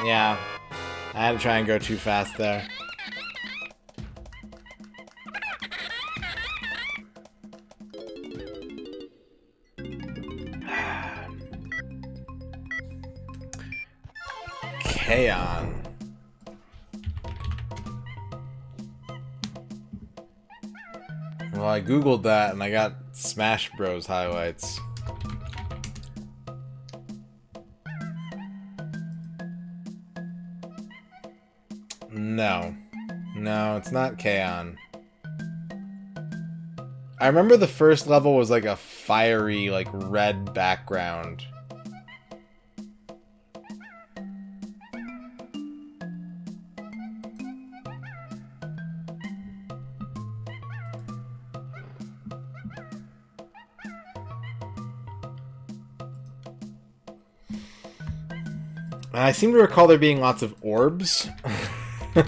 Yeah. I had to try and go too fast there. Kaon. Well, I googled that and I got Smash Bros. Highlights. No. No, it's not Kaon. I remember the first level was like a fiery, like red background. And I seem to recall there being lots of orbs. I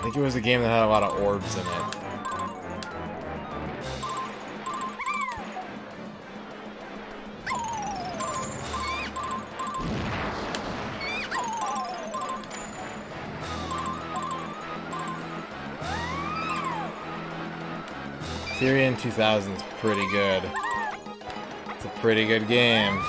think it was a game that had a lot of orbs in it. Tyrion 2000 is pretty good. It's a pretty good game.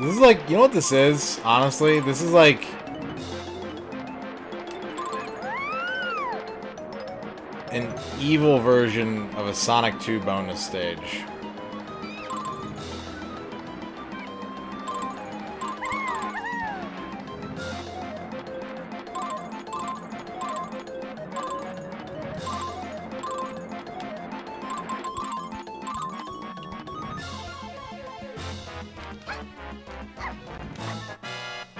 This is like, you know what this is? Honestly, this is like an evil version of a Sonic 2 bonus stage.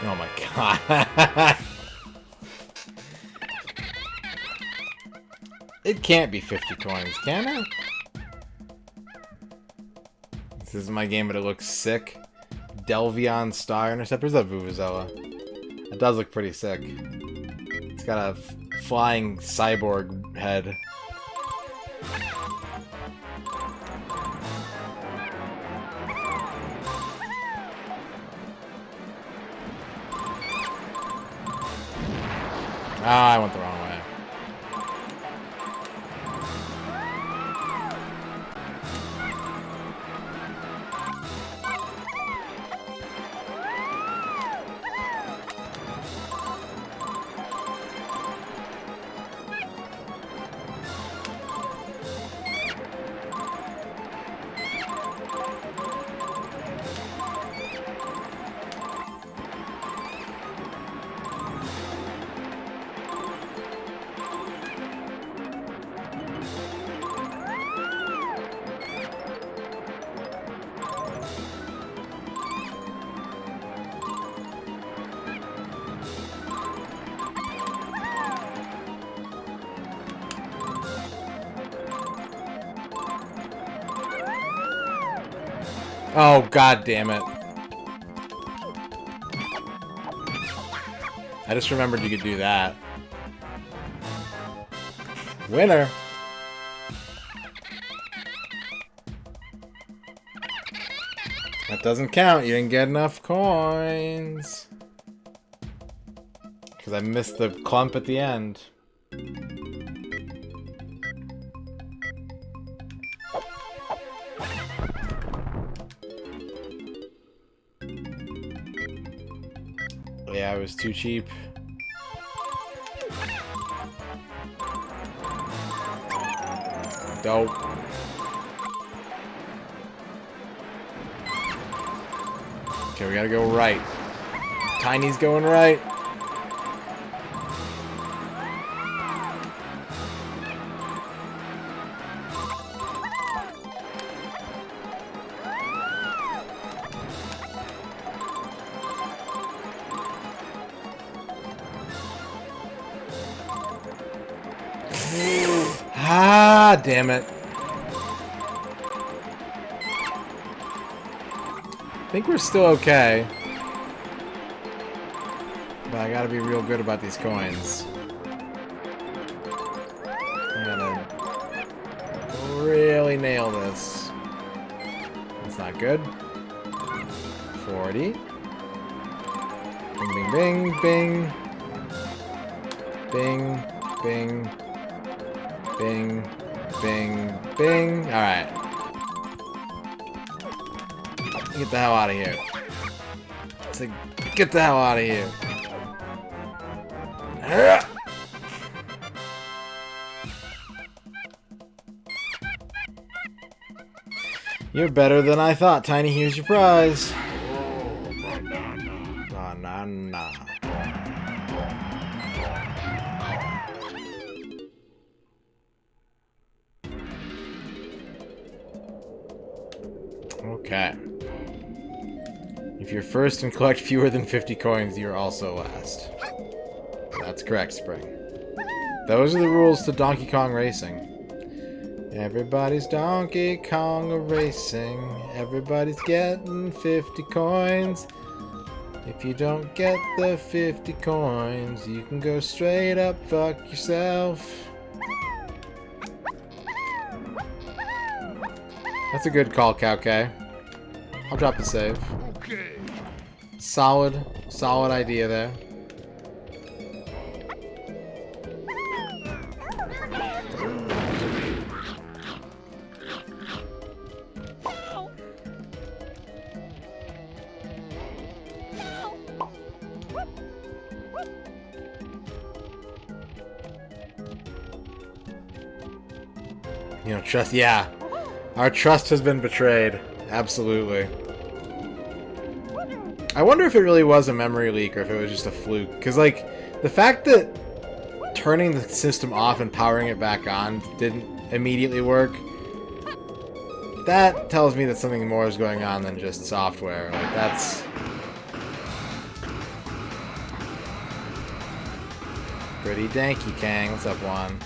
Oh my god. It can't be 50 coins, can it? This is my game, but it looks sick. Delvion Star Interceptor's a Vuvuzela. It does look pretty sick. It's got a flying cyborg head. Ah, I went the wrong way. Oh, god damn it. I just remembered you could do that. Winner! That doesn't count. You didn't get enough coins. Because I missed the clump at the end. Yeah, it was too cheap. Dope. Okay, we gotta go right. Tiny's going right. Ah, damn it. think we're still okay. But I gotta be real good about these coins. I gotta really nail this. That's not good. 40. Bing, bing, bing, bing. Bing, bing, bing, bing, bing. Alright. Get the hell out of here. It's like, get the hell out of here. You're better than I thought, Tiny. Here's your prize. Banana. Okay. If you're first and collect fewer than 50 coins, you're also last. That's correct, Spring. Those are the rules to Donkey Kong Racing. Everybody's Donkey Kong racing. Everybody's getting 50 coins. If you don't get the 50 coins, you can go straight up fuck yourself. That's a good call, Cowkay. I'll drop the save. Okay. Solid idea there. You know, trust, yeah. Our trust has been betrayed. Absolutely. I wonder if it really was a memory leak or if it was just a fluke. Because, like, the fact that turning the system off and powering it back on didn't immediately work, that tells me that something more is going on than just software. Like, that's... pretty danky, Kang. What's up, Juan?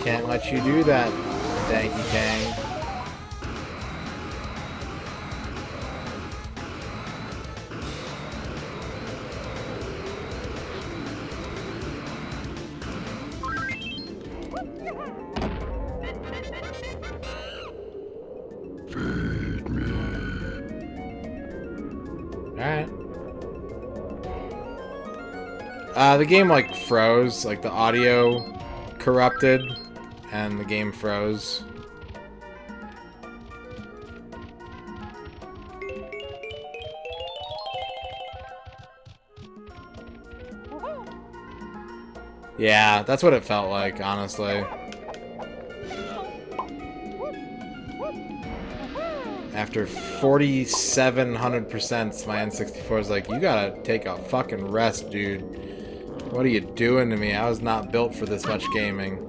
Can't let you do that, Danky Kang. Alright. The game, like, froze. Like, the audio corrupted, and the game froze. Yeah, that's what it felt like, honestly. After 4,700%, my N64 is like, you gotta take a fucking rest, dude. What are you doing to me? I was not built for this much gaming.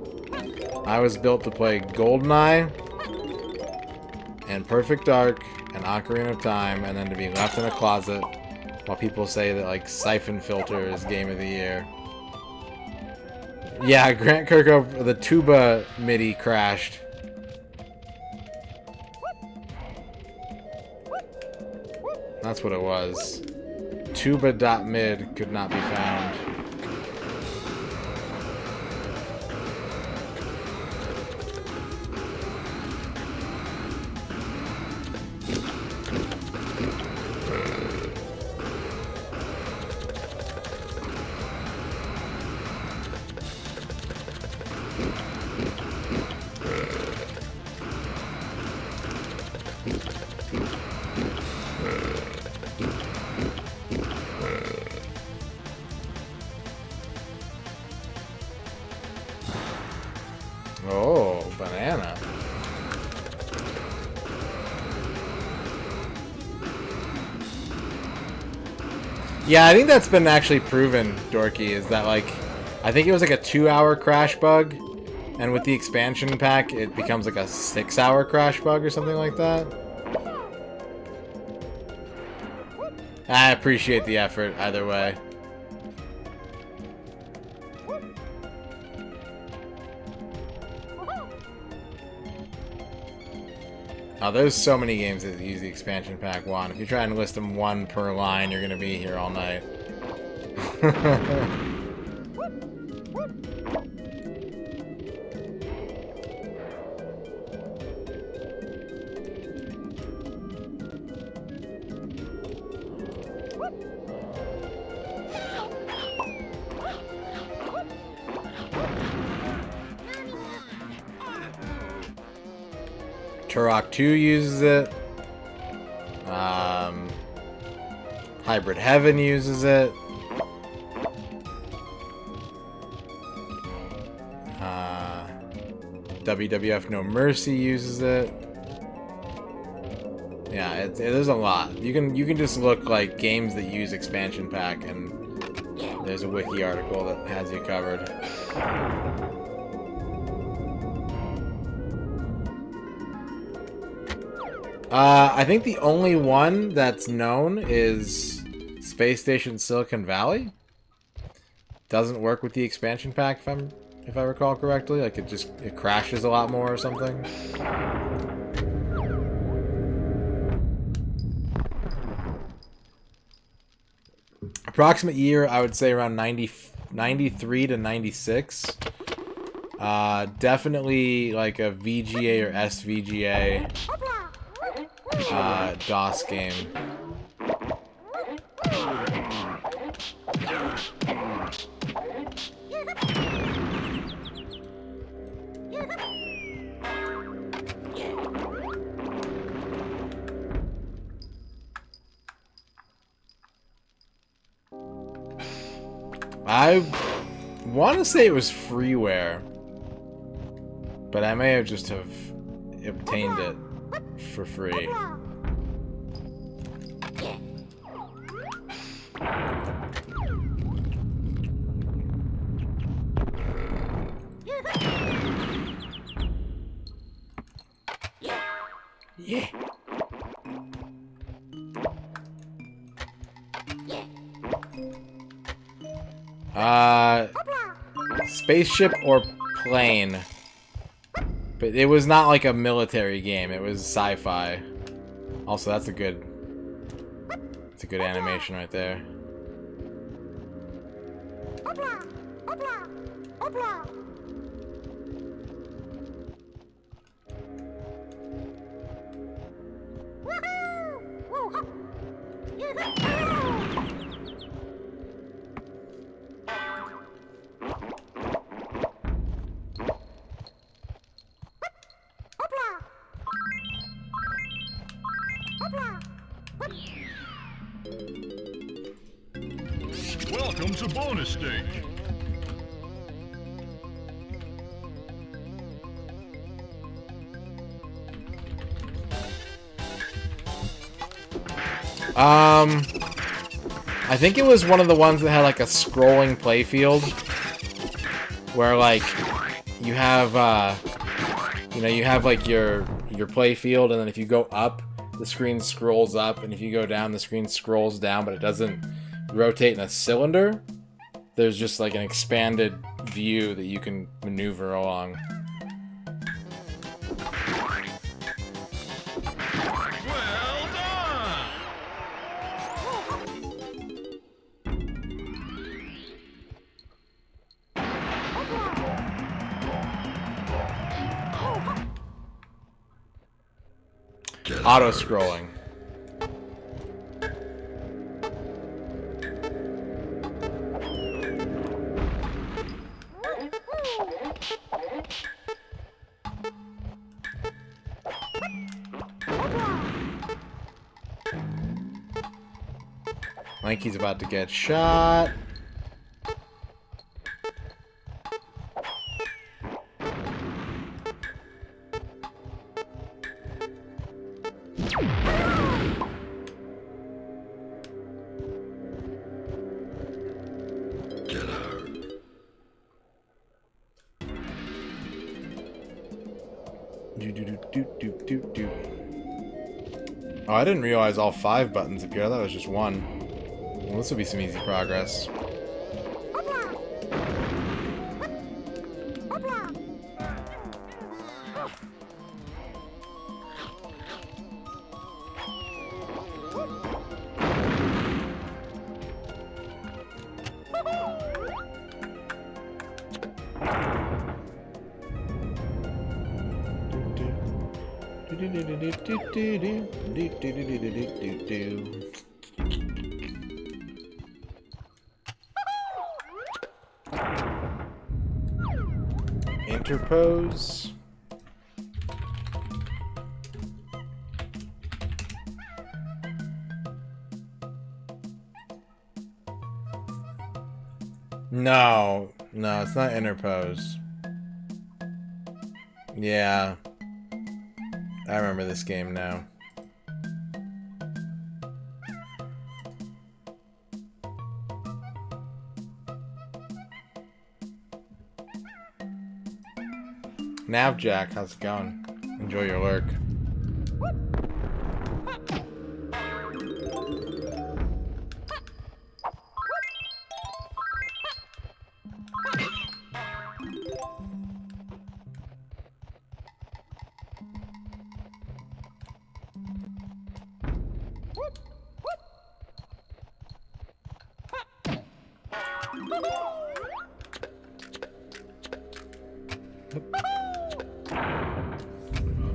I was built to play GoldenEye, and Perfect Dark, and Ocarina of Time, and then to be left in a closet while people say that, like, Siphon Filter is Game of the Year. Yeah, Grant Kirkhope, the tuba MIDI crashed. That's what it was. Tuba.mid could not be found. Oh, banana. Yeah, I think that's been actually proven, Dorky, is that, like, I think it was like a 2-hour crash bug, and with the expansion pack, it becomes like a 6-hour crash bug or something like that. I appreciate the effort, either way. Oh, there's so many games that use the expansion pack one. If you try and list them one per line, you're gonna be here all night. Turok 2 uses it. Hybrid Heaven uses it. WWF No Mercy uses it. Yeah, there's a lot. You can just look like games that use expansion pack, and there's a wiki article that has you covered. I think the only one that's known is Space Station Silicon Valley. Doesn't work with the expansion pack if I recall correctly. Like it crashes a lot more or something. Approximate year, I would say around 93 to 96. Definitely like a VGA or SVGA DOS game. I want to say it was freeware, but I may have just have obtained it for free. Yeah. Spaceship or plane. But it was not like a military game, it was sci-fi. Also, that's a good animation right there. Welcome to bonus stage. I think it was one of the ones that had like a scrolling playfield where like you have you have like your playfield, and then if you go up, the screen scrolls up, and if you go down, the screen scrolls down, but it doesn't rotate in a cylinder. There's just like an expanded view that you can maneuver along. Well done! Auto-scrolling. Mikey's about to get shot. Oh, I didn't realize all 5 buttons appear. I thought it was just one. Well, this will be some easy progress. Interpose. No, no, it's not interpose. Yeah, I remember this game now. Navjack, how's it going? Enjoy your lurk.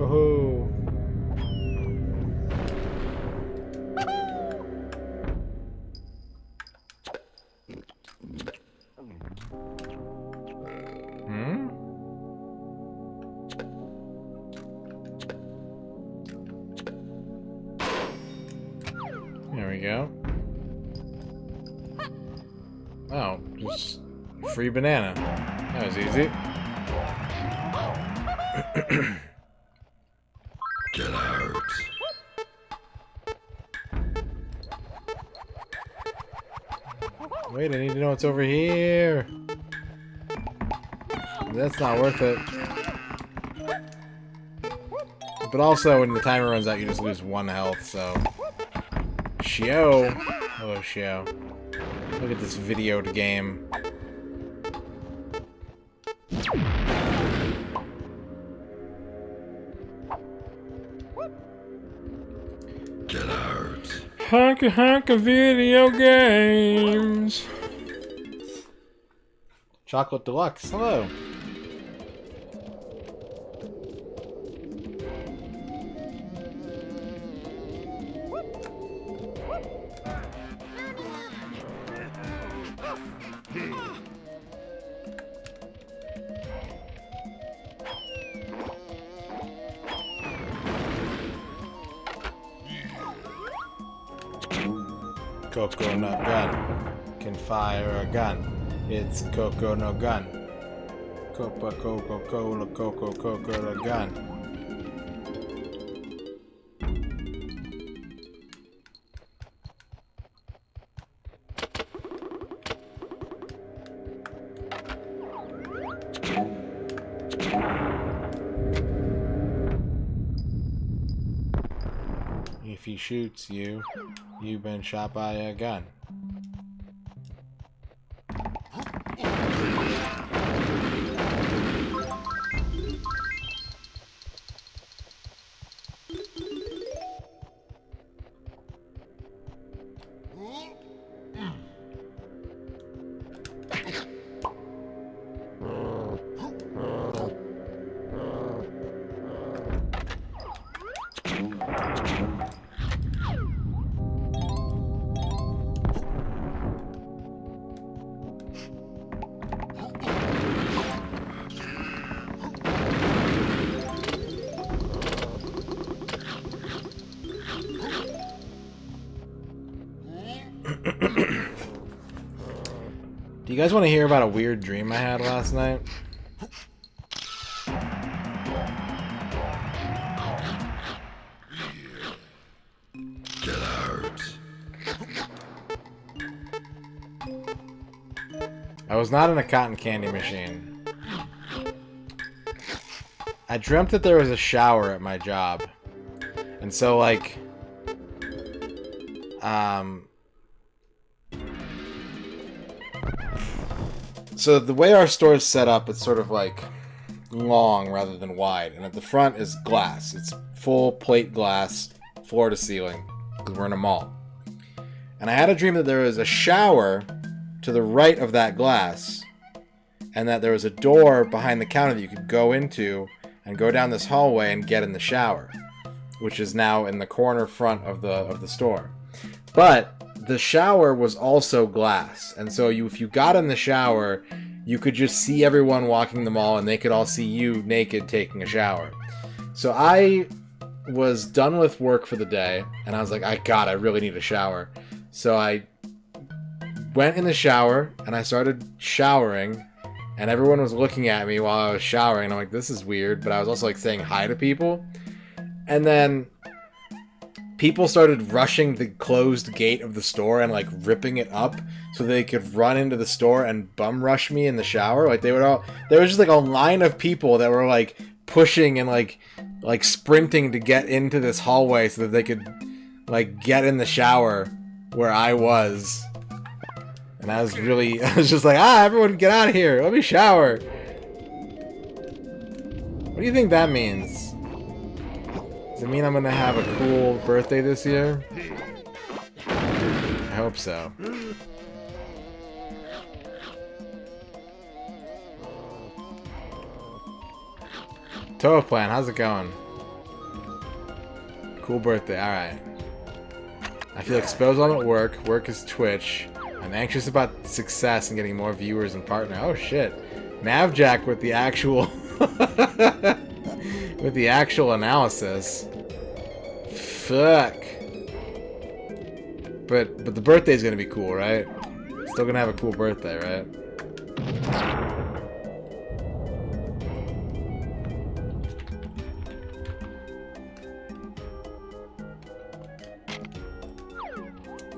Oh. Hmm? There we go. Oh, just free banana. That was easy. Get out. Wait, I need to know what's over here. That's not worth it. But also, when the timer runs out, you just lose 1 health, so... Shio! Hello, Shio. Look at this video game. Get out. Honka honka video games! Chocolate Deluxe, hello. Coconut gun can fire a gun. It's coconut gun. Coca-Cola, Coca-Cola gun. If he shoots you, you've been shot by a gun. Do you guys want to hear about a weird dream I had last night? Get out. I was not in a cotton candy machine. I dreamt that there was a shower at my job. And so, like... So the way our store is set up, it's sort of like long rather than wide. And at the front is glass. It's full plate glass, floor to ceiling, because we're in a mall. And I had a dream that there was a shower to the right of that glass, and that there was a door behind the counter that you could go into and go down this hallway and get in the shower. which is now in the corner front of the store. But the shower was also glass, and so if you got in the shower, you could just see everyone walking the mall, and they could all see you naked taking a shower. So I was done with work for the day, and I was like, I really need a shower. So I went in the shower, and I started showering, and everyone was looking at me while I was showering, and I'm like, this is weird, but I was also like saying hi to people. And then people started rushing the closed gate of the store and like ripping it up so they could run into the store and bum rush me in the shower. Like there was just like a line of people that were like pushing and like sprinting to get into this hallway so that they could like get in the shower where I was. And I was just like, everyone get out of here. Let me shower. What do you think that means? Does it mean I'm gonna have a cool birthday this year? I hope so. Toa Plan, how's it going? Cool birthday, alright. I feel exposed while I'm at work. Work is Twitch. I'm anxious about success and getting more viewers and partner. Oh shit. Navjack with the actual with the actual analysis. Fuck. But the birthday's gonna be cool, right? Still gonna have a cool birthday, right?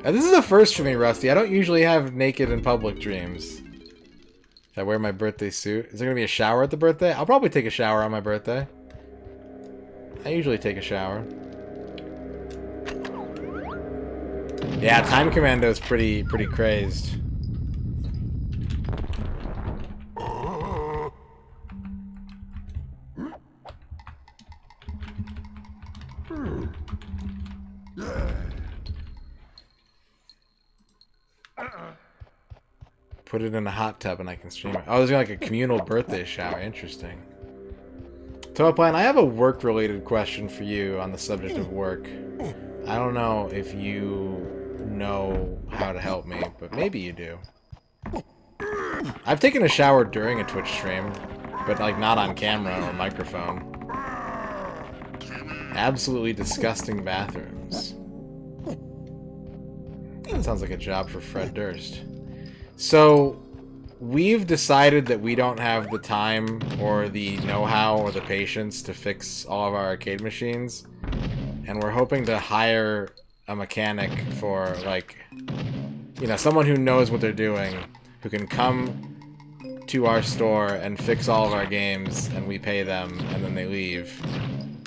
This is a first for me, Rusty. I don't usually have naked in public dreams. If I wear my birthday suit. Is there gonna be a shower at the birthday? I'll probably take a shower on my birthday. I usually take a shower. Yeah, Time Commando is pretty crazed. Put it in a hot tub and I can stream it. Oh, there's like a communal birthday shower. Interesting. Toa Plan, I have a work-related question for you on the subject of work. I don't know if you know how to help me, but maybe you do. I've taken a shower during a Twitch stream, but like not on camera or microphone. Absolutely disgusting bathrooms. That sounds like a job for Fred Durst. So, we've decided that we don't have the time or the know-how or the patience to fix all of our arcade machines. And we're hoping to hire a mechanic for, like, you know, someone who knows what they're doing, who can come to our store and fix all of our games, and we pay them, and then they leave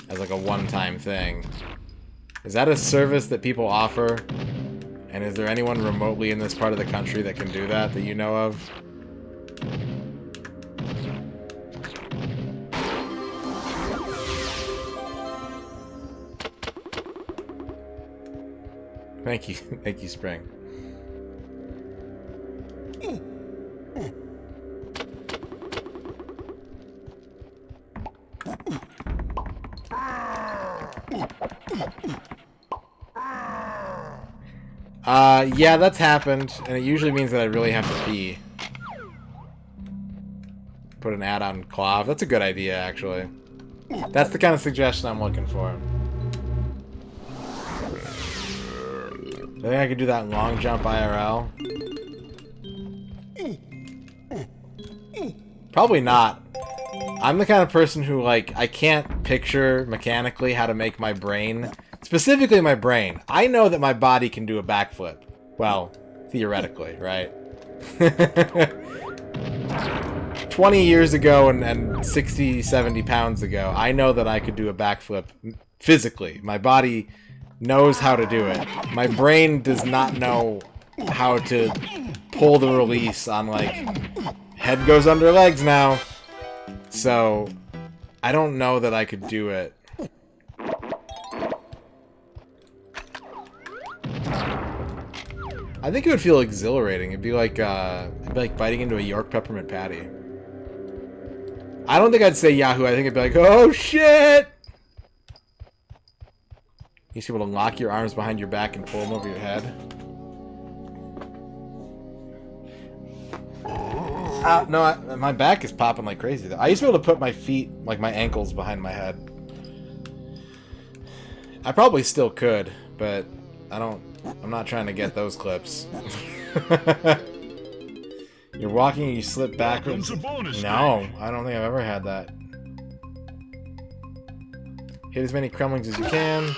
as, like, a one-time thing. Is that a service that people offer? And is there anyone remotely in this part of the country that can do that you know of? Thank you, Spring. Yeah, that's happened, and it usually means that I really have to pee. Put an ad on Clav. That's a good idea, actually. That's the kind of suggestion I'm looking for. I think I could do that long jump IRL. Probably not. I'm the kind of person who, like, I can't picture mechanically how to make my brain, specifically my brain. I know that my body can do a backflip. Well, theoretically, right? 20 years ago and 60, 70 pounds ago, I know that I could do a backflip physically. My body knows how to do it. My brain does not know how to pull the release on, like, head goes under legs now. So, I don't know that I could do it. I think it would feel exhilarating. It'd be like biting into a York peppermint patty. I don't think I'd say Yahoo. I think I'd be like, oh shit! You used to be able to lock your arms behind your back and pull them over your head. No, my back is popping like crazy though. I used to be able to put my feet, like my ankles, behind my head. I probably still could, but I'm not trying to get those clips. You're walking and you slip backwards. No, I don't think I've ever had that. Hit as many crumblings as you can.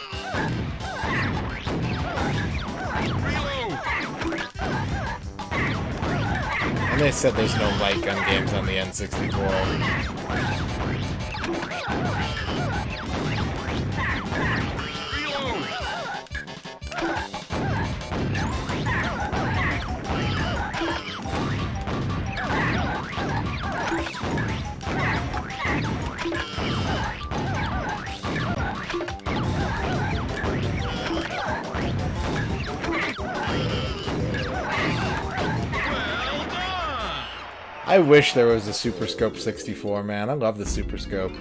And they said there's no light gun games on the N64. I wish there was a Super Scope 64, man. I love the Super Scope.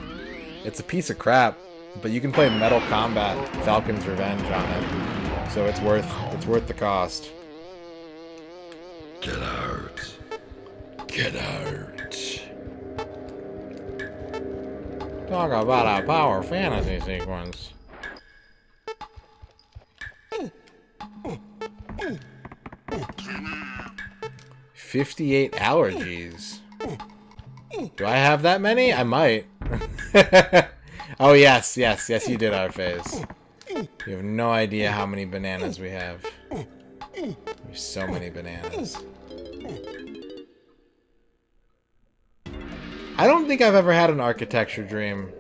It's a piece of crap, but you can play Metal Combat Falcon's Revenge on it. So it's worth the cost. Get out. Get out. Talk about a power fantasy sequence. 58 allergies. Do I have that many? I might. Oh, yes, you did, our phase. You have no idea how many bananas we have. There's so many bananas. I don't think I've ever had an architecture dream.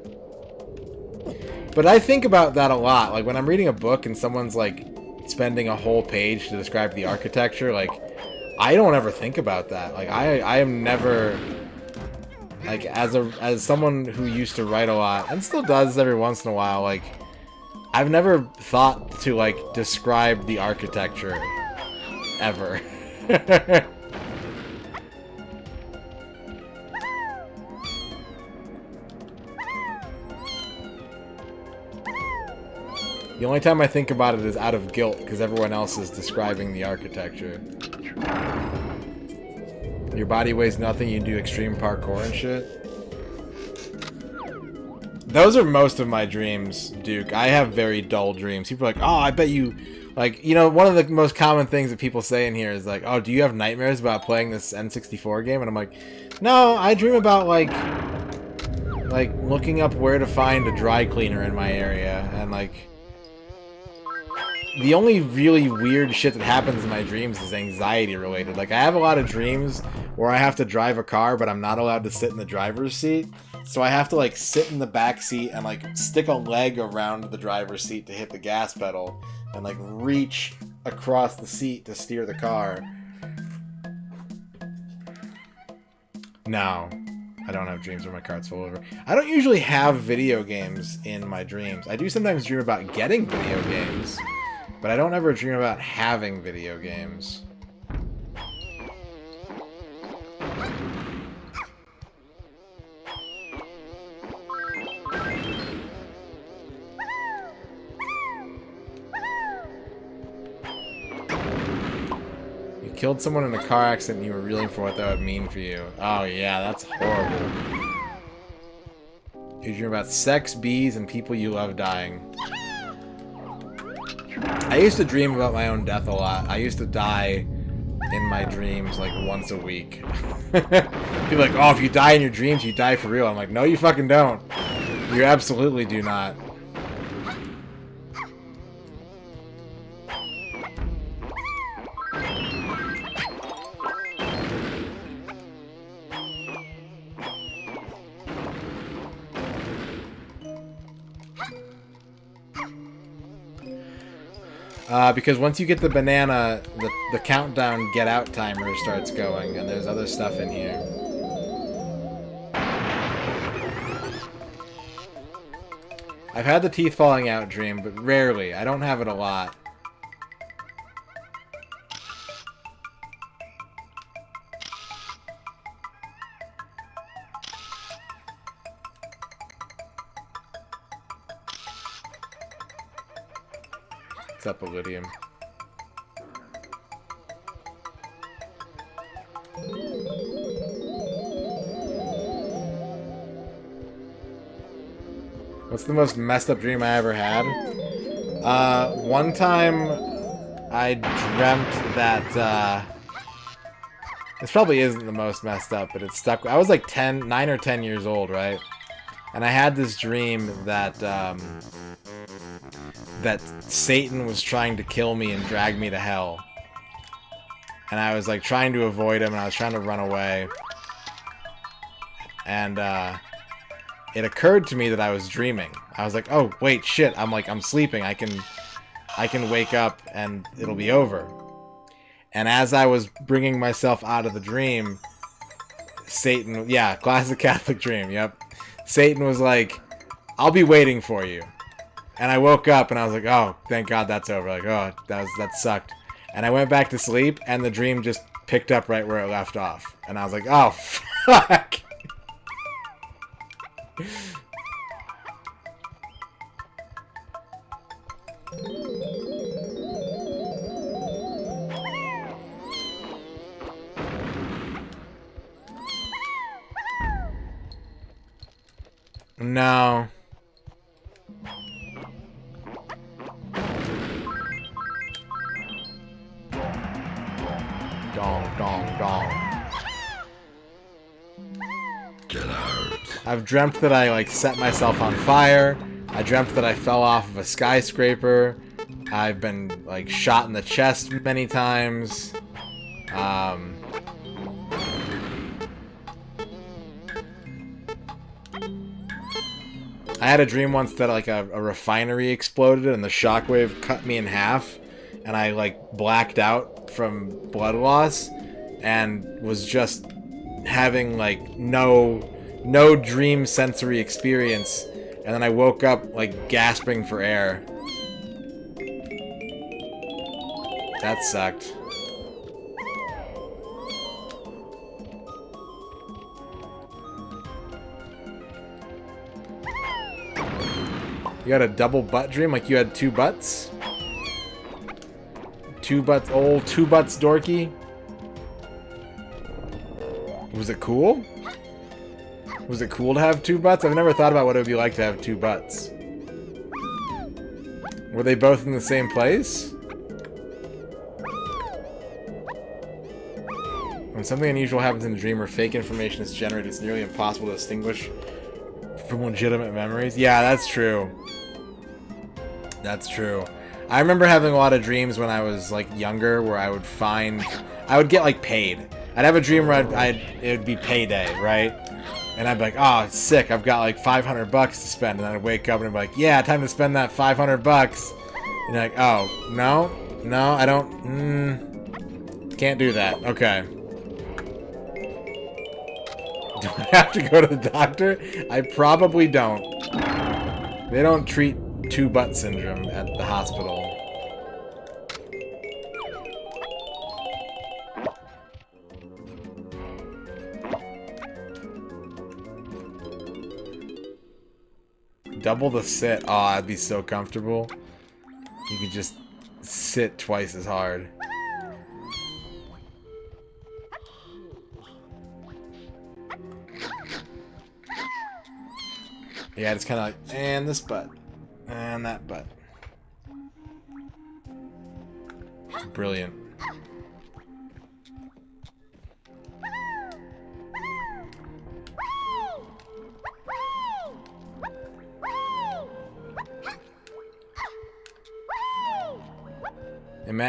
But I think about that a lot. Like, when I'm reading a book and someone's, like, spending a whole page to describe the architecture, like, I don't ever think about that. Like, I am never, like, as someone who used to write a lot and still does every once in a while, like, I've never thought to, like, describe the architecture ever. The only time I think about it is out of guilt, because everyone else is describing the architecture. Your body weighs nothing, you do extreme parkour and shit. Those are most of my dreams, Duke. I have very dull dreams. People are like, oh, I bet you... Like, you know, one of the most common things that people say in here is like, oh, do you have nightmares about playing this N64 game? And I'm like, no, I dream about, like looking up where to find a dry cleaner in my area, and, like... The only really weird shit that happens in my dreams is anxiety related. Like, I have a lot of dreams where I have to drive a car, but I'm not allowed to sit in the driver's seat. So I have to, like, sit in the back seat and, like, stick a leg around the driver's seat to hit the gas pedal and, like, reach across the seat to steer the car. No, I don't have dreams where my car's full over. I don't usually have video games in my dreams. I do sometimes dream about getting video games. But I don't ever dream about having video games. You killed someone in a car accident and you were reeling for what that would mean for you. Oh yeah, that's horrible. You dream about sex, bees, and people you love dying. I used to dream about my own death a lot. I used to die in my dreams like once a week. People are like, oh, if you die in your dreams, you die for real. I'm like, no, you fucking don't. You absolutely do not. Because once you get the banana, the countdown get out timer starts going, and there's other stuff in here. I've had the teeth falling out dream, but rarely. I don't have it a lot. What's up, Iridium? What's the most messed up dream I ever had? One time I dreamt that, this probably isn't the most messed up, but it stuck. I was like 9 or 10 years old, right? And I had this dream that, that Satan was trying to kill me and drag me to hell. And I was like trying to avoid him, and I was trying to run away. And, it occurred to me that I was dreaming. I was like, oh, wait, shit, I'm sleeping. I can wake up and it'll be over. And as I was bringing myself out of the dream, Satan, yeah, classic Catholic dream, yep. Satan was like, I'll be waiting for you. And I woke up and I was like, oh, thank God that's over. Like, oh, that sucked. And I went back to sleep and the dream just picked up right where it left off. And I was like, oh, fuck. No. Dong, dong, dong. Get out. I've dreamt that I, like, set myself on fire. I dreamt that I fell off of a skyscraper. I've been, like, shot in the chest many times. I had a dream once that, like, a refinery exploded and the shockwave cut me in half. And I, like, blacked out from blood loss. And was just having, like, no dream sensory experience. And then I woke up, like, gasping for air. That sucked. You had a double butt dream? Like you had two butts? Two butts, old two butts dorky? Was it cool? Was it cool to have two butts? I've never thought about what it would be like to have two butts. Were they both in the same place? When something unusual happens in a dream or fake information is generated, it's nearly impossible to distinguish from legitimate memories. Yeah, that's true. That's true. I remember having a lot of dreams when I was, like, younger where I would get, like, paid. I'd have a dream where it would be payday, right? And I'd be like, oh, it's sick, I've got, like, $500 to spend. And then I'd wake up and I'd be like, yeah, time to spend that $500. And you're like, oh, no, I don't, can't do that. Okay. Do I have to go to the doctor? I probably don't. They don't treat two butt syndrome at the hospital. Double the sit. Oh, I'd be so comfortable. You could just sit twice as hard. Yeah, it's kind of like, and this butt. And that butt. Brilliant.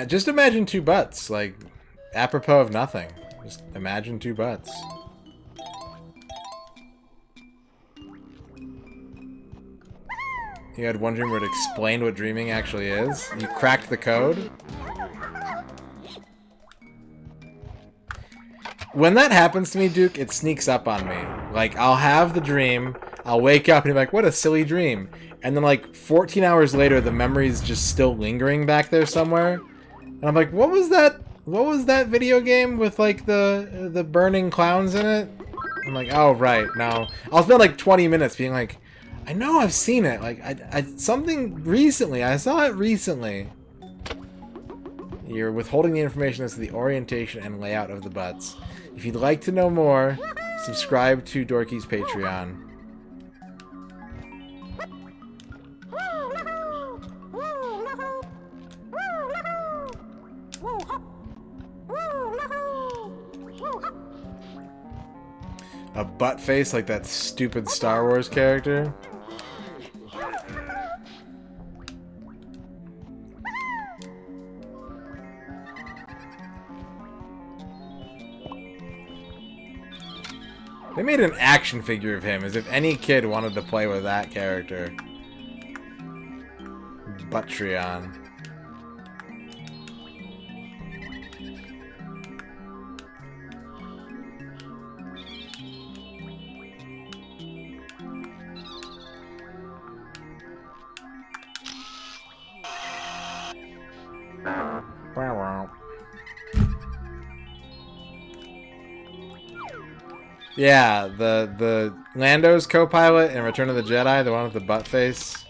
Just imagine two butts, like, apropos of nothing. Just imagine two butts. You had one dream where it explained what dreaming actually is. You cracked the code. When that happens to me, Duke, it sneaks up on me. Like, I'll have the dream, I'll wake up and be like, what a silly dream. And then, like, 14 hours later, the memory's just still lingering back there somewhere. And I'm like, what was that video game with, like, the burning clowns in it? I'm like, oh, right, no. I'll spend, like, 20 minutes being like, I know I've seen it. Like, something recently. I saw it recently. You're withholding the information as to the orientation and layout of the butts. If you'd like to know more, subscribe to Dorky's Patreon. A butt face like that stupid Star Wars character. They made an action figure of him, as if any kid wanted to play with that character. Buttreon. Yeah, the Lando's co-pilot in Return of the Jedi, the one with the butt face.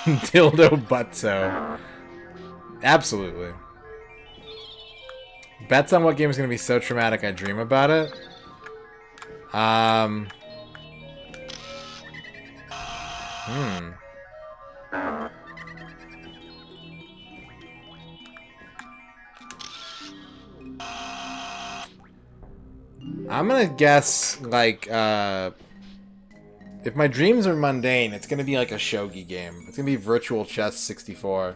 Dildo Butso. Absolutely. Bets on what game is going to be so traumatic I dream about it? I'm gonna guess, like, if my dreams are mundane, it's gonna be like a shogi game. It's gonna be Virtual Chess 64.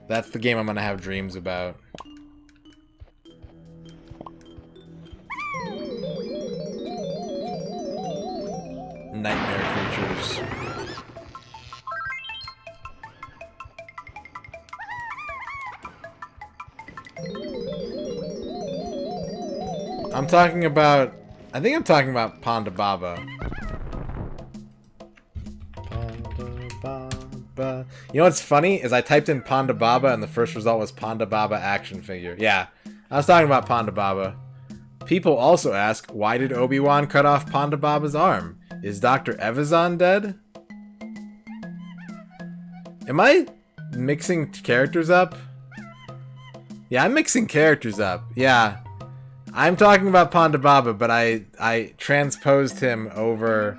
That's the game I'm gonna have dreams about. Nightmare creatures. I'm talking about... I think I'm talking about Panda Baba. Panda Baba. You know what's funny? Is I typed in Panda Baba and the first result was Panda Baba action figure. Yeah, I was talking about Panda Baba. People also ask, why did Obi-Wan cut off Panda Baba's arm? Is Dr. Evazan dead? Am I mixing characters up? Yeah, I'm mixing characters up. Yeah. I'm talking about Panda Baba, but I transposed him over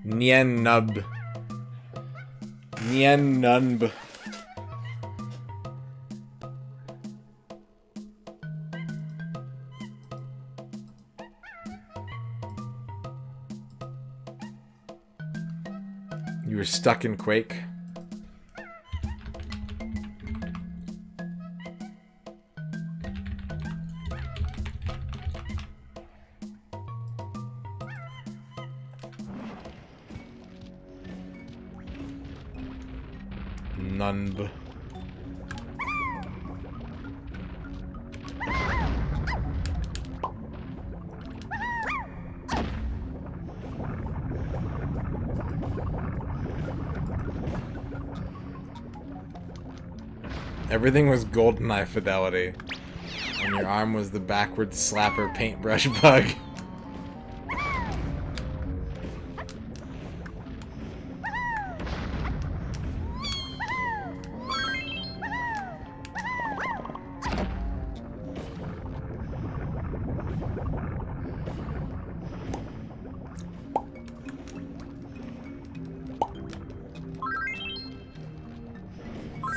Nien Nub. Nien Nunb. You were stuck in Quake? Nunb. Everything was GoldenEye fidelity, and your arm was the backward slapper paintbrush bug.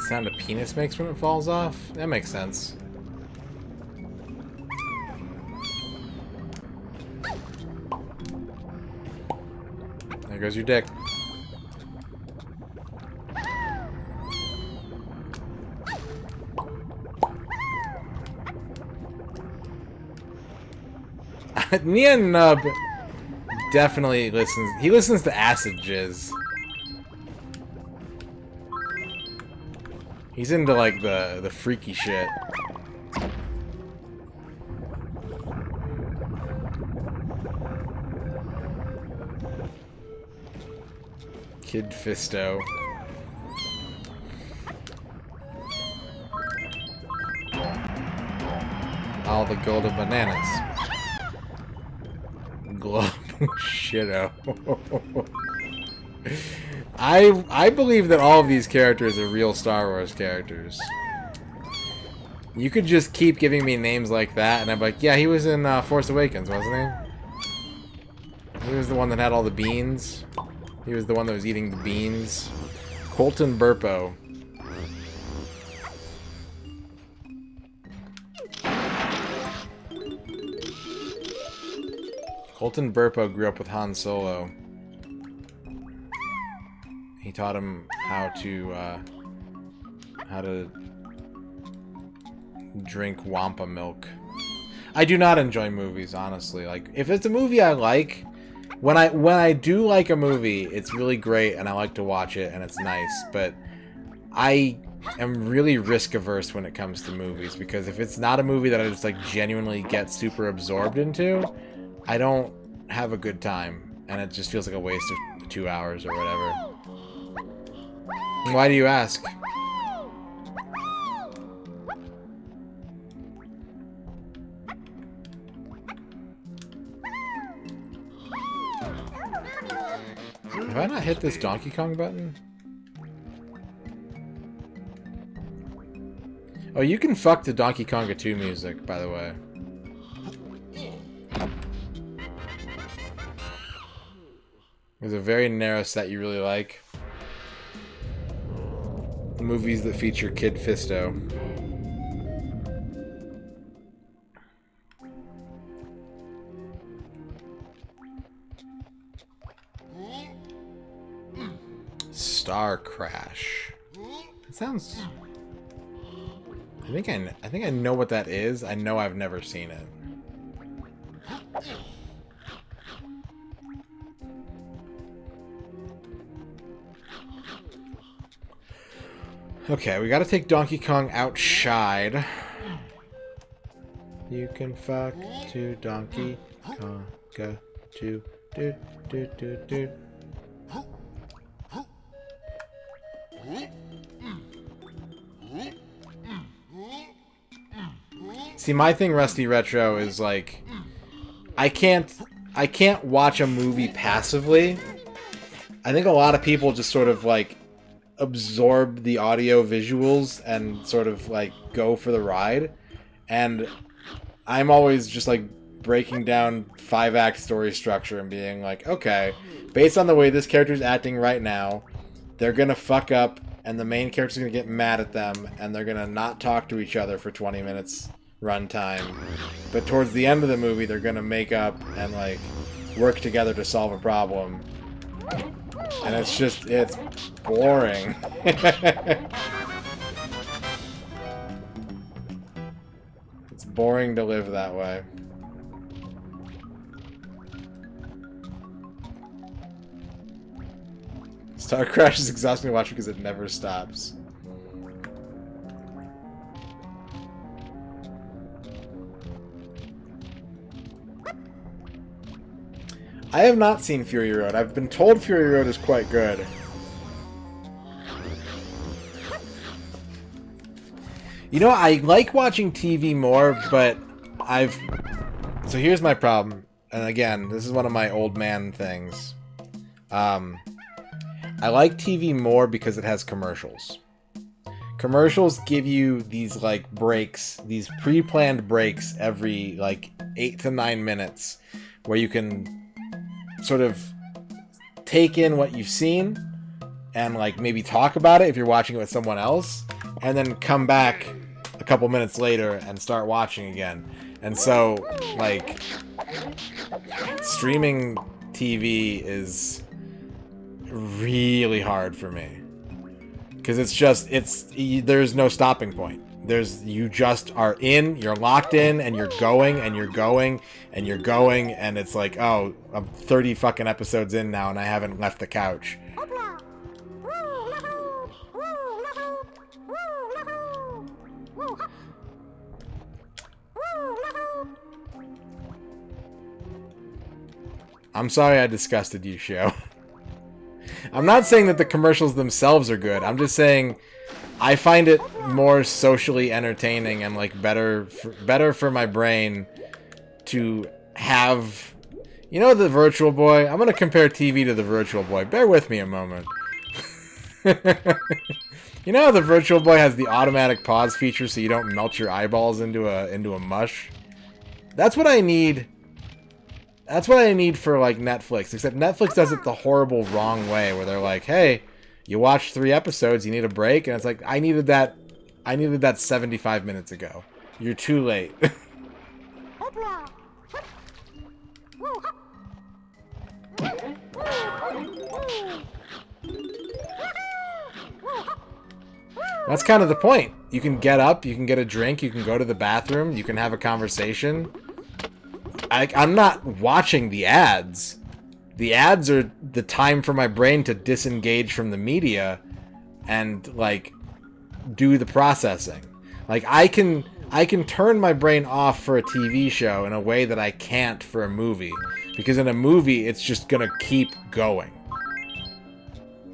Sound a penis makes when it falls off? That makes sense. There goes your dick. Nien Nub definitely listens. He listens to acid jizz. He's into, like, the freaky shit. Kid Fisto. All the golden bananas. Globe. Shitto. I believe that all of these characters are real Star Wars characters. You could just keep giving me names like that, and I'm like, yeah, he was in Force Awakens, wasn't he? He was the one that had all the beans. He was the one that was eating the beans. Colton Burpo. Colton Burpo grew up with Han Solo. He taught him how to drink Wampa milk. I do not enjoy movies, honestly. Like, if it's a movie I like, when I do like a movie, it's really great and I like to watch it and it's nice, but I am really risk averse when it comes to movies, because if it's not a movie that I just like genuinely get super absorbed into, I don't have a good time, and it just feels like a waste of 2 hours or whatever. Why do you ask? Have I not hit this Donkey Kong button? Oh, you can fuck the Donkey Konga 2 music, by the way. There's a very narrow set you really like. Movies that feature Kid Fisto. Star Crash. It sounds... I think I know what that is. I know I've never seen it. Okay, we gotta take Donkey Kong outside. You can fuck to Donkey Kong. Go to do. See, my thing, Rusty Retro, is like I can't watch a movie passively. I think a lot of people just sort of like absorb the audio visuals and sort of like go for the ride, and I'm always just like breaking down 5-act story structure and being like, okay, based on the way this character's acting right now, they're gonna fuck up and the main character's gonna get mad at them and they're gonna not talk to each other for 20 minutes runtime, but towards the end of the movie they're gonna make up and like work together to solve a problem. And it's boring. It's boring to live that way. Star Crash is exhausting to watch because it never stops. I have not seen Fury Road. I've been told Fury Road is quite good. You know, I like watching TV more, but So here's my problem. And again, this is one of my old man things. I like TV more because it has commercials. Commercials give you these, like, breaks, these pre-planned breaks every, like, 8 to 9 minutes, where you can sort of take in what you've seen and like maybe talk about it if you're watching it with someone else, and then come back a couple minutes later and start watching again. And so like streaming TV is really hard for me because there's no stopping point. You just are in, you're locked in, and you're going, and you're going, and you're going, and it's like, oh, I'm 30 fucking episodes in now, and I haven't left the couch. I'm sorry I disgusted you, show. I'm not saying that the commercials themselves are good. I'm just saying I find it more socially entertaining and like better for my brain to have You know the Virtual Boy? I'm gonna compare TV to the Virtual Boy. Bear with me a moment. You know how the Virtual Boy has the automatic pause feature so you don't melt your eyeballs into a mush? That's what I need. That's what I need for like Netflix. Except Netflix does it the horrible wrong way where they're like, "Hey, you watched 3 episodes, you need a break." And it's like, I needed that 75 minutes ago. You're too late. That's kind of the point. You can get up, you can get a drink, you can go to the bathroom, you can have a conversation. I'm not watching the ads. The ads are the time for my brain to disengage from the media and, like, do the processing. Like, I can turn my brain off for a TV show in a way that I can't for a movie. Because in a movie, it's just gonna keep going.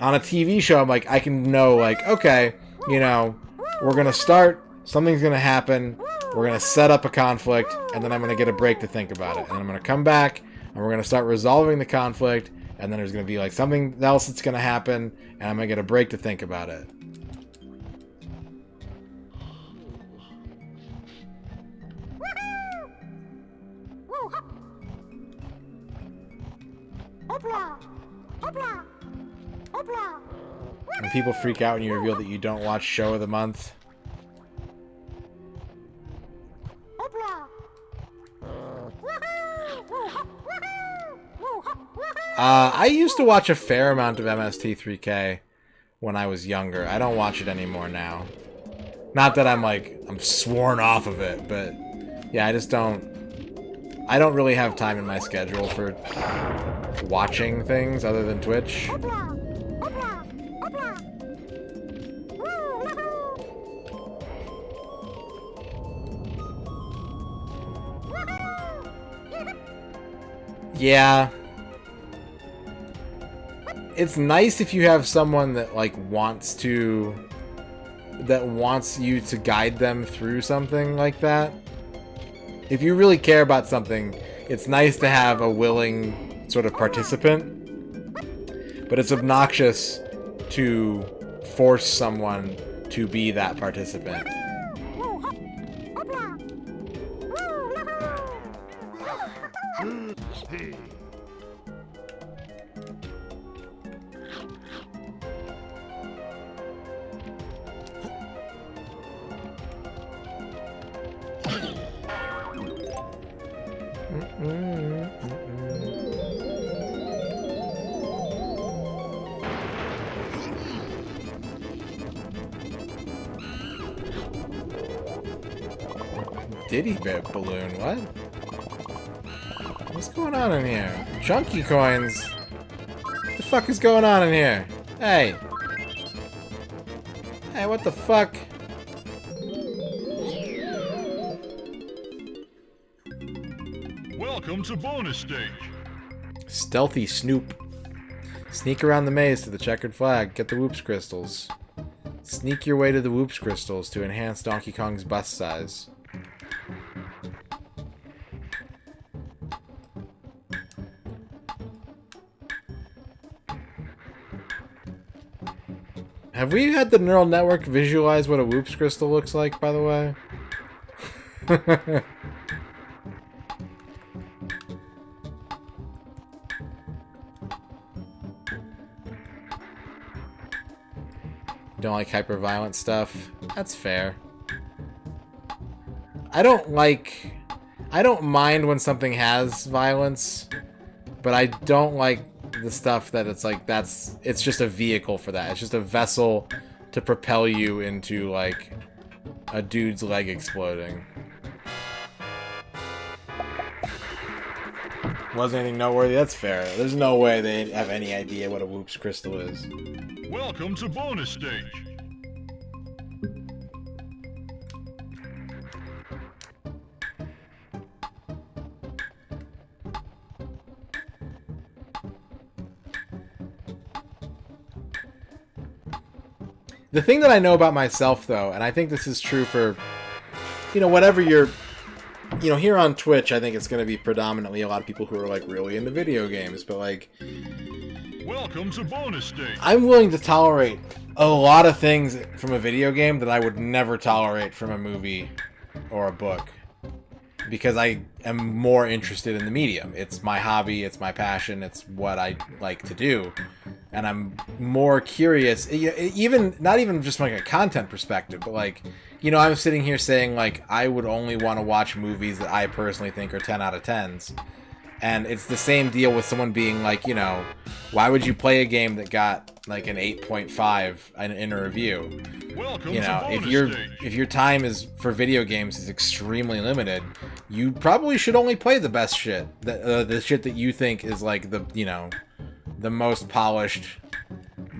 On a TV show, I'm like, I can know, like, okay, you know, we're gonna start, something's gonna happen, we're gonna set up a conflict, and then I'm gonna get a break to think about it. And I'm gonna come back, and we're gonna start resolving the conflict, and then there's gonna be, like, something else that's gonna happen, and I'm gonna get a break to think about it. When people freak out when you reveal that you don't watch Show of the Month. I used to watch a fair amount of MST3K when I was younger. I don't watch it anymore now. Not that I'm sworn off of it, but yeah, I don't really have time in my schedule for watching things other than Twitch. Yeah. It's nice if you have someone that, like, wants you to guide them through something like that. If you really care about something, it's nice to have a willing sort of participant. But it's obnoxious to force someone to be that participant. Diddy bit balloon, what? What's going on in here? Chunky coins? What the fuck is going on in here? Hey! Hey, what the fuck? Welcome to bonus stage. Stealthy Snoop. Sneak around the maze to the checkered flag. Get the Whoops crystals. Sneak your way to the Whoops crystals to enhance Donkey Kong's bust size. Have we had the neural network visualize what a Whoops crystal looks like, by the way? Don't like hyper-violent stuff? That's fair. I don't mind when something has violence, but I don't like the stuff that it's like, it's just a vehicle for that. It's just a vessel to propel you into, like, a dude's leg exploding. Wasn't anything noteworthy? That's fair. There's no way they have any idea what a Whoops crystal is. Welcome to bonus stage. The thing that I know about myself, though, and I think this is true for, you know, whatever your you know, here on Twitch, I think it's going to be predominantly a lot of people who are, like, really into video games, but, like... Welcome to bonus stage. I'm willing to tolerate a lot of things from a video game that I would never tolerate from a movie or a book. Because I am more interested in the medium. It's my hobby, it's my passion, it's what I like to do. And I'm more curious, even not even just from like a content perspective, but like, you know, I'm sitting here saying like I would only want to watch movies that I personally think are 10 out of 10s. And it's the same deal with someone being like, you know, why would you play a game that got like an 8.5 in a review? Welcome You know, to if bonus stage. your time is for video games is extremely limited, you probably should only play the best shit, the shit that you think is like the, you know, the most polished,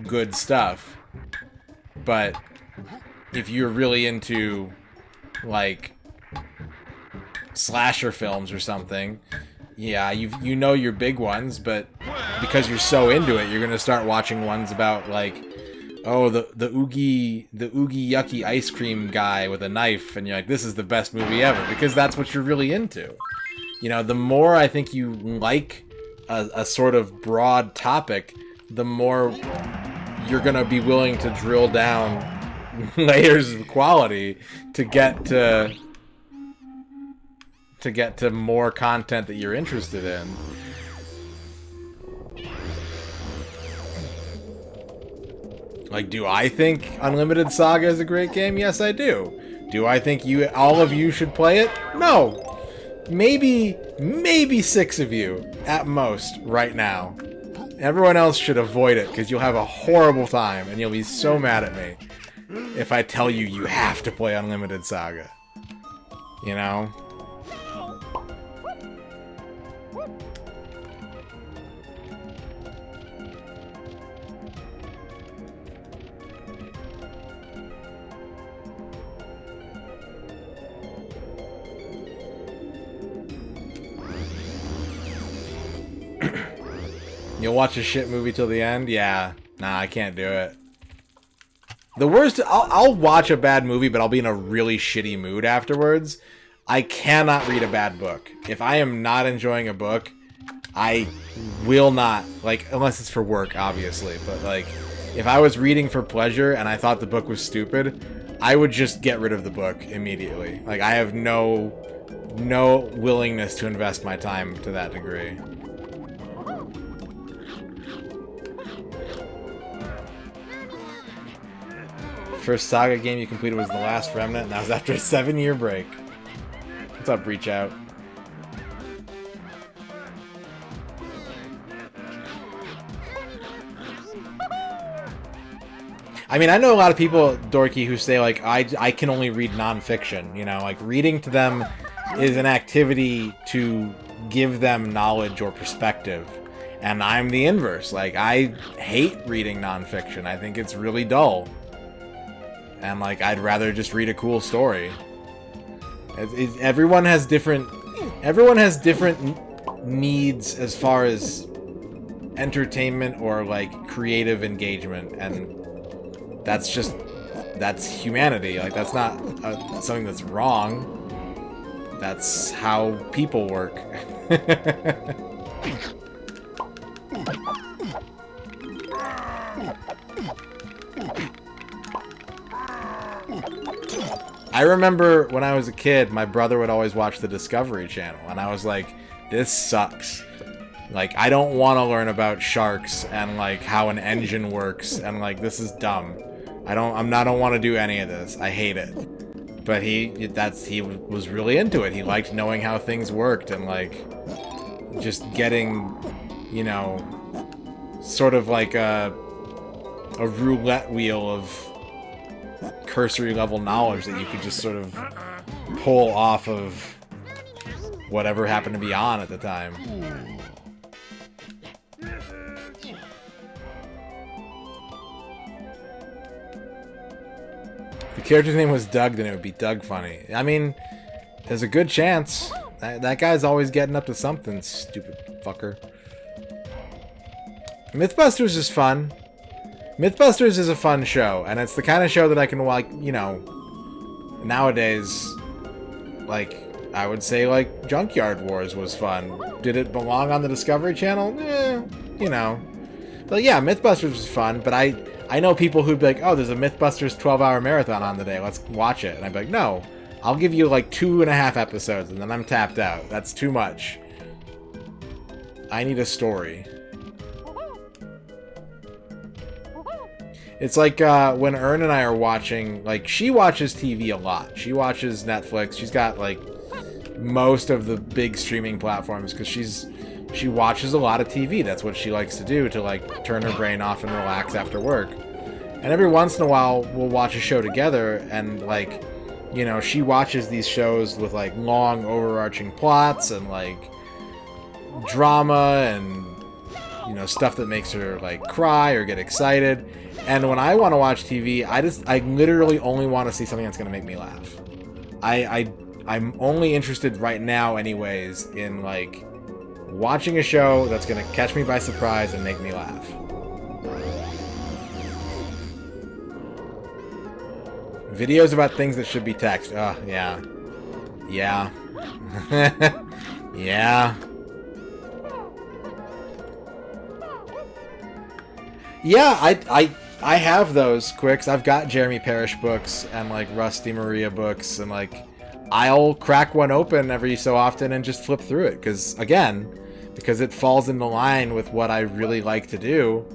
good stuff. But if you're really into like slasher films or something, yeah, you know your big ones, but because you're so into it, you're gonna start watching ones about like, oh, the oogie yucky ice cream guy with a knife, and you're like, this is the best movie ever, because that's what you're really into. You know, the more I think you like a sort of broad topic, the more you're gonna be willing to drill down layers of quality to get to more content that you're interested in. Like, do I think Unlimited Saga is a great game? Yes, I do. Do I think all of you should play it? No. Maybe 6 of you at most right now. Everyone else should avoid it because you'll have a horrible time and you'll be so mad at me if I tell you you have to play Unlimited Saga. You know? You'll watch a shit movie till the end? Yeah. Nah, I can't do it. The worst... I'll watch a bad movie, but I'll be in a really shitty mood afterwards. I cannot read a bad book. If I am not enjoying a book, I will not... Like, unless it's for work, obviously. But, like, if I was reading for pleasure and I thought the book was stupid, I would just get rid of the book immediately. Like, I have no willingness to invest my time to that degree. First Saga game you completed was The Last Remnant, and that was after a 7-year break. What's up, Reach Out? I mean, I know a lot of people, Dorky, who say, like, I can only read nonfiction, you know? Like, reading to them is an activity to give them knowledge or perspective. And I'm the inverse. Like, I hate reading nonfiction. I think it's really dull. And, like, I'd rather just read a cool story. Everyone has different needs as far as entertainment or, like, creative engagement. And that's humanity. Like, that's not something that's wrong. That's how people work. I remember when I was a kid, my brother would always watch the Discovery Channel, and I was like, this sucks. Like, I don't want to learn about sharks and, like, how an engine works, and, like, this is dumb. I don't want to do any of this. I hate it. But he was really into it. He liked knowing how things worked and, like, just getting, you know, sort of like a roulette wheel of cursory level knowledge that you could just sort of pull off of whatever happened to be on at the time. If the character's name was Doug, then it would be Doug Funny. I mean, there's a good chance. That guy's always getting up to something, stupid fucker. Mythbusters is fun. Mythbusters is a fun show, and it's the kind of show that I can, like, you know, nowadays, like, I would say, like, Junkyard Wars was fun. Did it belong on the Discovery Channel? You know. But yeah, Mythbusters was fun, but I know people who'd be like, oh, there's a Mythbusters 12-hour marathon on today, let's watch it. And I'd be like, no, I'll give you like 2.5 episodes, and then I'm tapped out. That's too much. I need a story. It's like when Ern and I are watching, like, she watches TV a lot. She watches Netflix. She's got, like, most of the big streaming platforms because she watches a lot of TV. That's what she likes to do to, like, turn her brain off and relax after work. And every once in a while, we'll watch a show together, and, like, you know, she watches these shows with, like, long, overarching plots and, like, drama and, you know, stuff that makes her, like, cry or get excited. And when I want to watch TV, I literally only want to see something that's going to make me laugh. I'm only interested right now, anyways, in, like, watching a show that's going to catch me by surprise and make me laugh. Videos about things that should be text. Oh, yeah. Yeah. Yeah. Yeah, I have those, Quicks. I've got Jeremy Parish books and, like, Rusty Maria books, and, like, I'll crack one open every so often and just flip through it, because it falls into line with what I really like to do.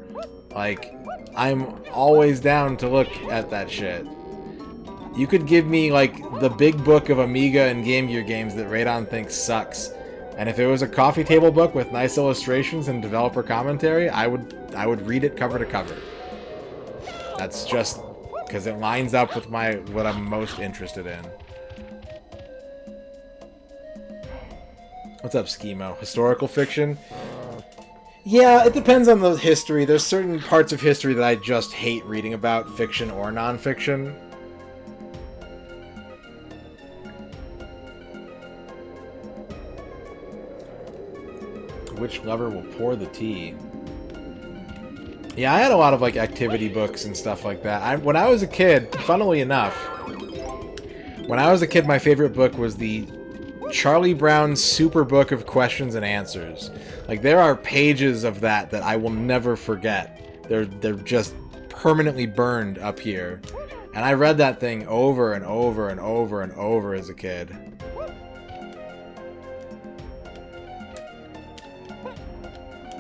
Like, I'm always down to look at that shit. You could give me, like, the big book of Amiga and Game Gear games that Radon thinks sucks, and if it was a coffee table book with nice illustrations and developer commentary, I would read it cover to cover. That's just because it lines up with what I'm most interested in. What's up, Schemo? Historical fiction? Yeah, it depends on the history. There's certain parts of history that I just hate reading about, fiction or non-fiction. Which lover will pour the tea? Yeah, I had a lot of, like, activity books and stuff like that. When I was a kid, funnily enough, when I was a kid, my favorite book was the Charlie Brown Super Book of Questions and Answers. Like, there are pages of that I will never forget. They're just permanently burned up here. And I read that thing over and over and over and over as a kid.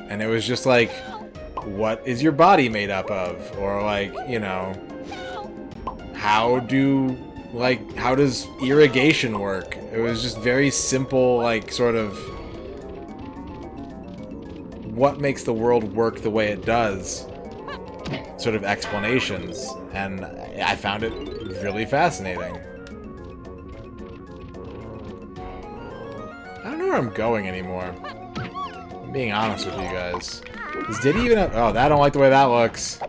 And it was just like, what is your body made up of? Or, like, you know, how does irrigation work? It was just very simple, like, sort of what makes the world work the way it does sort of explanations. And I found it really fascinating. I don't know where I'm going anymore. I'm being honest with you guys. Did he even have... Oh, I don't like the way that looks.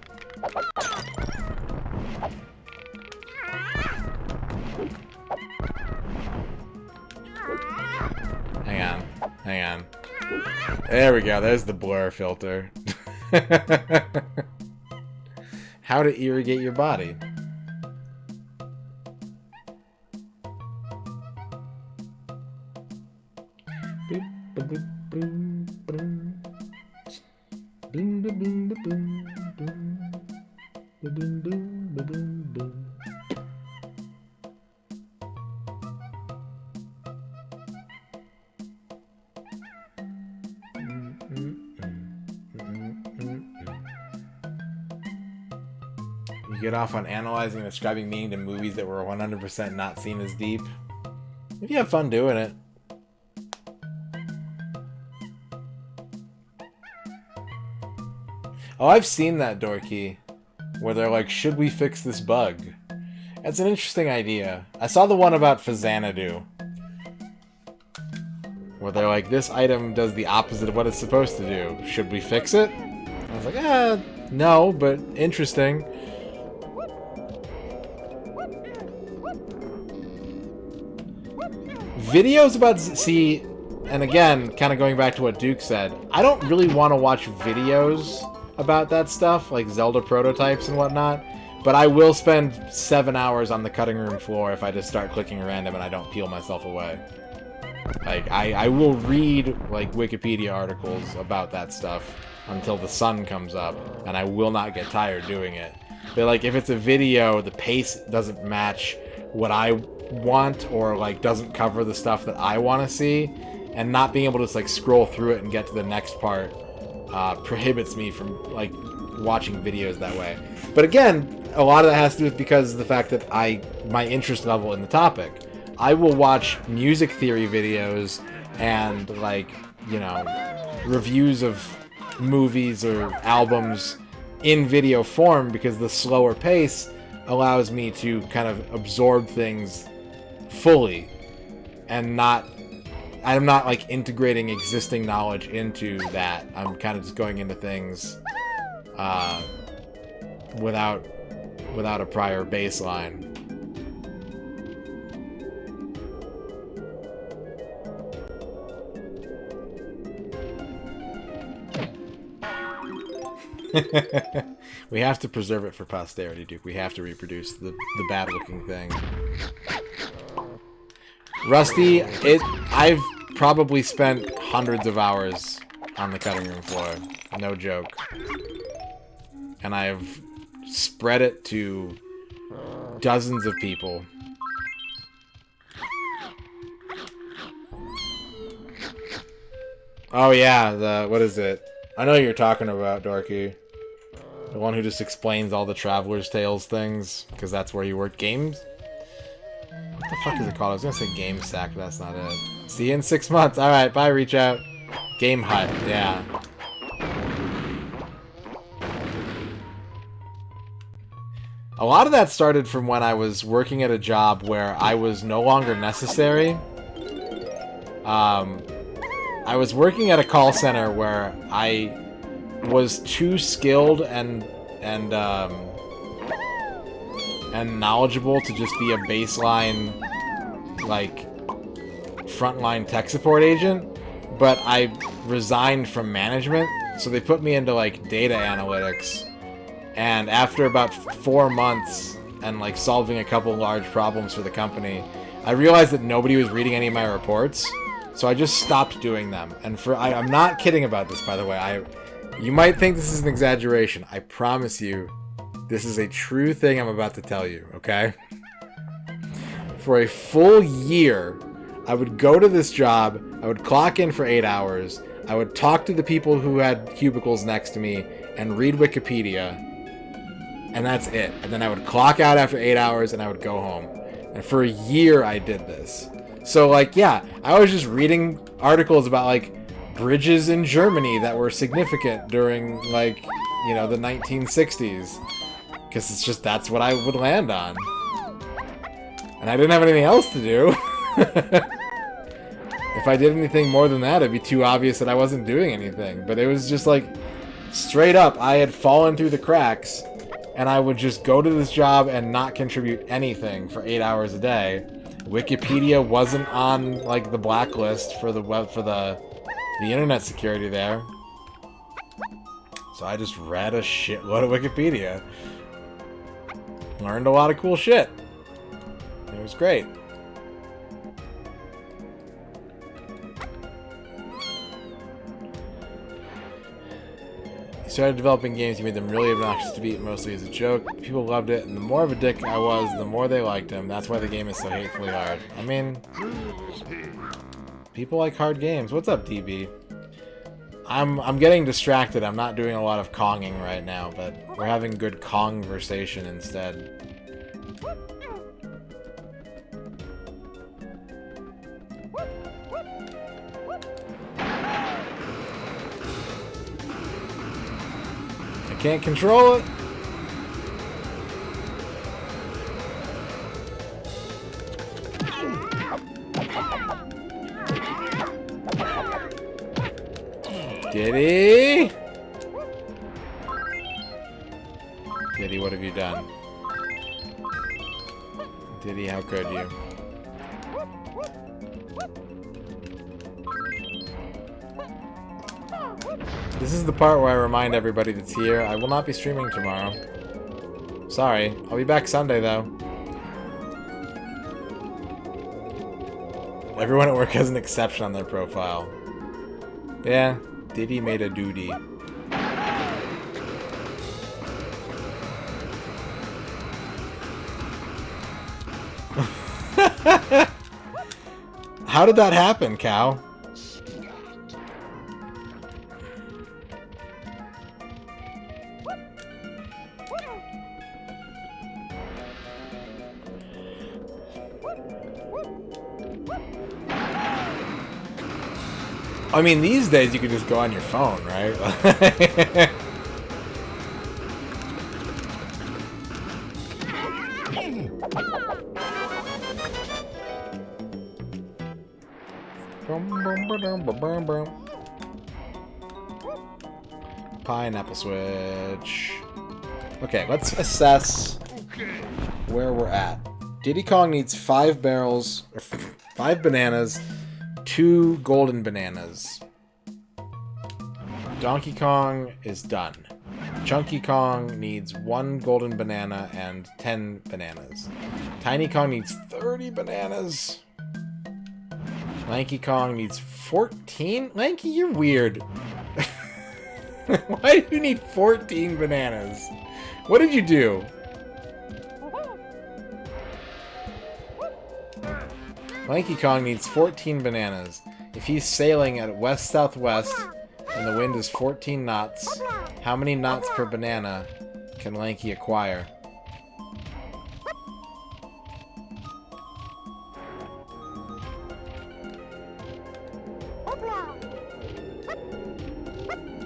Hang on. There we go. There's the blur filter. How to irrigate your body. You get off on analyzing and ascribing meaning to movies that were 100% not seen as deep. If you have fun doing it. Oh, I've seen that, Dorky, where they're like, should we fix this bug? That's an interesting idea. I saw the one about Xanadu, where they're like, this item does the opposite of what it's supposed to do. Should we fix it? I was like, no, but interesting. Videos about... See, and again, kind of going back to what Duke said, I don't really want to watch videos about that stuff, like Zelda prototypes and whatnot, but I will spend 7 hours on the cutting room floor if I just start clicking random and I don't peel myself away. Like, I will read, like, Wikipedia articles about that stuff until the sun comes up, and I will not get tired doing it. But, like, if it's a video, the pace doesn't match what I want, or, like, doesn't cover the stuff that I want to see, and not being able to just, like, scroll through it and get to the next part prohibits me from, like, watching videos that way. But again, a lot of that has to do with because of the fact that my interest level in the topic. I will watch music theory videos and, like, you know, reviews of movies or albums in video form because the slower pace allows me to kind of absorb things fully and I'm not like integrating existing knowledge into that. I'm kind of just going into things without a prior baseline. We have to preserve it for posterity, Duke. We have to reproduce the bad-looking thing. Rusty, I've probably spent hundreds of hours on the cutting room floor. No joke. And I've spread it to dozens of people. Oh yeah, what is it? I know you're talking about, Dorky. The one who just explains all the Traveler's Tales things, because that's where you work. Games? What the fuck is it called? I was gonna say Game Sack, but that's not it. See you in 6 months. Alright, bye, reach out. Game Hut, yeah. A lot of that started from when I was working at a job where I was no longer necessary. I was working at a call center where I was too skilled and knowledgeable to just be a baseline, like, frontline tech support agent, but I resigned from management, so they put me into, like, data analytics, and after about 4 months and, like, solving a couple large problems for the company, I realized that nobody was reading any of my reports, so I just stopped doing them. And I'm not kidding about this, by the way. You might think this is an exaggeration. I promise you, this is a true thing I'm about to tell you, okay? For a full year, I would go to this job, I would clock in for 8 hours, I would talk to the people who had cubicles next to me, and read Wikipedia, and that's it. And then I would clock out after 8 hours, and I would go home. And for a year, I did this. So, like, yeah, I was just reading articles about, like, bridges in Germany that were significant during, like, you know, the 1960s. Because it's just, that's what I would land on. And I didn't have anything else to do. If I did anything more than that, it'd be too obvious that I wasn't doing anything. But it was just, like, straight up, I had fallen through the cracks, and I would just go to this job and not contribute anything for 8 hours a day. Wikipedia wasn't on, like, the blacklist for the internet security there. So I just read a shitload of Wikipedia. Learned a lot of cool shit. It was great. He started developing games, he made them really obnoxious to beat, mostly as a joke. People loved it, and the more of a dick I was, the more they liked him. That's why the game is so hatefully hard. I mean, people like hard games. What's up, DB? I'm getting distracted. I'm not doing a lot of Konging right now, but we're having good conversation instead. I can't control it. Diddy? Diddy, what have you done? Diddy, how could you? This is the part where I remind everybody that's here, I will not be streaming tomorrow. Sorry. I'll be back Sunday, though. Everyone at work has an exception on their profile. Yeah, Diddy made a duty. How did that happen, Cow? I mean, these days you could just go on your phone, right? Pineapple switch. Okay, let's assess where we're at. Diddy Kong needs 5 barrels, or 5 bananas, 2 golden bananas. Donkey Kong is done. Chunky Kong needs 1 golden banana and 10 bananas. Tiny Kong needs 30 bananas. Lanky Kong needs 14? Lanky, you're weird. Why do you need 14 bananas? What did you do? Lanky Kong needs 14 bananas. If he's sailing at west-southwest and the wind is 14 knots, how many knots per banana can Lanky acquire?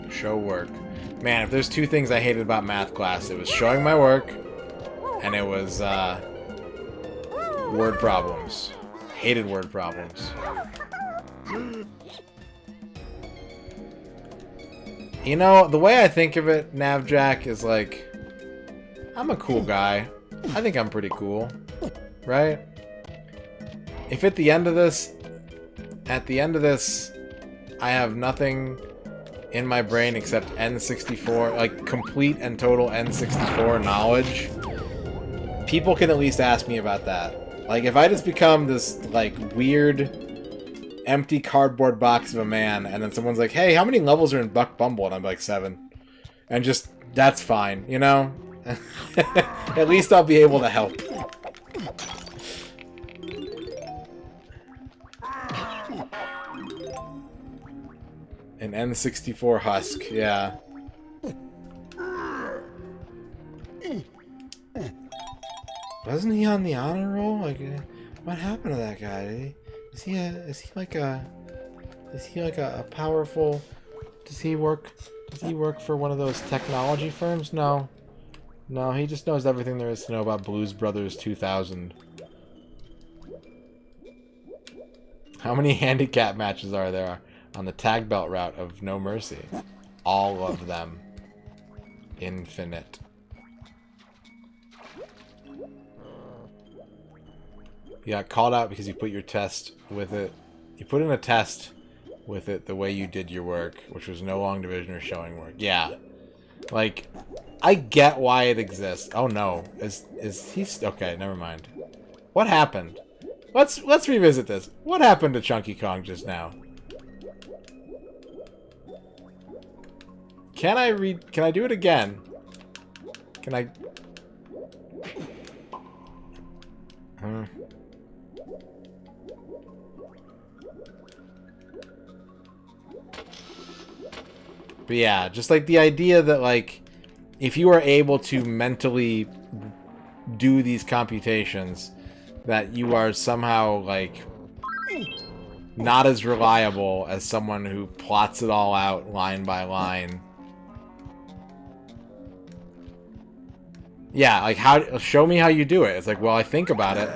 Show work. Man, if there's 2 things I hated about math class, it was showing my work, and it was word problems. Hated word problems. You know, the way I think of it, Navjack, is like, I'm a cool guy. I think I'm pretty cool. Right? If at the end of this, I have nothing in my brain except N64, like complete and total N64 knowledge, people can at least ask me about that. Like, if I just become this, like, weird, empty cardboard box of a man, and then someone's like, hey, how many levels are in Buck Bumble? And I'm like, 7. And just, that's fine, you know? At least I'll be able to help. An N64 husk, yeah. Wasn't he on the honor roll? Like, what happened to that guy? Is he like a powerful? Does he work for one of those technology firms? No, he just knows everything there is to know about Blues Brothers 2000. How many handicap matches are there on the tag belt route of No Mercy? All of them. Infinite. You got called out because you put your test with it. You put in a test with it the way you did your work, which was no long division or showing work. Yeah. Like, I get why it exists. Oh no. Is he... Okay, never mind. What happened? Let's revisit this. What happened to Chunky Kong just now? Can I do it again? Can I... But yeah, just like the idea that, like, if you are able to mentally do these computations, that you are somehow, like, not as reliable as someone who plots it all out line by line. Yeah, like, show me how you do it. It's like, well, I think about it.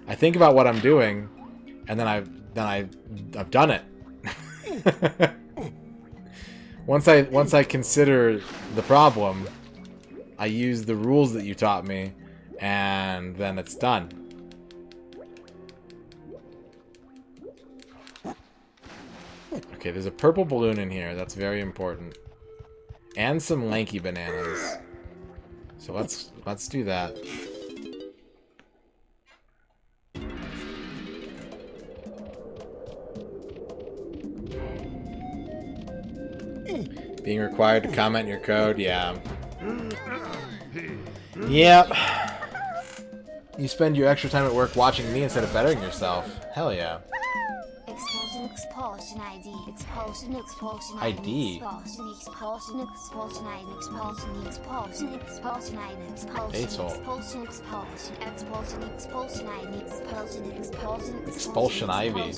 I think about what I'm doing, and then I've done it. Once I consider the problem, I use the rules that you taught me, and then it's done. Okay, there's a purple balloon in here. That's very important. And some lanky bananas. So let's do that. Being required to comment your code, yeah. Yep. You spend your extra time at work watching me instead of bettering yourself. Hell yeah. Expulsion ID. Expulsion ID. Asshole. Expulsion Ivy.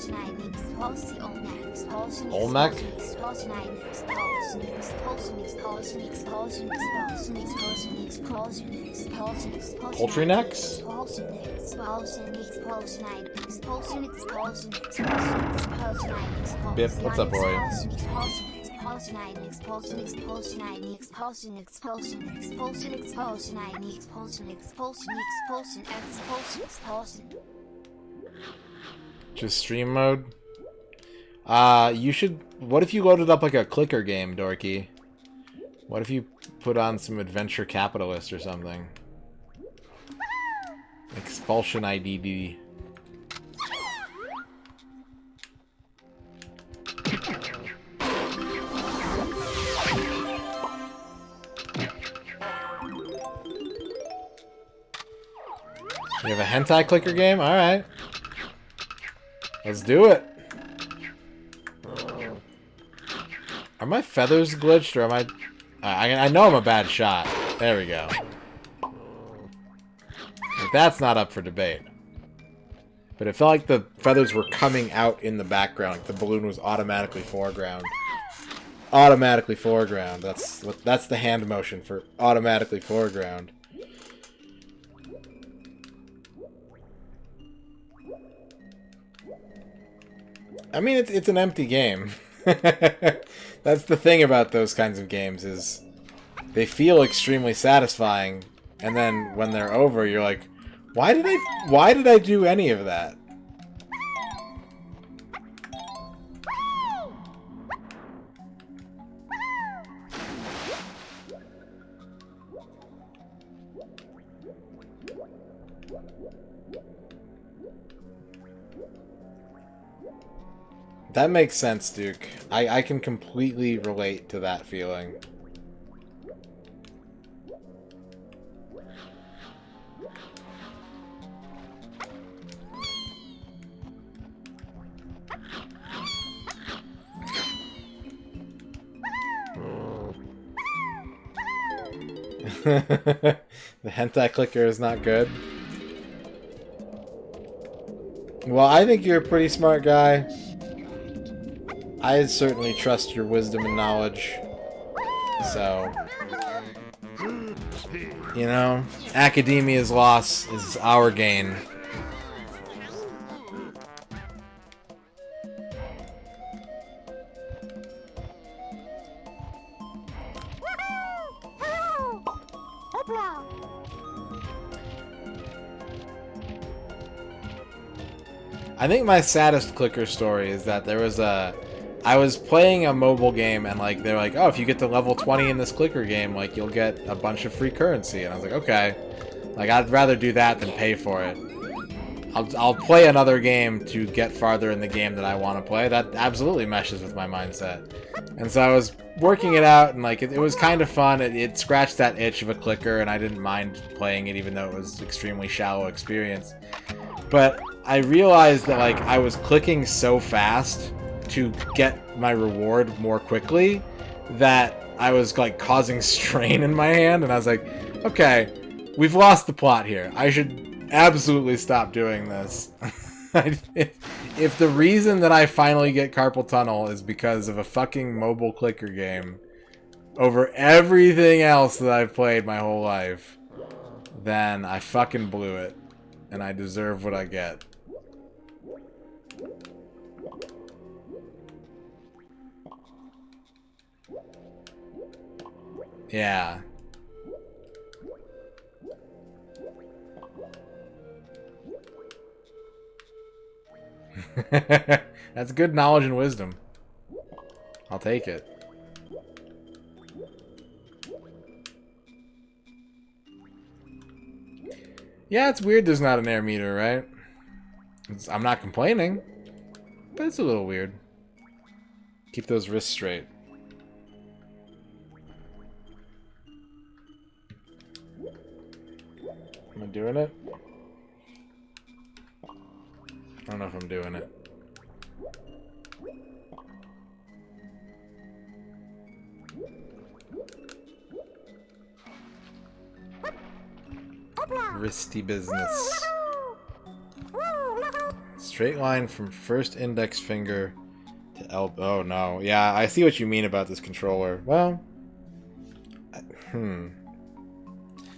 Olmec? Poultry necks? Bip, what's up, boy? Just stream mode? You should... What if you loaded up like a clicker game, Dorky? What if you put on some Adventure Capitalist or something? Expulsion IDD. You have a hentai clicker game? Alright. Let's do it. Are my feathers glitched or am I... I know I'm a bad shot. There we go. But that's not up for debate. But it felt like the feathers were coming out in the background. Like the balloon was automatically foreground. Automatically foreground. That's the hand motion for automatically foreground. I mean, it's an empty game. That's the thing about those kinds of games is they feel extremely satisfying, and then when they're over, you're like, why did I do any of that? That makes sense, Duke. I can completely relate to that feeling. The hentai clicker is not good. Well, I think you're a pretty smart guy. I certainly trust your wisdom and knowledge. So, you know, academia's loss is our gain. I think my saddest clicker story is that there was I was playing a mobile game and like they're like, oh, if you get to level 20 in this clicker game, like you'll get a bunch of free currency. And I was like, okay, like I'd rather do that than pay for it. I'll play another game to get farther in the game that I want to play. That absolutely meshes with my mindset. And so I was working it out and like it was kind of fun. It scratched that itch of a clicker and I didn't mind playing it even though it was extremely shallow experience. But I realized that like I was clicking so fast to get my reward more quickly that I was like causing strain in my hand, and I was like, okay, we've lost the plot here. I should absolutely stop doing this. If the reason that I finally get carpal tunnel is because of a fucking mobile clicker game over everything else that I've played my whole life, then I fucking blew it, and I deserve what I get. Yeah. That's good knowledge and wisdom. I'll take it. Yeah, it's weird there's not an air meter, right? I'm not complaining, but it's a little weird. Keep those wrists straight. Am I doing it? I don't know if I'm doing it. Risky business. Straight line from first index finger to elbow. Oh no. Yeah, I see what you mean about this controller. Well,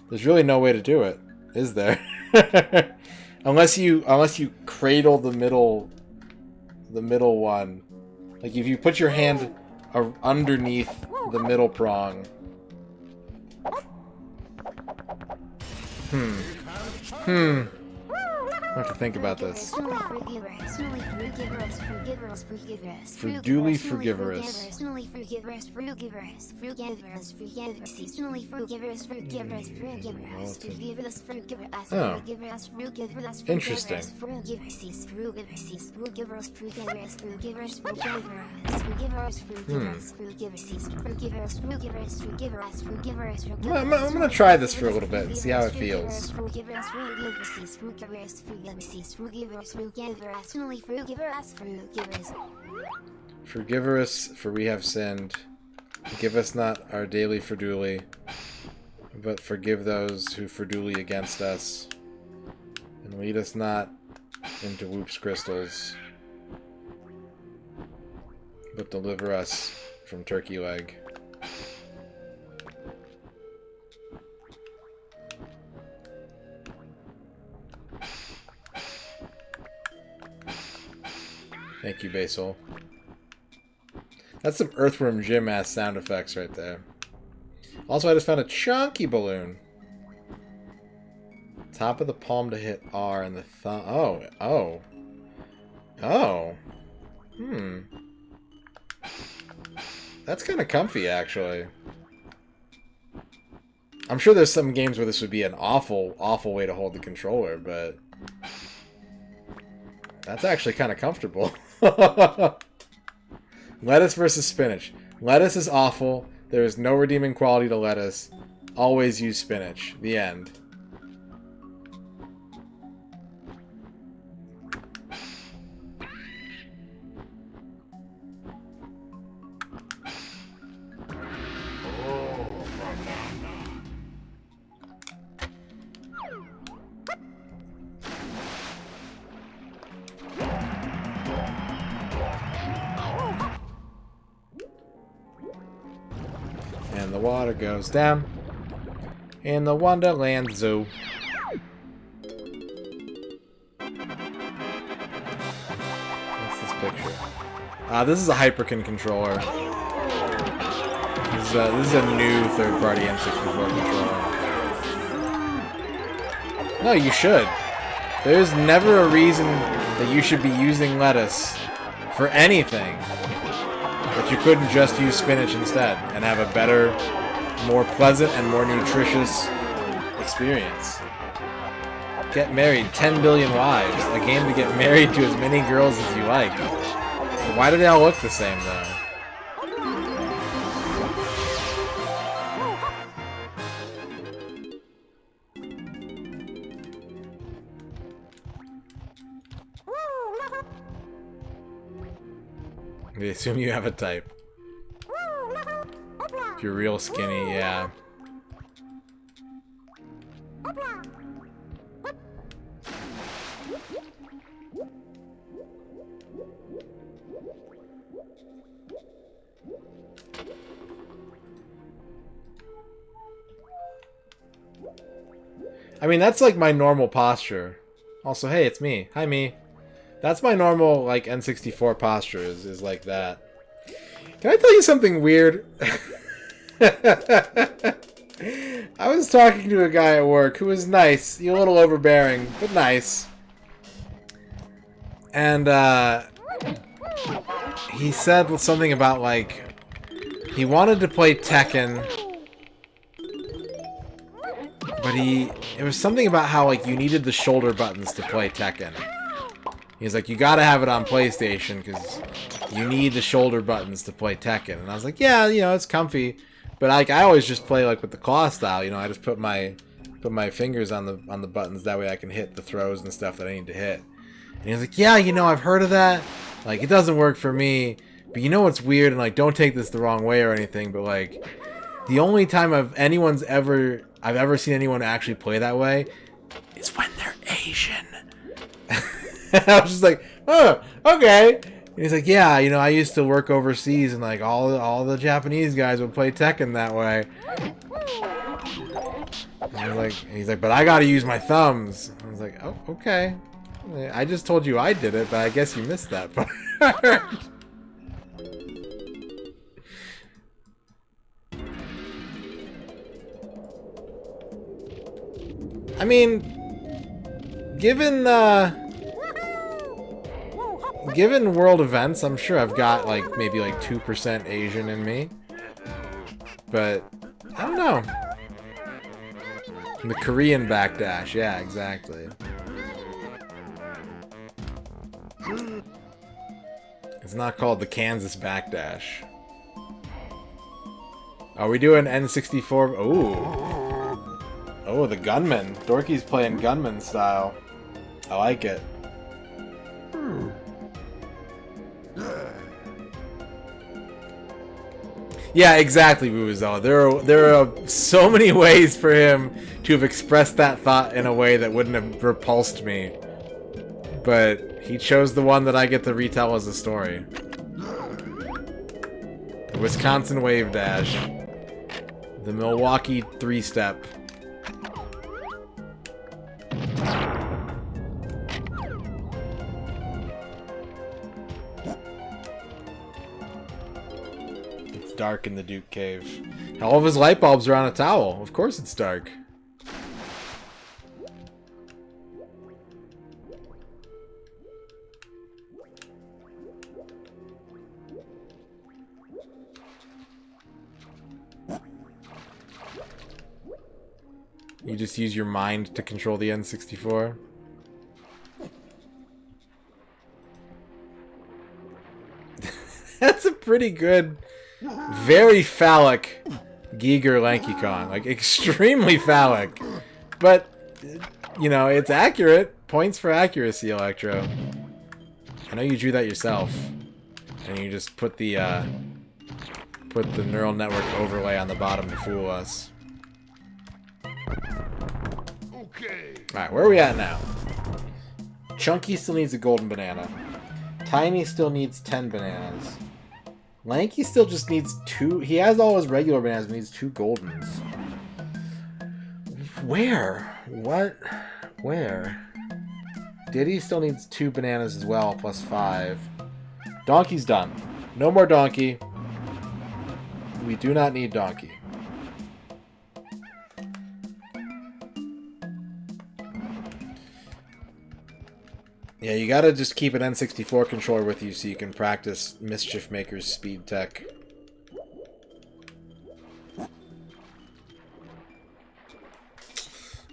there's really no way to do it, is there? unless you cradle the middle one. Like if you put your hand underneath the middle prong. I have to think about this. Fruduly frugivorous. Oh. Interesting. I'm gonna try this for a little bit and see how it feels. Forgive us, for we have sinned. Give us not our daily furduli, but forgive those who furduli against us. And lead us not into whoops crystals, but deliver us from turkey leg. Thank you, Basil. That's some Earthworm Jim ass sound effects right there. Also, I just found a chunky balloon. Top of the palm to hit R and the thumb. Oh. That's kind of comfy, actually. I'm sure there's some games where this would be an awful, awful way to hold the controller, but that's actually kind of comfortable. Lettuce versus spinach. Lettuce is awful. There is no redeeming quality to lettuce. Always use spinach. The end. And the water goes down in the Wonderland Zoo. What's this picture? This is a Hyperkin controller. This is a new third-party N64 controller. No, you should. There's never a reason that you should be using lettuce for anything. But you couldn't just use spinach instead and have a better, more pleasant, and more nutritious experience. Get married, 10 billion wives. A game to get married to as many girls as you like. Why do they all look the same, though? They assume you have a type. If you're real skinny, yeah. I mean, that's like my normal posture. Also, hey, it's me. Hi, me. That's my normal, like, N64 posture, is like that. Can I tell you something weird? I was talking to a guy at work who was nice. He's a little overbearing, but nice. And, he said something about, like, he wanted to play Tekken, but it was something about how, like, you needed the shoulder buttons to play Tekken. He's like, you gotta have it on PlayStation because you need the shoulder buttons to play Tekken. And I was like, yeah, you know, it's comfy. But like, I always just play like with the claw style. You know, I just put my put my fingers on the buttons. That way I can hit the throws and stuff that I need to hit. And he was like, yeah, you know, I've heard of that. Like, it doesn't work for me. But you know what's weird? And, like, don't take this the wrong way or anything. But, like, the only time I've ever seen anyone actually play that way is when they're Asian. I was just like, oh, okay. And he's like, yeah, you know, I used to work overseas, and like all the Japanese guys would play Tekken that way. And he's like, but I gotta use my thumbs. I was like, oh, okay. I just told you I did it, but I guess you missed that part. I mean, given world events, I'm sure I've got like maybe like 2% Asian in me. But I don't know. The Korean backdash, yeah, exactly. It's not called the Kansas backdash. Are we doing N64? Ooh. Oh, the gunman. Dorky's playing gunman style. I like it. Yeah, exactly, Vuvuzoa. There are so many ways for him to have expressed that thought in a way that wouldn't have repulsed me. But he chose the one that I get to retell as a story. The Wisconsin Wave Dash. The Milwaukee Three-Step. Dark in the Duke Cave. All of his light bulbs are on a towel. Of course it's dark. You just use your mind to control the N64. That's a pretty good... very phallic Giger LankyCon. Like, extremely phallic. But, you know, it's accurate. Points for accuracy, Electro. I know you drew that yourself. And you just put the neural network overlay on the bottom to fool us. Okay. Alright, where are we at now? Chunky still needs a golden banana. Tiny still needs 10 bananas. Lanky still just needs 2. He has all his regular bananas, but needs 2 goldens. Where? What? Where? Diddy still needs 2 bananas as well, plus 5. Donkey's done. No more Donkey. We do not need Donkey. Yeah, you gotta just keep an N64 controller with you so you can practice Mischief Maker's speed tech.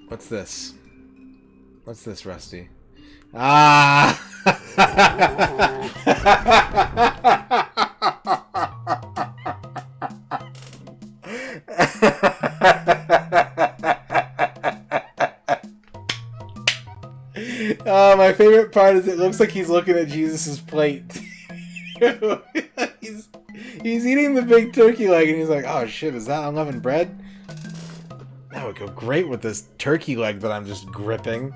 What's this? What's this, Rusty? Ah! My favorite part is it looks like he's looking at Jesus' plate. he's eating the big turkey leg and he's like, oh shit, is that unleavened bread? That would go great with this turkey leg that I'm just gripping.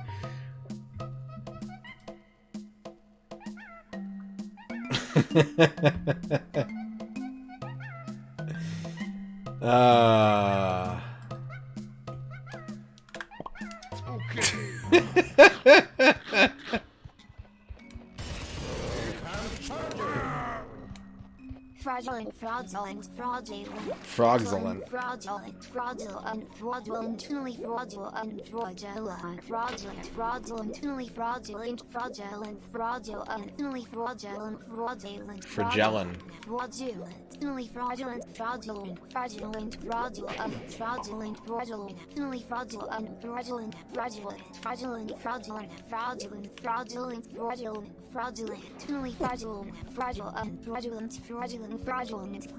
Fraudulent, fraudulent, fraudulent. Fraudulent. Fraudulent, fraudulent, fraudulently fraudulent, fraudulent, fraudulent, fraudulently fraudulent, fraudulent, fraudulently fraudulent, fraudulent, Fraudulent. fraudulently fraudulent, fraudulent, fraudulent, fraudulent, fraudulent, fraudulently fraudulent, fraudulent, fraudulent, fraudulent, fraudulent, fraudulent, fraudulent, fraudulent, fraudulently fraudulent, fraudulent, fraudulent, fraudulent, fraudulent,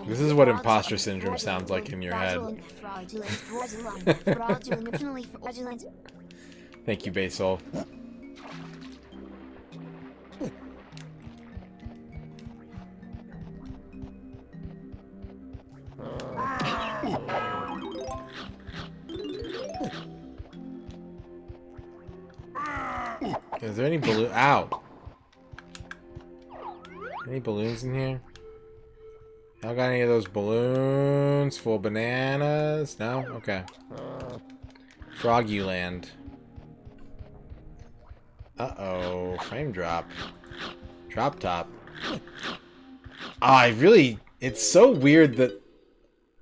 This is what imposter syndrome sounds like in your head. Thank you, Basil. Is there any balloon? Ow! Any balloons in here? Y'all got any of those balloons full of bananas? No? Okay. Froggy Land. Uh-oh. Frame drop. Drop top. Oh, it's so weird that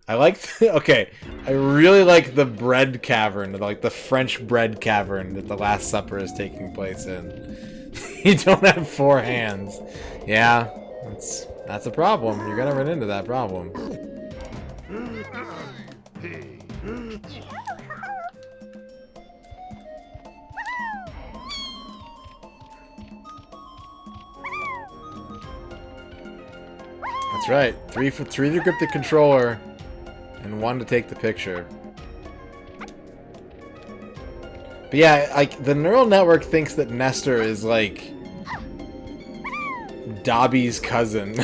I like okay, I really like the bread cavern, like the French bread cavern that the Last Supper is taking place in. You don't have 4 hands. Yeah, that's a problem. You're gonna run into that problem. That's right. 3 to grip the controller, and 1 to take the picture. But yeah, like the neural network thinks that Nestor is like Dobby's cousin.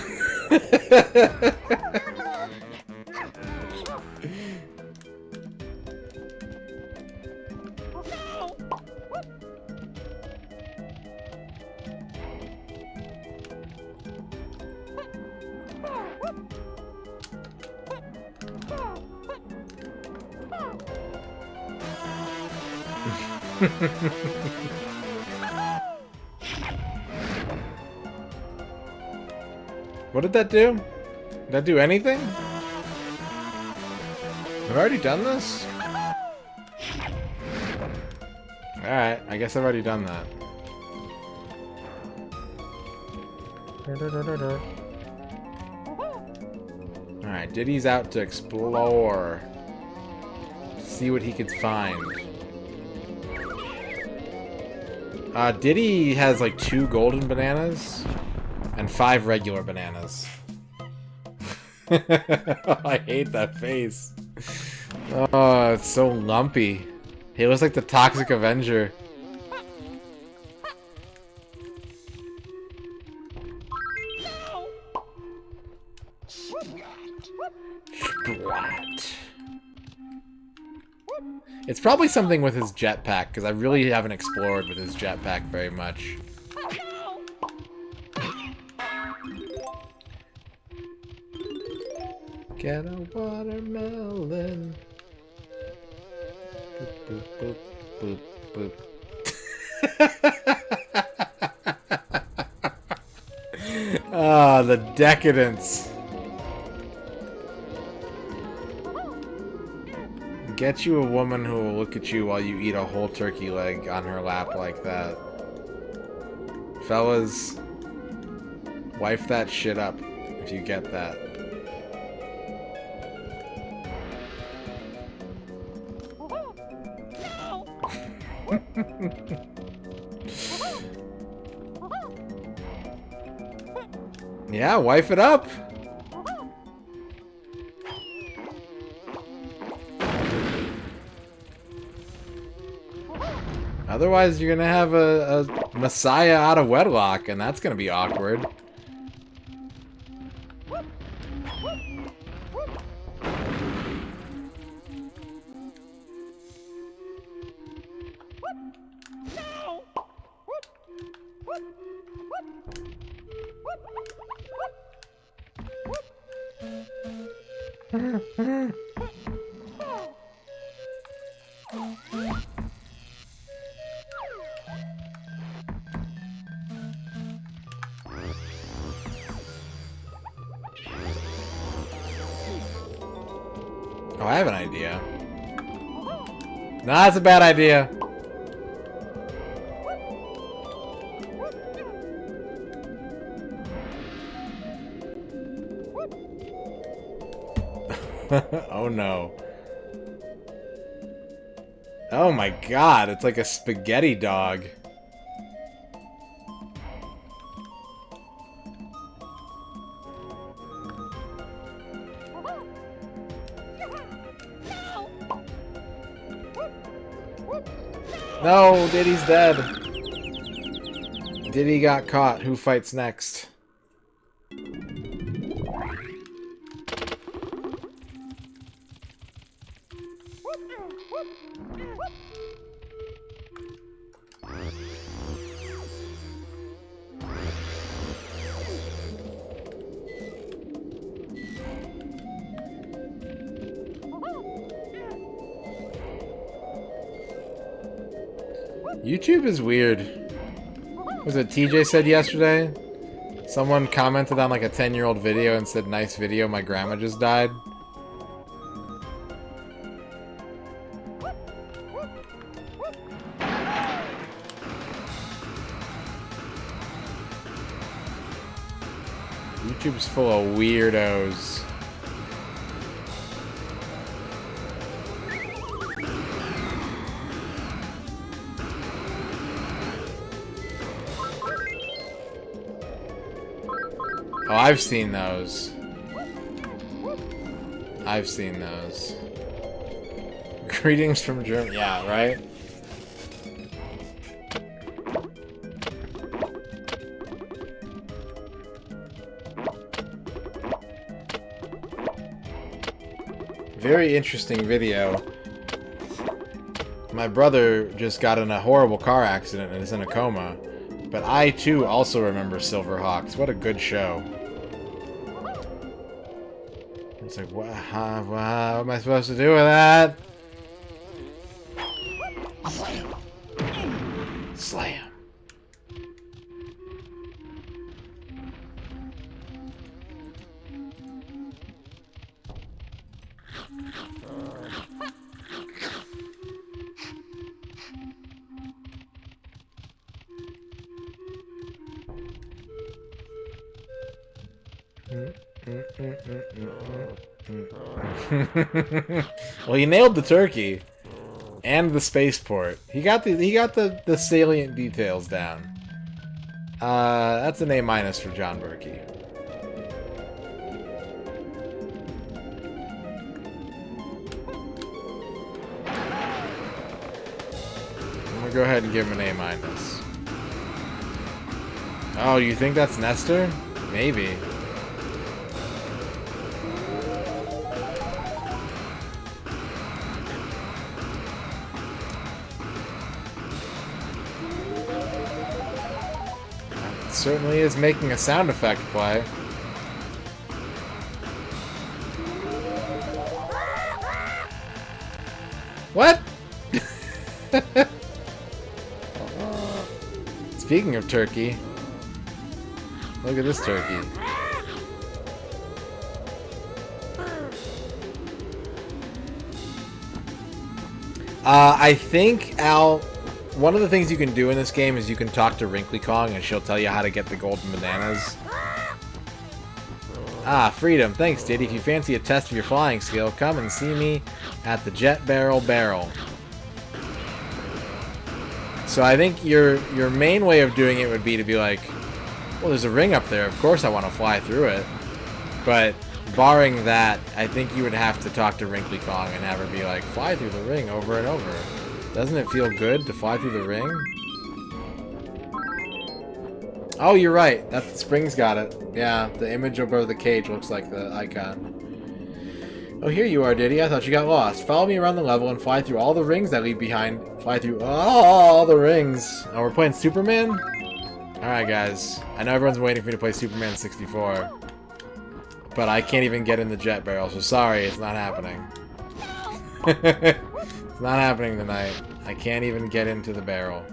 What did that do? Did that do anything? I've already done this? Alright, I guess I've already done that. Alright, Diddy's out to explore. See what he could find. Diddy has like 2 golden bananas and 5 regular bananas. I hate that face. Oh, it's so lumpy. He looks like the Toxic Avenger. Splat. It's probably something with his jetpack, because I really haven't explored with his jetpack very much. Get a watermelon. Boop, boop, boop, boop, boop. Ah, the decadence. Get you a woman who will look at you while you eat a whole turkey leg on her lap like that. Fellas, wife that shit up if you get that. Yeah, wife it up. Otherwise, you're gonna have a Messiah out of wedlock, and that's gonna be awkward. Oh, I have an idea. No, that's a bad idea. Oh no. Oh my god, it's like a spaghetti dog. No, Diddy's dead. Diddy got caught. Who fights next? YouTube is weird. Was it TJ said yesterday? Someone commented on like a 10-year-old video and said, "Nice video, my grandma just died." YouTube's full of weirdos. Oh, I've seen those. I've seen those. Greetings from Germany. Yeah, right? Very interesting video. My brother just got in a horrible car accident and is in a coma. But I, too, also remember Silverhawks. What a good show. It's like, what am I supposed to do with that? Slam. Well, he nailed the turkey and the spaceport. He got the salient details down. That's an A- for John Berkey. I'm gonna go ahead and give him an A-. Oh, you think that's Nestor? Maybe. Certainly is making a sound effect play. What? Speaking of turkey, look at this turkey. I think, Al, one of the things you can do in this game is you can talk to Wrinkly Kong and she'll tell you how to get the golden bananas. Ah, Freedom. Thanks, Diddy. If you fancy a test of your flying skill, come and see me at the Jet Barrel. So I think your main way of doing it would be to be like, well, there's a ring up there. Of course I want to fly through it. But barring that, I think you would have to talk to Wrinkly Kong and have her be like, fly through the ring over and over. Doesn't it feel good to fly through the ring? Oh, you're right. That Spring's got it. Yeah, the image above the cage looks like the icon. Oh, here you are, Diddy. I thought you got lost. Follow me around the level and fly through all the rings that lead behind. Fly through all the rings. Oh, we're playing Superman? Alright, guys. I know everyone's waiting for me to play Superman 64. But I can't even get in the jet barrel, so sorry, it's not happening. It's not happening tonight. I can't even get into the barrel.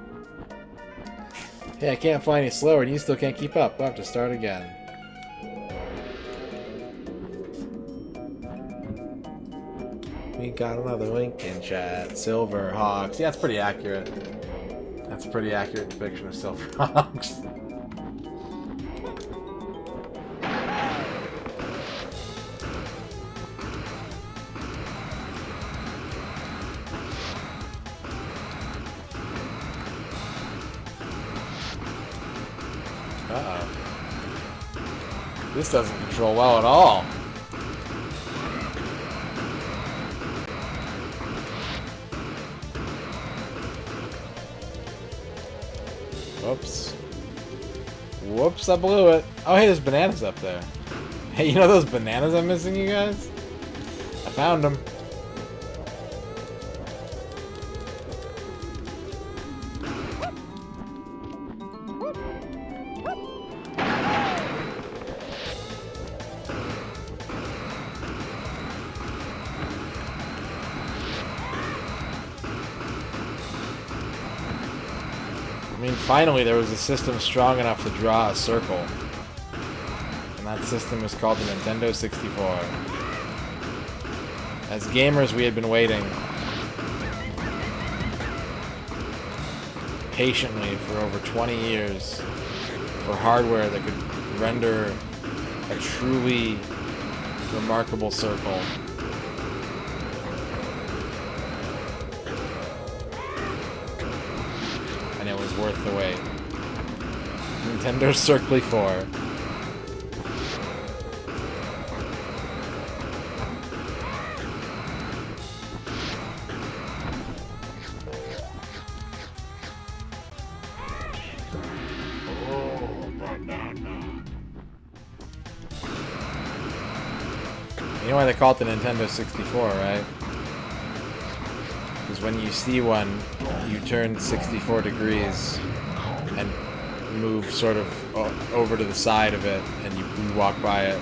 Hey, I can't fly any slower and you still can't keep up. We'll have to start again. We got another link in chat. Silverhawks. Yeah, that's pretty accurate. That's a pretty accurate depiction of Silverhawks. Uh-oh. This doesn't control well at all. Whoops. Whoops, I blew it. Oh, hey, there's bananas up there. Hey, you know those bananas I'm missing, you guys? I found them. I mean, finally there was a system strong enough to draw a circle. And that system is called the Nintendo 64. As gamers, we had been waiting patiently for over 20 years for hardware that could render a truly remarkable circle. And it was worth the wait. Nintendo Circle 4. You know why they call it the Nintendo 64, right? Because when you see one, you turn 64 degrees and move sort of over to the side of it, and you walk by it.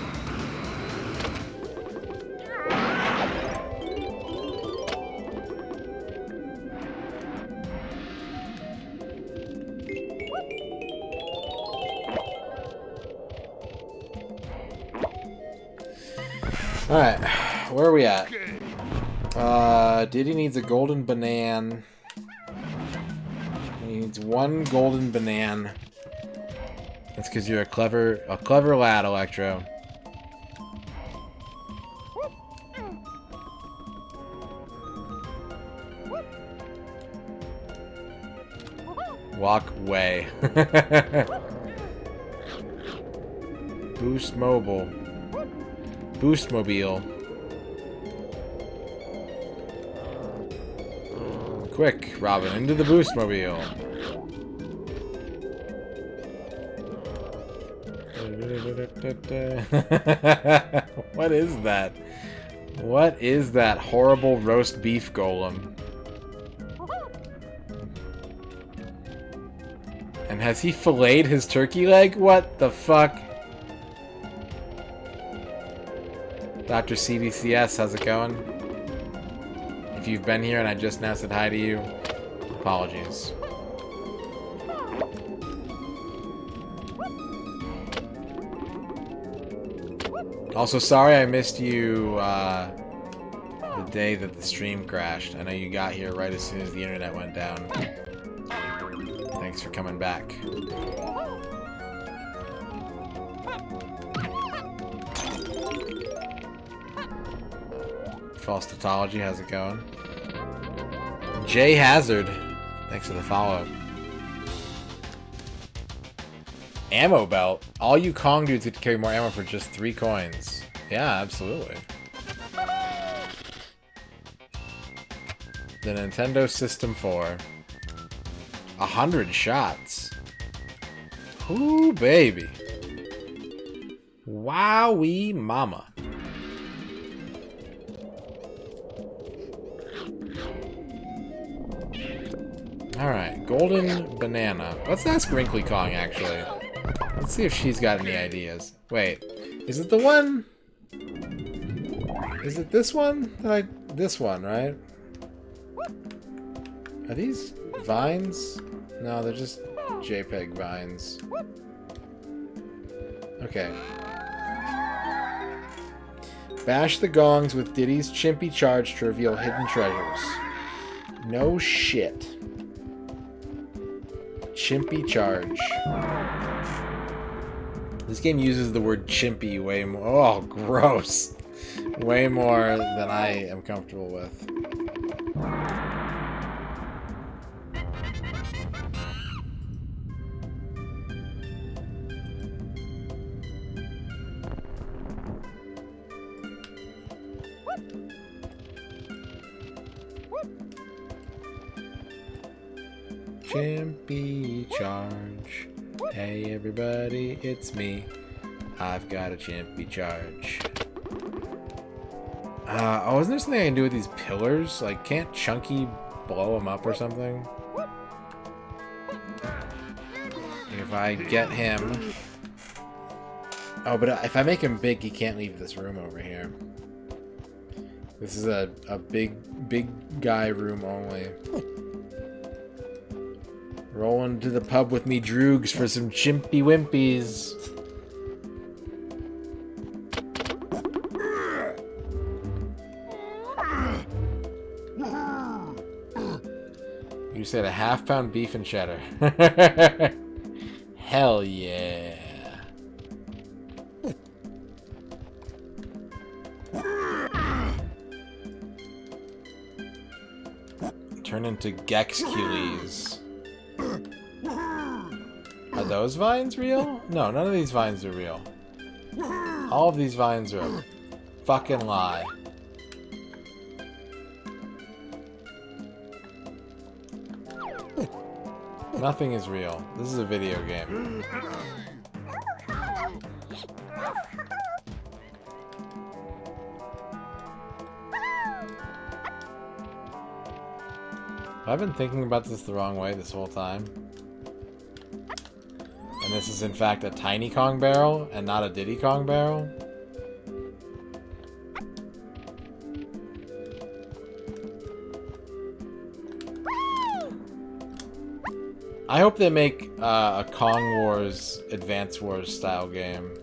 Alright, where are we at? Diddy needs a golden banana. He needs one golden banana. That's because you're a clever lad, Electro. Walk away. Boost Mobile. Boost Mobile. Quick, Robin, into the Boost Mobile. What is that? What is that horrible roast beef golem? And has he filleted his turkey leg? What the fuck? Dr. CDCS, how's it going? If you've been here and I just now said hi to you, apologies. Also, sorry I missed you the day that the stream crashed. I know you got here right as soon as the internet went down. Thanks for coming back. False tautology, how's it going? Jay Hazard, thanks for the follow. Ammo belt. All you Kong dudes get to carry more ammo for just 3 coins. Yeah, absolutely. The Nintendo System 4. 100 shots. Ooh, baby. Wowee mama. Alright, golden banana. Let's ask Wrinkly Kong, actually. Let's see if she's got any ideas. Wait, is it the one? Is it this one? This one, right? Are these vines? No, they're just JPEG vines. Okay. Bash the gongs with Diddy's Chimpy charge to reveal hidden treasures. No shit. Chimpy charge. This game uses the word chimpy way more. Oh, gross. Way more than I am comfortable with. chimpy charge. Hey everybody, it's me. I've got a chimpy charge. Oh, isn't there something I can do with these pillars? Like, can't Chunky blow them up or something? If I get him... Oh, but if I make him big, he can't leave this room over here. This is a big guy room only. Rolling to the pub with me droogs for some chimpy wimpies. You said a half-pound beef and cheddar. Hell yeah. Turn into Gexcules. Are those vines real? No, none of these vines are real. All of these vines are a fucking lie. Nothing is real. This is a video game. I've been thinking about this the wrong way this whole time. And this is in fact a Tiny Kong barrel and not a Diddy Kong barrel. I hope they make a Kong Wars, Advance Wars style game.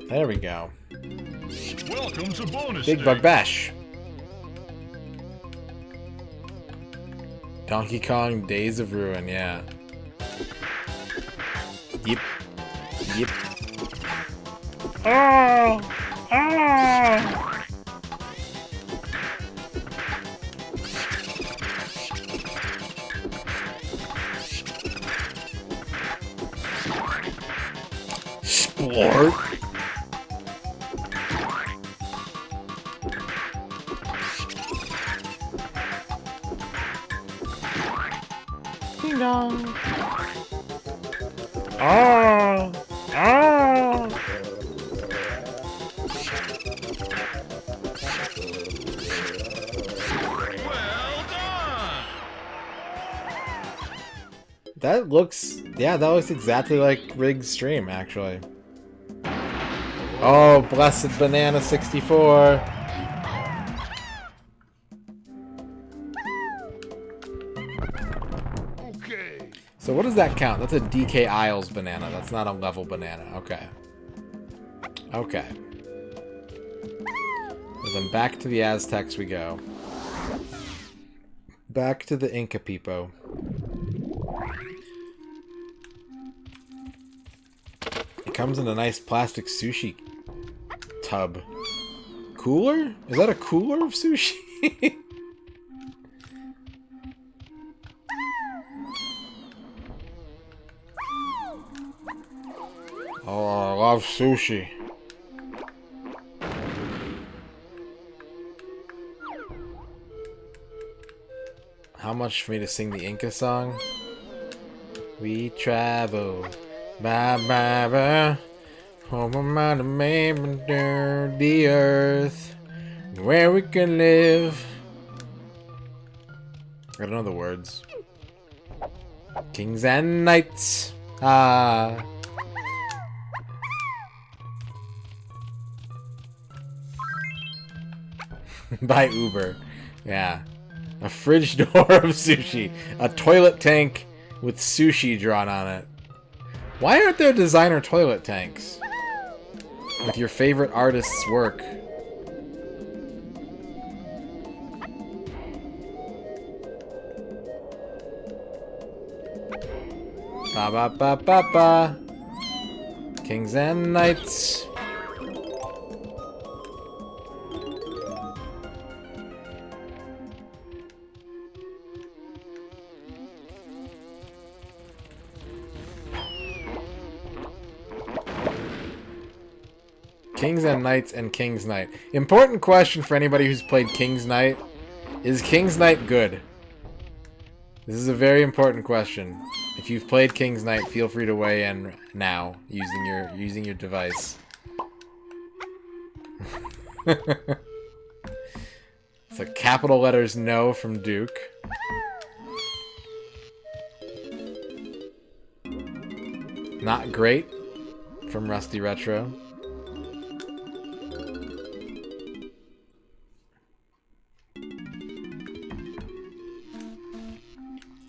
There we go. Welcome to bonus Big Bug Bash. Donkey Kong Days of Ruin, yeah. Yep. Yep. Oh! Oh! Sport. Ding dong. Oh! Oh! That looks, yeah, that looks exactly like Rig's stream, actually. Oh, blessed banana 64. Okay. So what does that count? That's a DK Isles banana. That's not a level banana. Okay. Okay. Well, then back to the Aztecs we go. Back to the Inca Peepo. It comes in a nice plastic sushi tub. Cooler? Is that a cooler of sushi? Oh, I love sushi. How much for me to sing the Inca song? We travel by over the earth where we can live. I don't know the words. Kings and knights. Ah. By Uber. Yeah. A fridge door of sushi. A toilet tank with sushi drawn on it. Why aren't there designer toilet tanks? With your favorite artist's work. Ba ba ba ba ba. Kings and knights. Kings and Knights and King's Knight. Important question for anybody who's played King's Knight. Is King's Knight good? This is a very important question. If you've played King's Knight, feel free to weigh in now using your device. So capital letters no from Duke. Not great from Rusty Retro.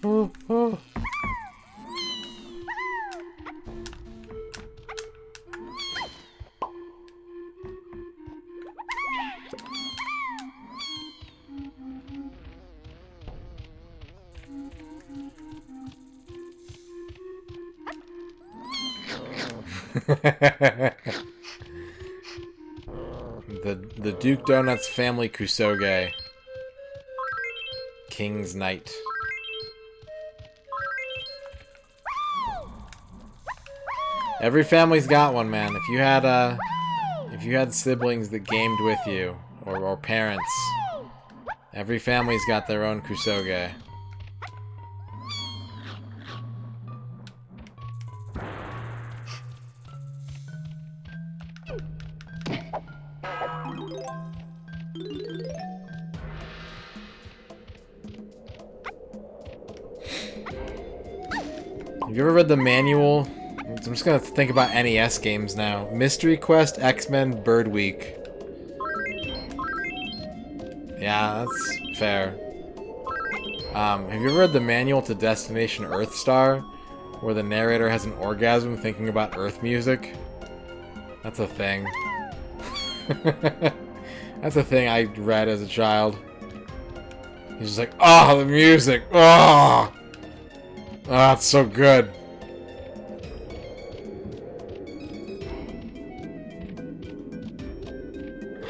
Oh, oh. the Duke Donuts family Kusoge. King's Knight. Every family's got one, man. If you had siblings that gamed with you, or parents, every family's got their own Kusoge. Have you ever read the manual? I'm just gonna think about NES games now. Mystery Quest, X-Men, Bird Week. Yeah, that's fair. Have you ever read the manual to Destination Earthstar, where the narrator has an orgasm thinking about Earth music? That's a thing. That's a thing I read as a child. He's just like, oh, the music, oh, oh, it's so good.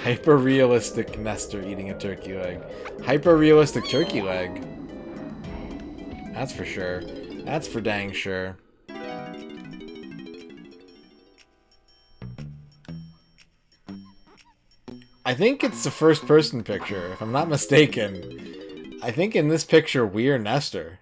Hyper-realistic Nestor eating a turkey leg. Hyper-realistic turkey leg. That's for sure. That's for dang sure. I think it's the first-person picture, if I'm not mistaken. I think in this picture, we're Nestor.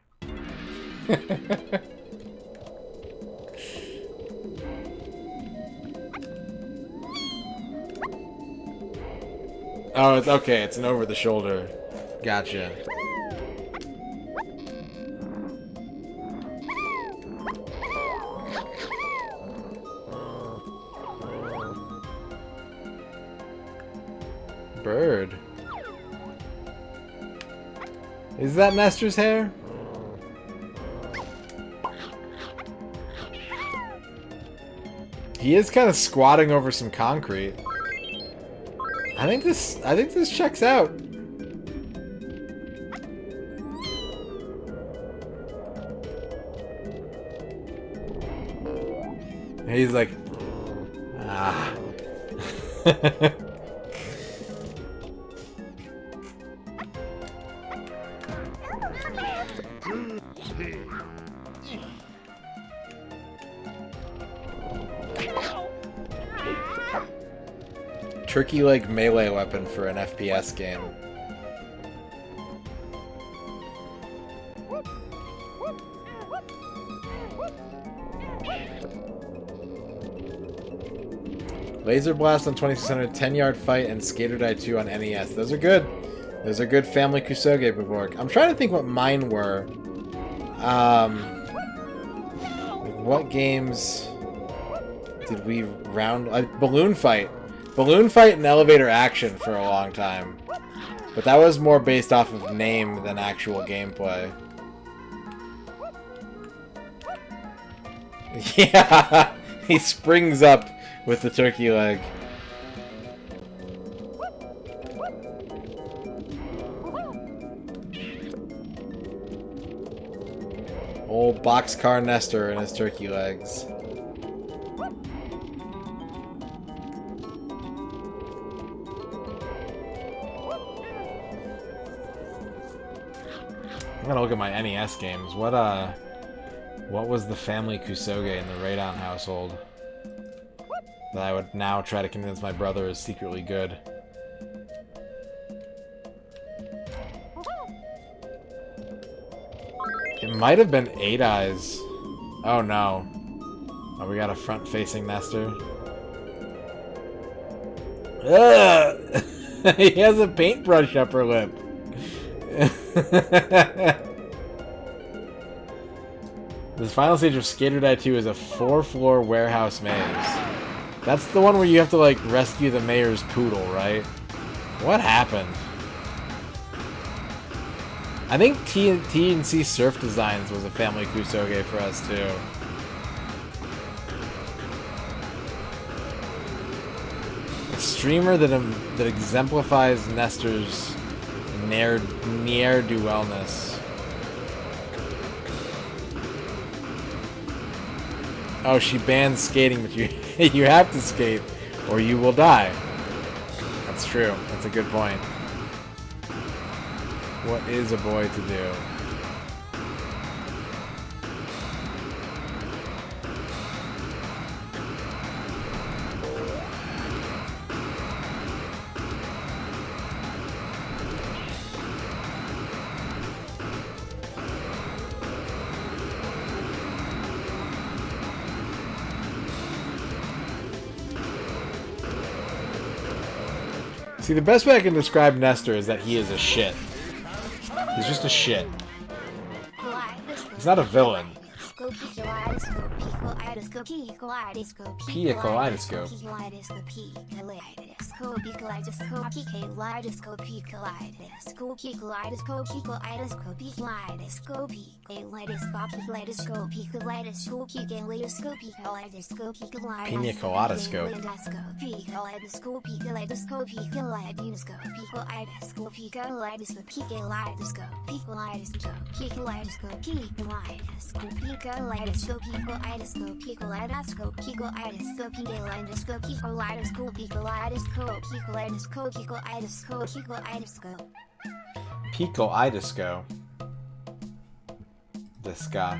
Oh, it's okay. It's an over-the-shoulder. Gotcha. Bird. Is that Nestor's hair? He is kind of squatting over some concrete. I think this checks out. He's like, ah. Turkey leg melee weapon for an FPS game. Laser Blast on 2600, 10-yard fight, and Skater Die 2 on NES. Those are good. Those are good family Kusoge Bavork. I'm trying to think what mine were. What games did we round? Balloon Fight. Balloon Fight and Elevator Action for a long time. But that was more based off of name than actual gameplay. Yeah! He springs up with the turkey leg. Old boxcar Nestor and his turkey legs. I'm gonna look at my NES games. What was the family Kusoge in the Radon household? that I would now try to convince my brother is secretly good. It might have been 8 Eyes. Oh no. Oh, we got a front-facing Nestor. Ugh! He has a paintbrush upper lip. The final stage of Skater Die 2 is a 4-floor warehouse maze. That's the one where you have to, like, rescue the mayor's poodle, right? What happened? I think T&C Surf Designs was a family Kusoge for us, too. A streamer that exemplifies Nestor's ne'er-do-wellness. Oh, she bans skating, but you have to skate, or you will die. That's true. That's a good point. What is a boy to do? See, the best way I can describe Nestor is that he is a shit. He's just a shit. He's not a villain. Pia Kaleidoscope. Pina Kaleidoscope. Pico-idisco. This guy.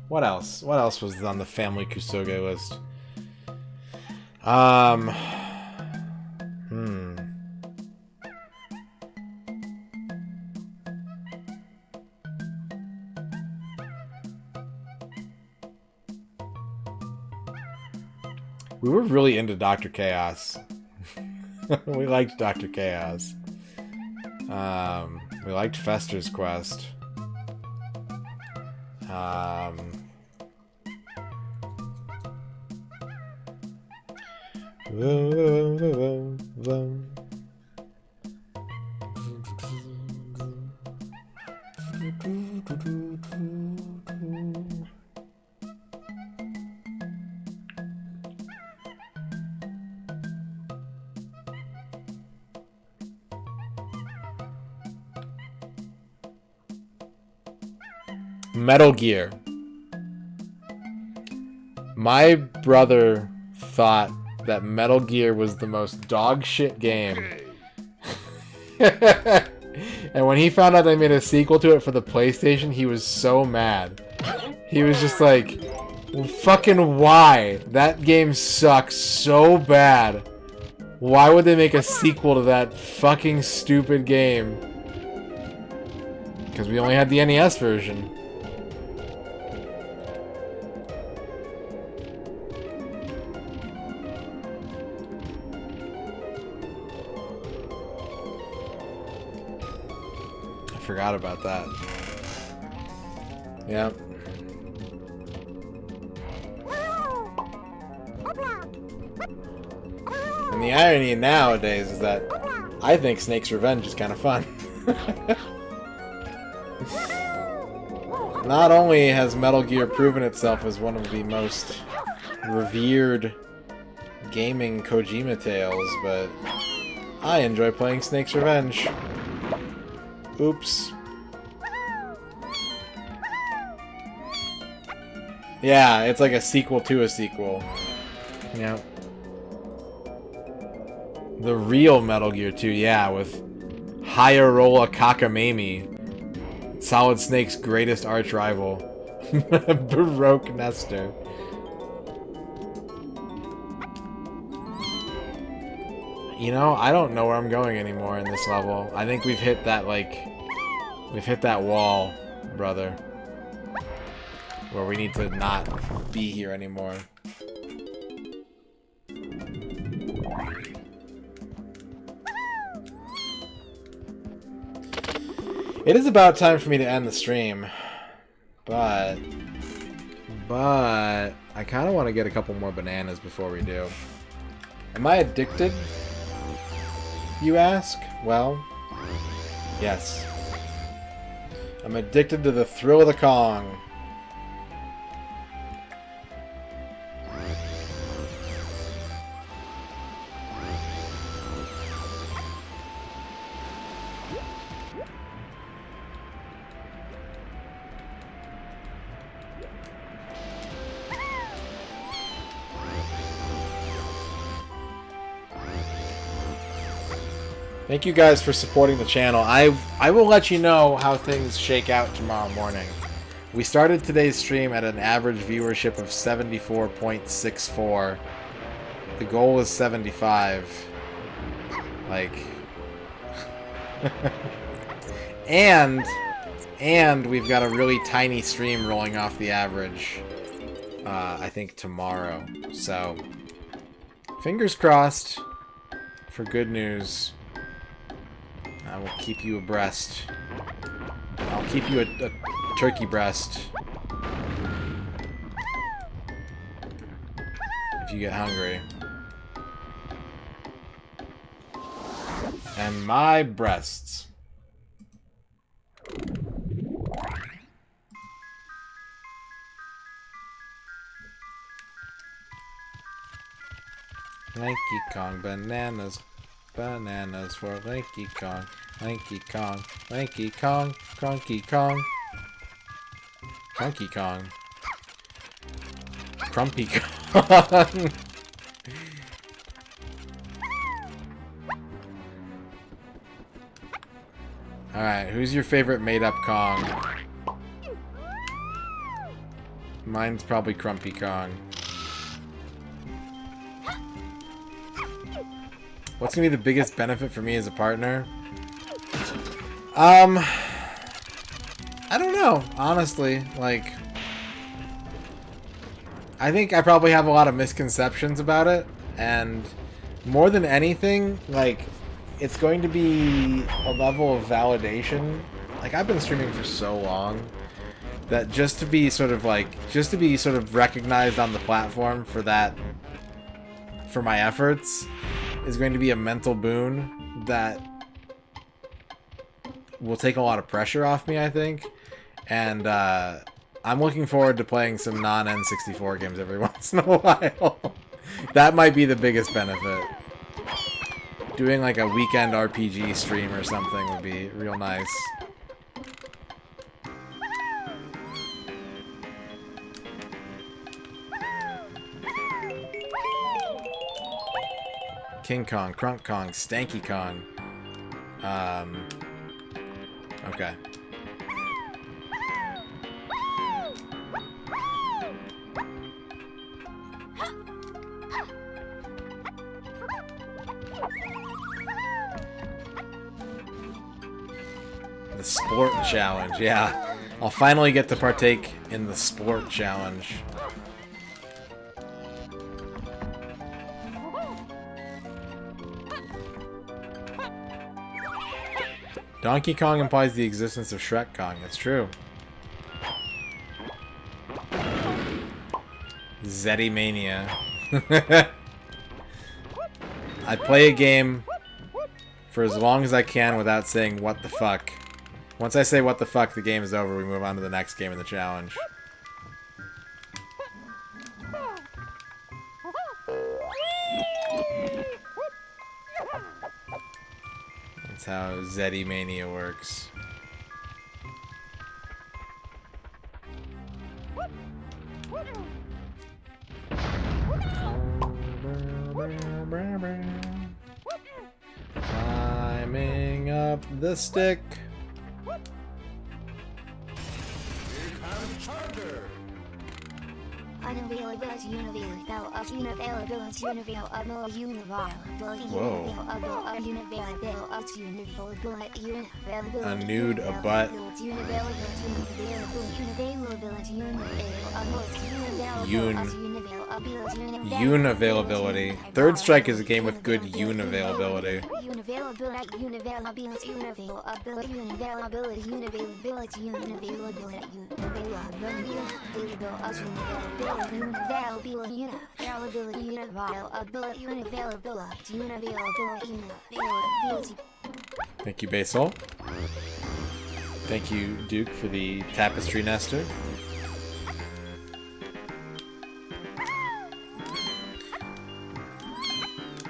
What else? What else was on the family Kusoge list? We were really into Dr. Chaos. We liked Dr. Chaos. We liked Fester's Quest. Metal Gear. My brother thought that Metal Gear was the most dog shit game. And when he found out they made a sequel to it for the PlayStation, he was so mad. He was just like, fucking why? That game sucks so bad. Why would they make a sequel to that fucking stupid game? Because we only had the NES version. Forgot about that. Yep. And the irony nowadays is that I think Snake's Revenge is kind of fun. Not only has Metal Gear proven itself as one of the most revered gaming Kojima tales, but I enjoy playing Snake's Revenge. Oops. Yeah, it's like a sequel to a sequel. Yeah. The real Metal Gear 2, yeah, with Hyarola Kakamami, Solid Snake's greatest arch rival. Baroque Nestor. You know, I don't know where I'm going anymore in this level. I think we've hit that, like... We've hit that wall, brother. Where we need to not be here anymore. It is about time for me to end the stream. But I kind of want to get a couple more bananas before we do. Am I addicted? You ask? Well, yes. I'm addicted to the thrill of the Kong. Thank you guys for supporting the channel. I will let you know how things shake out tomorrow morning. We started today's stream at an average viewership of 74.64. The goal is 75. Like... and we've got a really tiny stream rolling off the average. I think tomorrow. So, fingers crossed for good news. I will keep you abreast. I'll keep you a turkey breast. If you get hungry. And my breasts. Lanky Kong bananas. Bananas for Lanky Kong. Lanky Kong. Lanky Kong. Cronky Kong. Cronky Kong. Crumpy Kong. Alright, who's your favorite made-up Kong? Mine's probably Crumpy Kong. What's gonna be the biggest benefit for me as a partner? I don't know, honestly. Like, I think I probably have a lot of misconceptions about it, and more than anything, like, it's going to be a level of validation. Like, I've been streaming for so long that just to be sort of recognized on the platform for that, for my efforts, is going to be a mental boon that will take a lot of pressure off me, I think. And I'm looking forward to playing some non-N64 games every once in a while. That might be the biggest benefit. Doing like a weekend RPG stream or something would be real nice. King Kong, Crunk Kong, Stanky Kong. Okay. The sport challenge, yeah. I'll finally get to partake in the sport challenge. Donkey Kong implies the existence of Shrek Kong. It's true. Zeddy Mania. I play a game for as long as I can without saying what the fuck. Once I say what the fuck, the game is over. We move on to the next game in the challenge. That's how Zeddy Mania works. Climbing up the stick. Unavailable. A nude, a butt. Yoon availability. Third Strike is a game with good yoon availability. Thank you, Basil. Thank you, Duke, for the tapestry nester.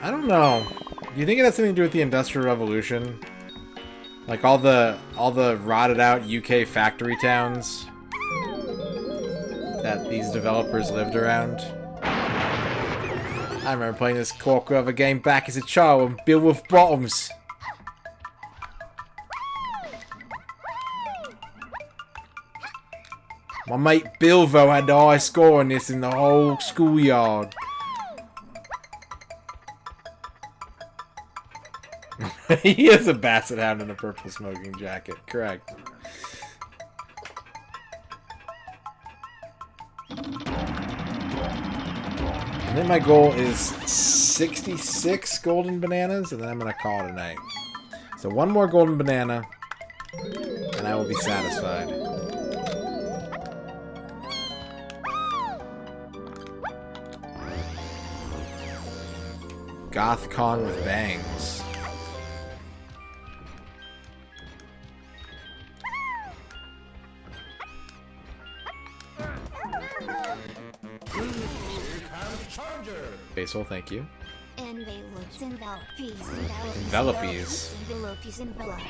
I don't know. Do you think it has something to do with the Industrial Revolution? Like all the rotted out UK factory towns that these developers lived around? I remember playing this corker of a game back as a child and Bill with bottoms. My mate Bilvo had the highest score on this in the whole schoolyard. He is a basset hound in a purple smoking jacket. Correct. I think my goal is 66 golden bananas, and then I'm going to call it a night. So one more golden banana, and I will be satisfied. Goth Kong with bangs. Basil, thank you. Envelopies. Peace and Bella.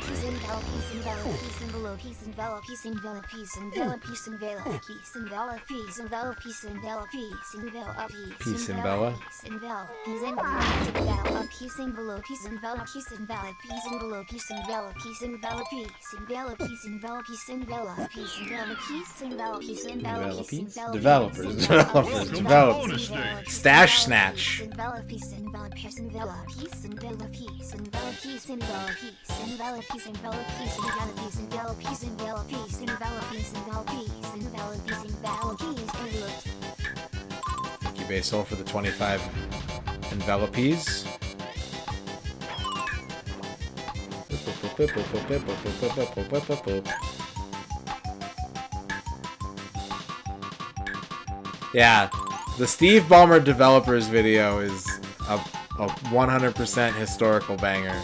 Developers. Stash Snatch. Thank you, Basil, for the 25 envelopies. Yeah, the Steve Ballmer developers video is a 100% historical banger.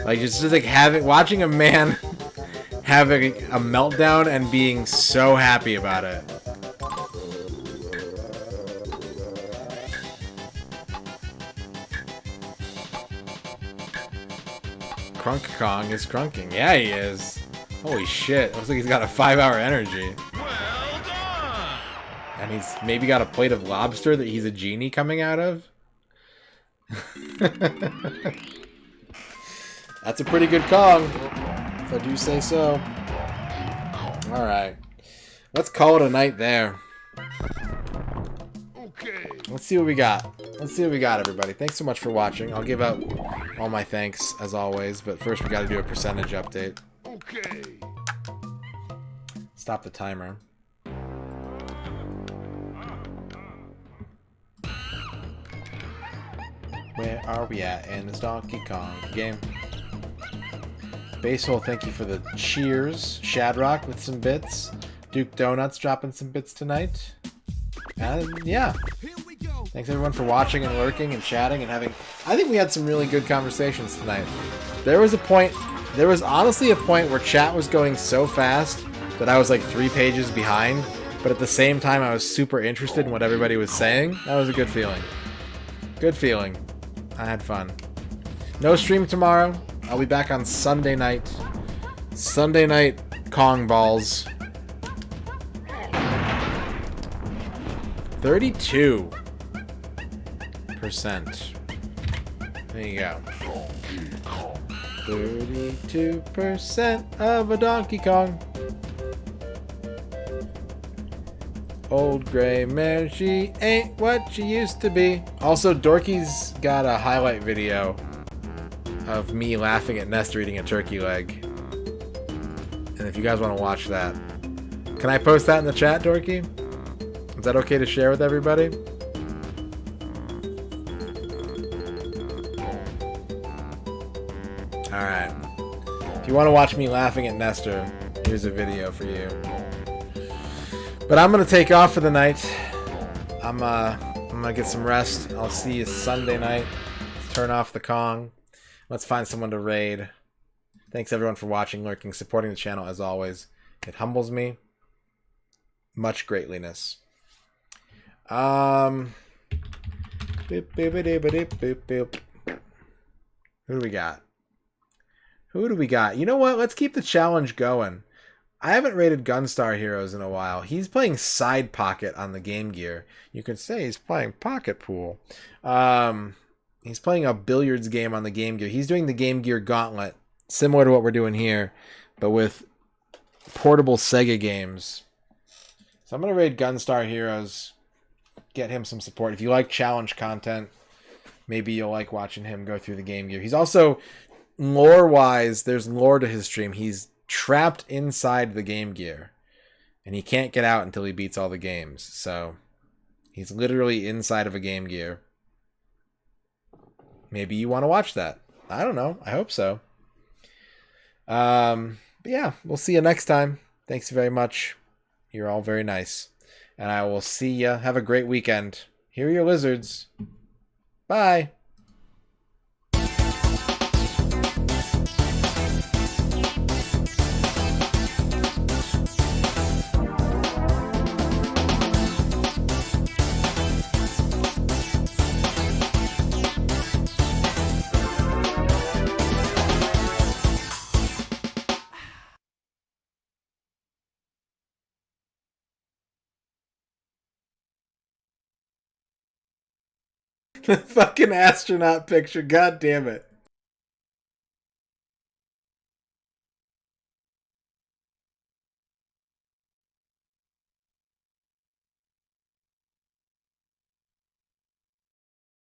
Like, it's just like watching a man having a meltdown and being so happy about it. Crunk Kong is crunking. Yeah, he is. Holy shit. Looks like he's got a 5-hour energy. Well done! And he's maybe got a plate of lobster that he's a genie coming out of. That's a pretty good Kong, if I do say so. Alright. Let's call it a night there. Okay. Let's see what we got. Let's see what we got, everybody. Thanks so much for watching. I'll give out all my thanks, as always, but first we gotta do a percentage update. Okay. Stop the timer. Where are we at in this Donkey Kong game? Basehole, thank you for the cheers. Shadrock with some bits. Duke Donuts dropping some bits tonight. And yeah. Thanks everyone for watching and lurking and chatting and having... I think we had some really good conversations tonight. There was honestly a point where chat was going so fast that I was like 3 pages behind, but at the same time I was super interested in what everybody was saying. That was a good feeling. Good feeling. I had fun. No stream tomorrow. I'll be back on Sunday night. Sunday night Kong balls. 32%. There you go. 32% of a Donkey Kong. Old gray mare, she ain't what she used to be. Also, Dorky's got a highlight video of me laughing at Nestor eating a turkey leg. And if you guys want to watch that, can I post that in the chat, Dorky? Is that okay to share with everybody? Alright. If you want to watch me laughing at Nestor, here's a video for you. But I'm going to take off for the night. I'm going to get some rest. I'll see you Sunday night. Let's turn off the Kong. Let's find someone to raid. Thanks everyone for watching, lurking, supporting the channel as always. It humbles me. Much greatliness. Who do we got? Who do we got? You know what? Let's keep the challenge going. I haven't rated Gunstar Heroes in a while. He's playing Side Pocket on the Game Gear. You could say he's playing Pocket Pool. He's playing a billiards game on the Game Gear. He's doing the Game Gear Gauntlet, similar to what we're doing here, but with portable Sega games. So I'm going to raid Gunstar Heroes, get him some support. If you like challenge content, maybe you'll like watching him go through the Game Gear. He's also, lore-wise, there's lore to his stream. He's trapped inside the Game Gear, and he can't get out until he beats all the games. So he's literally inside of a Game Gear. Maybe you want to watch that. I don't know. I hope so. But yeah, we'll see you next time. Thanks very much. You're all very nice. And I will see ya. Have a great weekend. Here are your lizards. Bye. The fucking astronaut picture. God damn it.